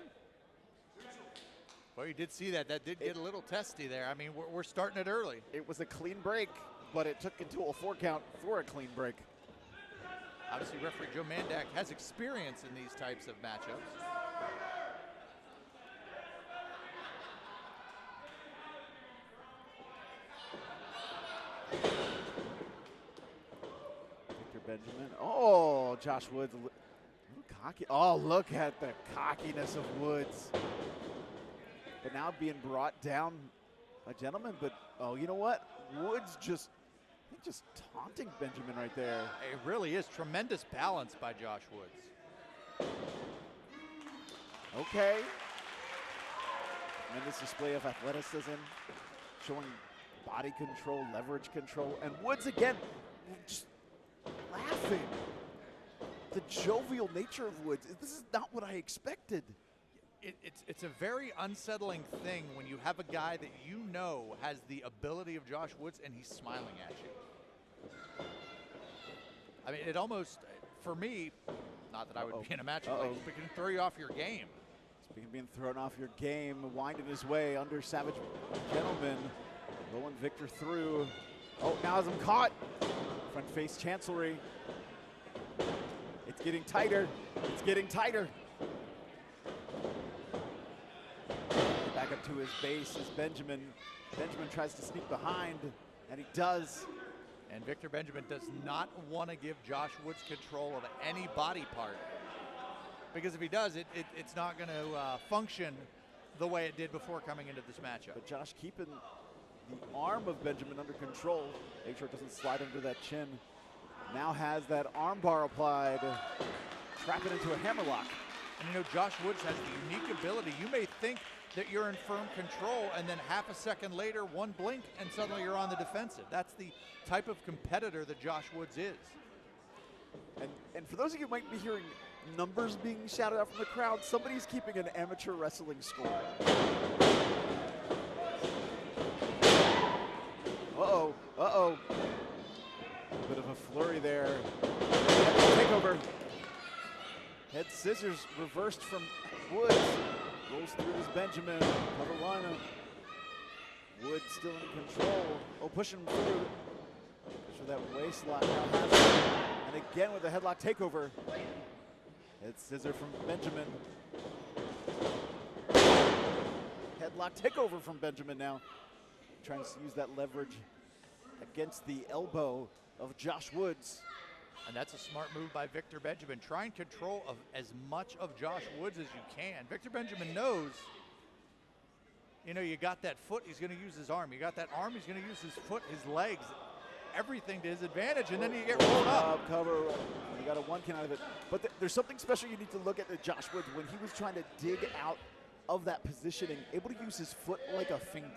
Well, you did see that. That did get a little testy there. I mean, we're starting it early. It was a clean break, but it took until a 4 count for a clean break. Obviously, referee Joe Mandak has experience in these types of matchups. Victor Benjamin. Oh, Josh Woods. Cocky. Oh, look at the cockiness of Woods. But now being brought down by gentlemen. But, oh, you know what? Woods just taunting Benjamin right there. It really is tremendous balance by Josh Woods. Okay. Tremendous display of athleticism, showing body control, leverage control. And Woods, again, just laughing. The jovial nature of Woods. This is not what I expected. It's a very unsettling thing when you have a guy that you know has the ability of Josh Woods and he's smiling at you. I mean, it almost, for me, not that I would be in a match like this, but it can throw you off your game. Speaking of being thrown off your game, winding his way under Savage Gentleman, rolling Victor through. Oh, now has him caught. Front face chancellery. It's getting tighter. It's getting tighter. Back up to his base is Benjamin. Benjamin tries to sneak behind, and he does. And Victor Benjamin does not want to give Josh Woods control of any body part. Because if he does, it's not going to function the way it did before coming into this matchup. But Josh keeping the arm of Benjamin under control. Make sure it doesn't slide under that chin. Now has that arm bar applied. Trap it into a hammerlock. And you know, Josh Woods has the unique ability. You may think that you're in firm control, and then half a second later, one blink, and suddenly you're on the defensive. That's the type of competitor that Josh Woods is. And for those of you who might be hearing numbers being shouted out from the crowd, somebody's keeping an amateur wrestling score. Uh-oh, uh-oh. A bit of a flurry there. Takeover. Head scissors reversed from Woods. Rolls through his Benjamin. Carolina. Woods still in control. Oh, pushing him through. For that waist lock now has it. And again with a headlock takeover. Head scissor from Benjamin. Headlock takeover from Benjamin now. Trying to use that leverage against the elbow of Josh Woods. And that's a smart move by Victor Benjamin. Try and control of as much of Josh Woods as you can. Victor Benjamin knows, you know, you got that foot, he's going to use his arm. You got that arm, he's going to use his foot, his legs, everything to his advantage, and then you get rolled up. Cover, you got a one count out of it. But there's something special you need to look at Josh Woods when he was trying to dig out of that positioning, able to use his foot like a finger.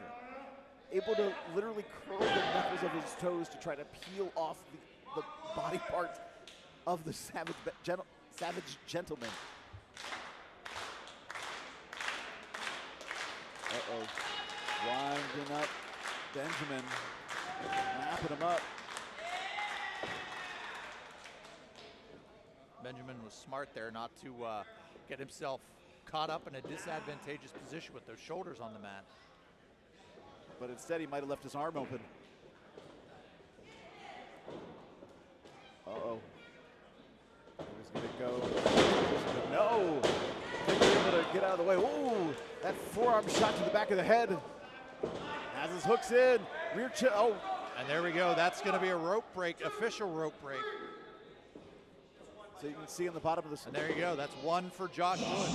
Able to literally curl the knuckles of his toes to try to peel off the body parts of the savage gentleman. Uh-oh. Winding up Benjamin. Wrapping him up. Benjamin was smart there not to get himself caught up in a disadvantageous position with those shoulders on the mat. But instead he might have left his arm open. Uh-oh. He's gonna go. No! Able to get out of the way. Ooh! That forearm shot to the back of the head. As his hooks in. Rear chin. Oh! And there we go. That's gonna be a rope break, official rope break. So you can see on the bottom of the. And there you go. That's one for Josh Woods.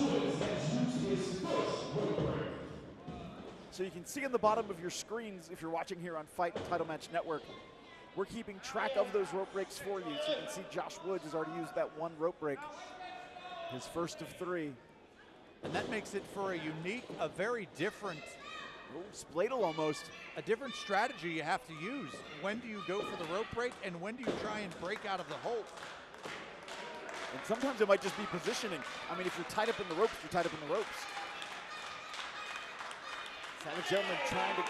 So you can see on the bottom of your screens, if you're watching here on Fight Title Match Network, we're keeping track of those rope breaks for you. So you can see Josh Woods has already used that one rope break, his first of 3. And that makes it for a unique, a very different, spladle almost. A different strategy you have to use. When do you go for the rope break, and when do you try and break out of the hold? And sometimes it might just be positioning. I mean, if you're tied up in the ropes, you're tied up in the ropes. Savage Gentleman trying to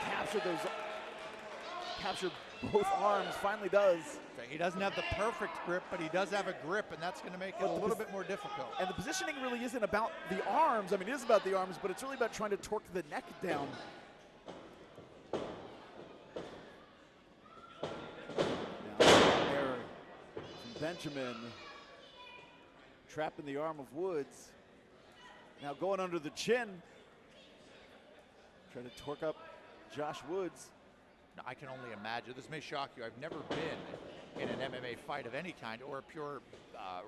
capture both arms, finally does. He doesn't have the perfect grip, but he does have a grip, and that's going to make it a little bit more difficult. And the positioning really isn't about the arms. I mean, it is about the arms, but it's really about trying to torque the neck down. Now, error from Benjamin. Trapping the arm of Woods. Now going under the chin. Trying to torque up Josh Woods. Now, I can only imagine. This may shock you. I've never been in an MMA fight of any kind or a pure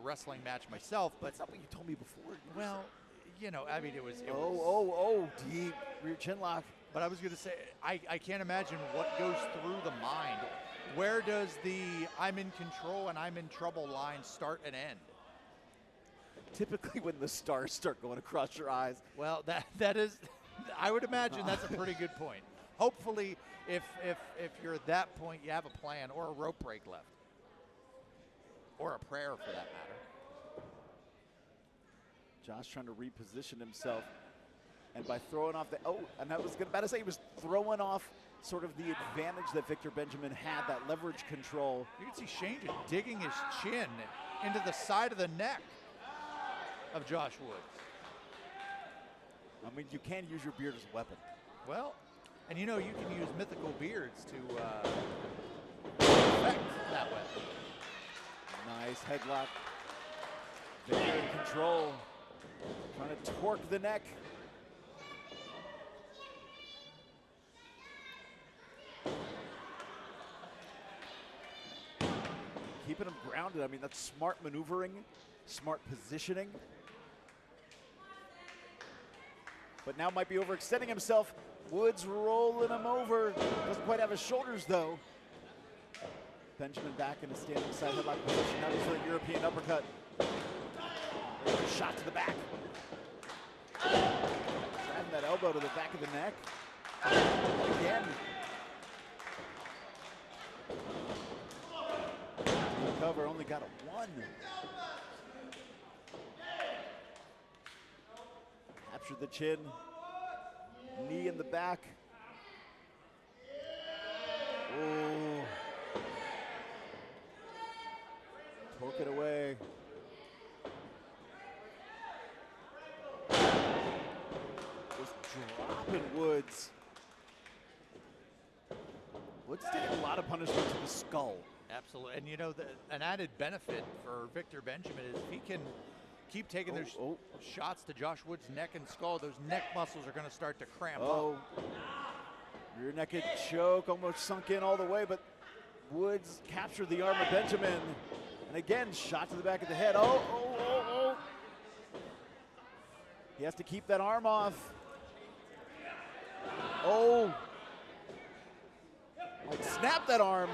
wrestling match myself. But that's not what you told me before. Well, you know, I mean, it was. Deep rear chin lock. But I was going to say, I can't imagine what goes through the mind. Where does the I'm in control and I'm in trouble line start and end? Typically when the stars start going across your eyes. Well, that is, I would imagine that's a pretty good point. Hopefully, if you're at that point, you have a plan or a rope break left. Or a prayer for that matter. Josh trying to reposition himself. And by throwing off the, and I was about to say he was throwing off sort of the advantage that Victor Benjamin had, that leverage control. You can see Shane just digging his chin into the side of the neck of Josh Woods. I mean, you can use your beard as a weapon. Well, and you know, you can use mythical beards to affect that weapon. Nice headlock. Victor in control. Trying to torque the neck. Keeping him grounded. I mean, that's smart maneuvering, smart positioning. But now might be overextending himself. Woods rolling him over. Doesn't quite have his shoulders though. Benjamin back in a standing side headlock position. Now he's for a European uppercut. Shot to the back. Driving that elbow to the back of the neck. Again. cover, only got a 1. Captured the chin, knee in the back. Oh. Torque it away. Just dropping Woods. Woods taking a lot of punishment to the skull. Absolutely, and you know, an added benefit for Victor Benjamin is if he can keep taking those shots to Josh Woods' neck and skull, those neck muscles are going to start to cramp up. Rear naked choke, almost sunk in all the way, but Woods captured the arm of Benjamin. And again, shot to the back of the head. He has to keep that arm off. Like snap that arm.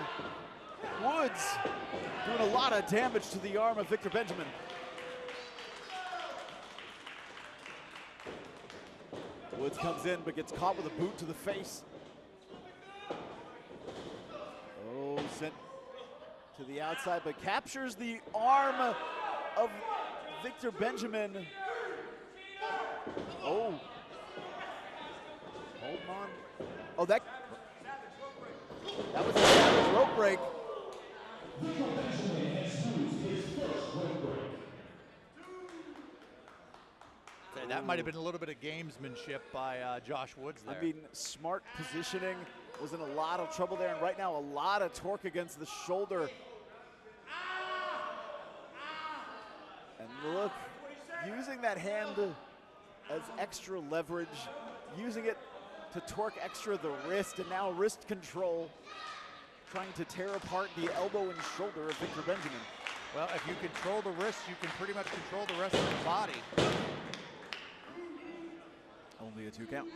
Woods doing a lot of damage to the arm of Victor Benjamin. Woods comes in but gets caught with a boot to the face. Sent to the outside, but captures the arm of Victor Benjamin. Hold on. That was a savage rope break. Victor Benjamin has used his first rope break. That might have been a little bit of gamesmanship by Josh Woods there. I mean, smart positioning. Was in a lot of trouble there, and right now a lot of torque against the shoulder. And look, using that hand as extra leverage, using it to torque extra the wrist, and now wrist control, trying to tear apart the elbow and shoulder of Victor Benjamin. Well, if you control the wrist, you can pretty much control the rest of the body. Only a 2 count.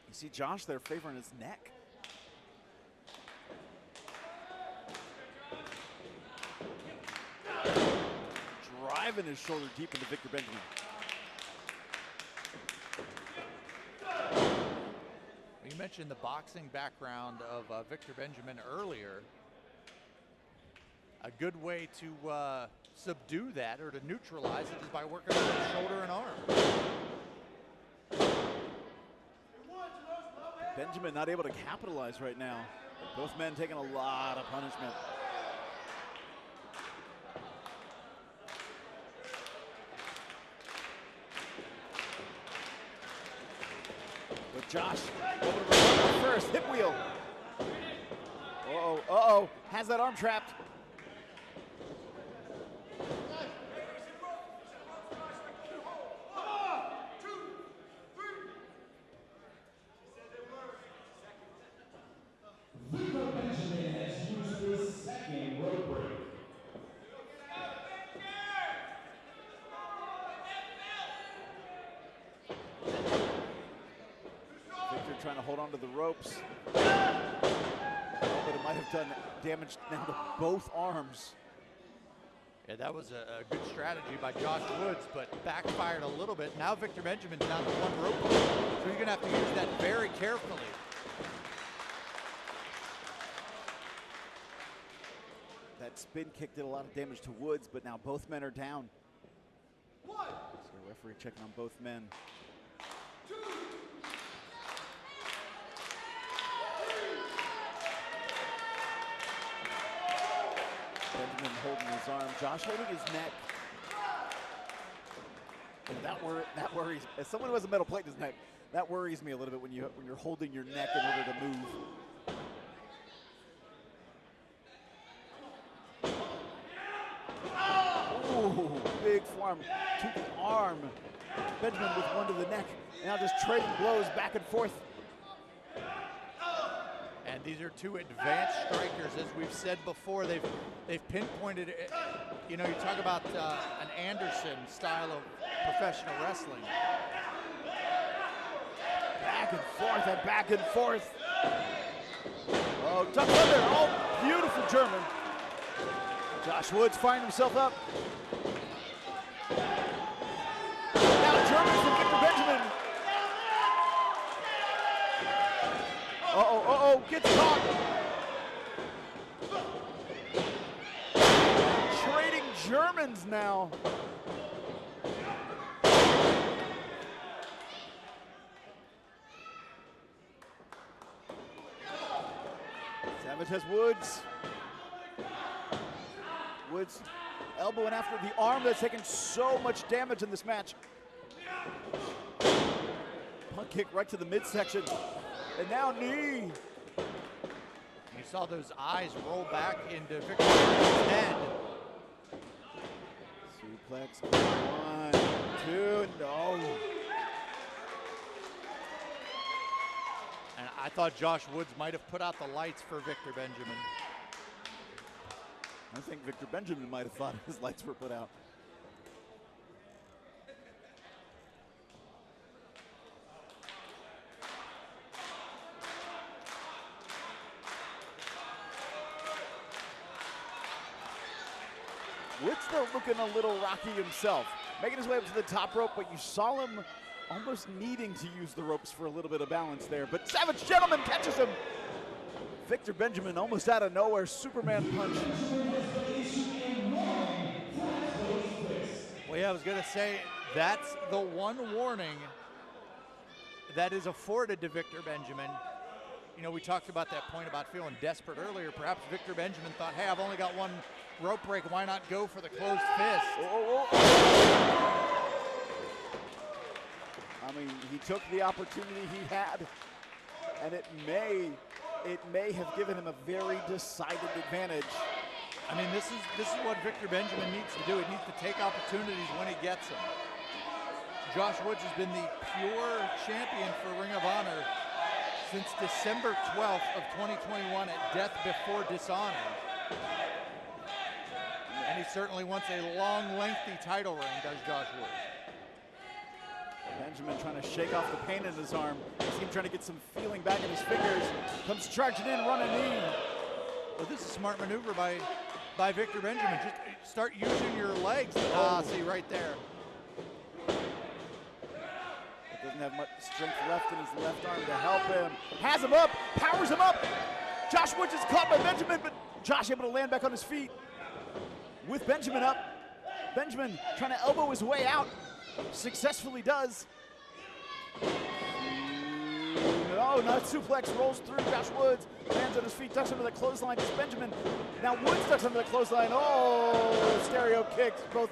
You see Josh there favoring his neck. Driving his shoulder deep into Victor Benjamin. You mentioned the boxing background of Victor Benjamin earlier. A good way to subdue that or to neutralize it is by working on the shoulder and arm. Benjamin not able to capitalize right now. Both men taking a lot of punishment. But Josh, able to recover first, hip wheel. Has that arm trapped. Victor Benjamin has used his second rope break. Victor trying to hold on to the ropes. But it might have done damage now to both arms. Yeah, that was a good strategy by Josh Woods, but backfired a little bit. Now Victor Benjamin's down to 1 rope break, so you're gonna have to use that very carefully. That spin kick did a lot of damage to Woods, but now both men are down. So referee checking on both men. Benjamin holding his arm, Josh holding his neck. And that worries, as someone who has a metal plate in his neck, that worries me a little bit when you're holding your neck in order to move. Ooh, big forearm to the arm. Benjamin with one to the neck. Now just trading blows back and forth. And these are 2 advanced strikers, as we've said before. They've pinpointed it. You know, you talk about an Anderson style of professional wrestling. Back and forth and back and forth. Oh, duck under. Oh, beautiful German. Josh Woods firing himself up. Now German from Victor Benjamin. Gets caught. Germans now. Savage has Woods. Woods elbowing after the arm that's taken so much damage in this match. Punt kick right to the midsection. And now knee. You saw those eyes roll back into Victor Benjamin's head. Suplex, 1, 2, no. And I thought Josh Woods might have put out the lights for Victor Benjamin. I think Victor Benjamin might have thought his lights were put out. Woods though looking a little rocky himself, making his way up to the top rope, but you saw him almost needing to use the ropes for a little bit of balance there. But Savage Gentleman catches him. Victor Benjamin almost out of nowhere, Superman punch. Well, yeah, I was going to say, that's the one warning that is afforded to Victor Benjamin. You know, we talked about that point about feeling desperate earlier. Perhaps Victor Benjamin thought, hey, I've only got one rope break. Why not go for the closed fist? I mean, he took the opportunity he had, and it may have given him a very decided advantage. I mean, this is what Victor Benjamin needs to do. He needs to take opportunities when he gets them. Josh Woods has been the pure champion for Ring of Honor since December 12th of 2021 at Death Before Dishonor. And he certainly wants a long, lengthy title reign, does Josh Woods. Benjamin trying to shake off the pain in his arm. You see him trying to get some feeling back in his fingers. Comes charging in, running knee. Well, this is a smart maneuver by Victor Benjamin. Just start using your legs. See right there. He doesn't have much strength left in his left arm to help him. Has him up, powers him up. Josh Woods is caught by Benjamin, but Josh able to land back on his feet. With Benjamin up. Benjamin trying to elbow his way out. Successfully does. No, not suplex, rolls through Josh Woods, lands on his feet, ducks under the clothesline. Just Benjamin. Now Woods ducks under the clothesline. Oh, stereo kicks, both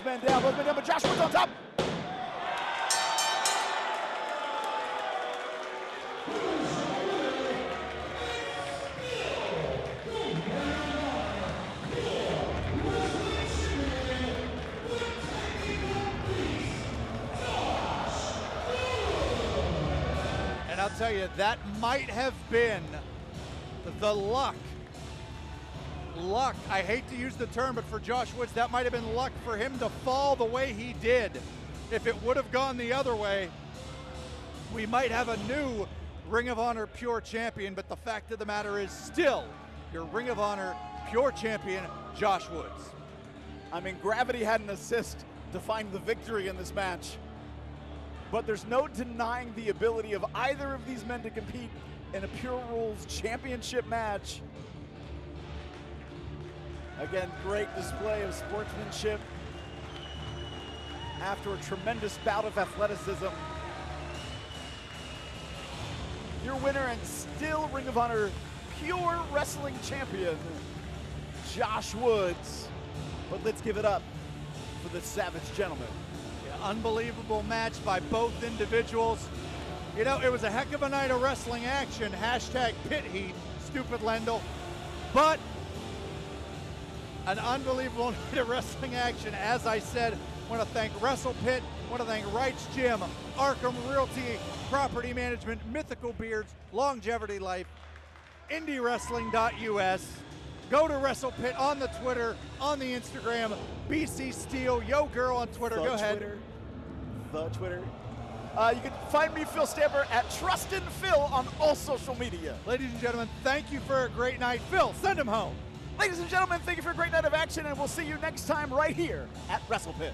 men down, but Josh Woods on top. I'll tell you, that might have been the luck. I hate to use the term, but for Josh Woods, that might have been luck for him to fall the way he did. If it would have gone the other way, we might have a new Ring of Honor Pure Champion, but the fact of the matter is still your Ring of Honor Pure Champion, Josh Woods. I mean, gravity had an assist to find the victory in this match. But there's no denying the ability of either of these men to compete in a Pure Rules championship match. Again, great display of sportsmanship after a tremendous bout of athleticism. Your winner and still Ring of Honor Pure Wrestling Champion, Josh Woods. But let's give it up for the Savage Gentleman. Unbelievable match by both individuals. You know, it was a heck of a night of wrestling action. Hashtag pit heat, stupid Lendl. But an unbelievable night of wrestling action. As I said, I want to thank WrestlePit, I want to thank Wright's Gym, Arkham Realty, Property Management, Mythical Beards, Longevity Life, IndyWrestling.us. Go to WrestlePit on the Twitter, on the Instagram, BC Steel, Yo Girl on Twitter. Go ahead. The Twitter. You can find me, Phil Stamper, at Trustin Phil on all social media. Ladies and gentlemen, thank you for a great night. Phil, send him home. Ladies and gentlemen, thank you for a great night of action, and we'll see you next time right here at WrestlePit.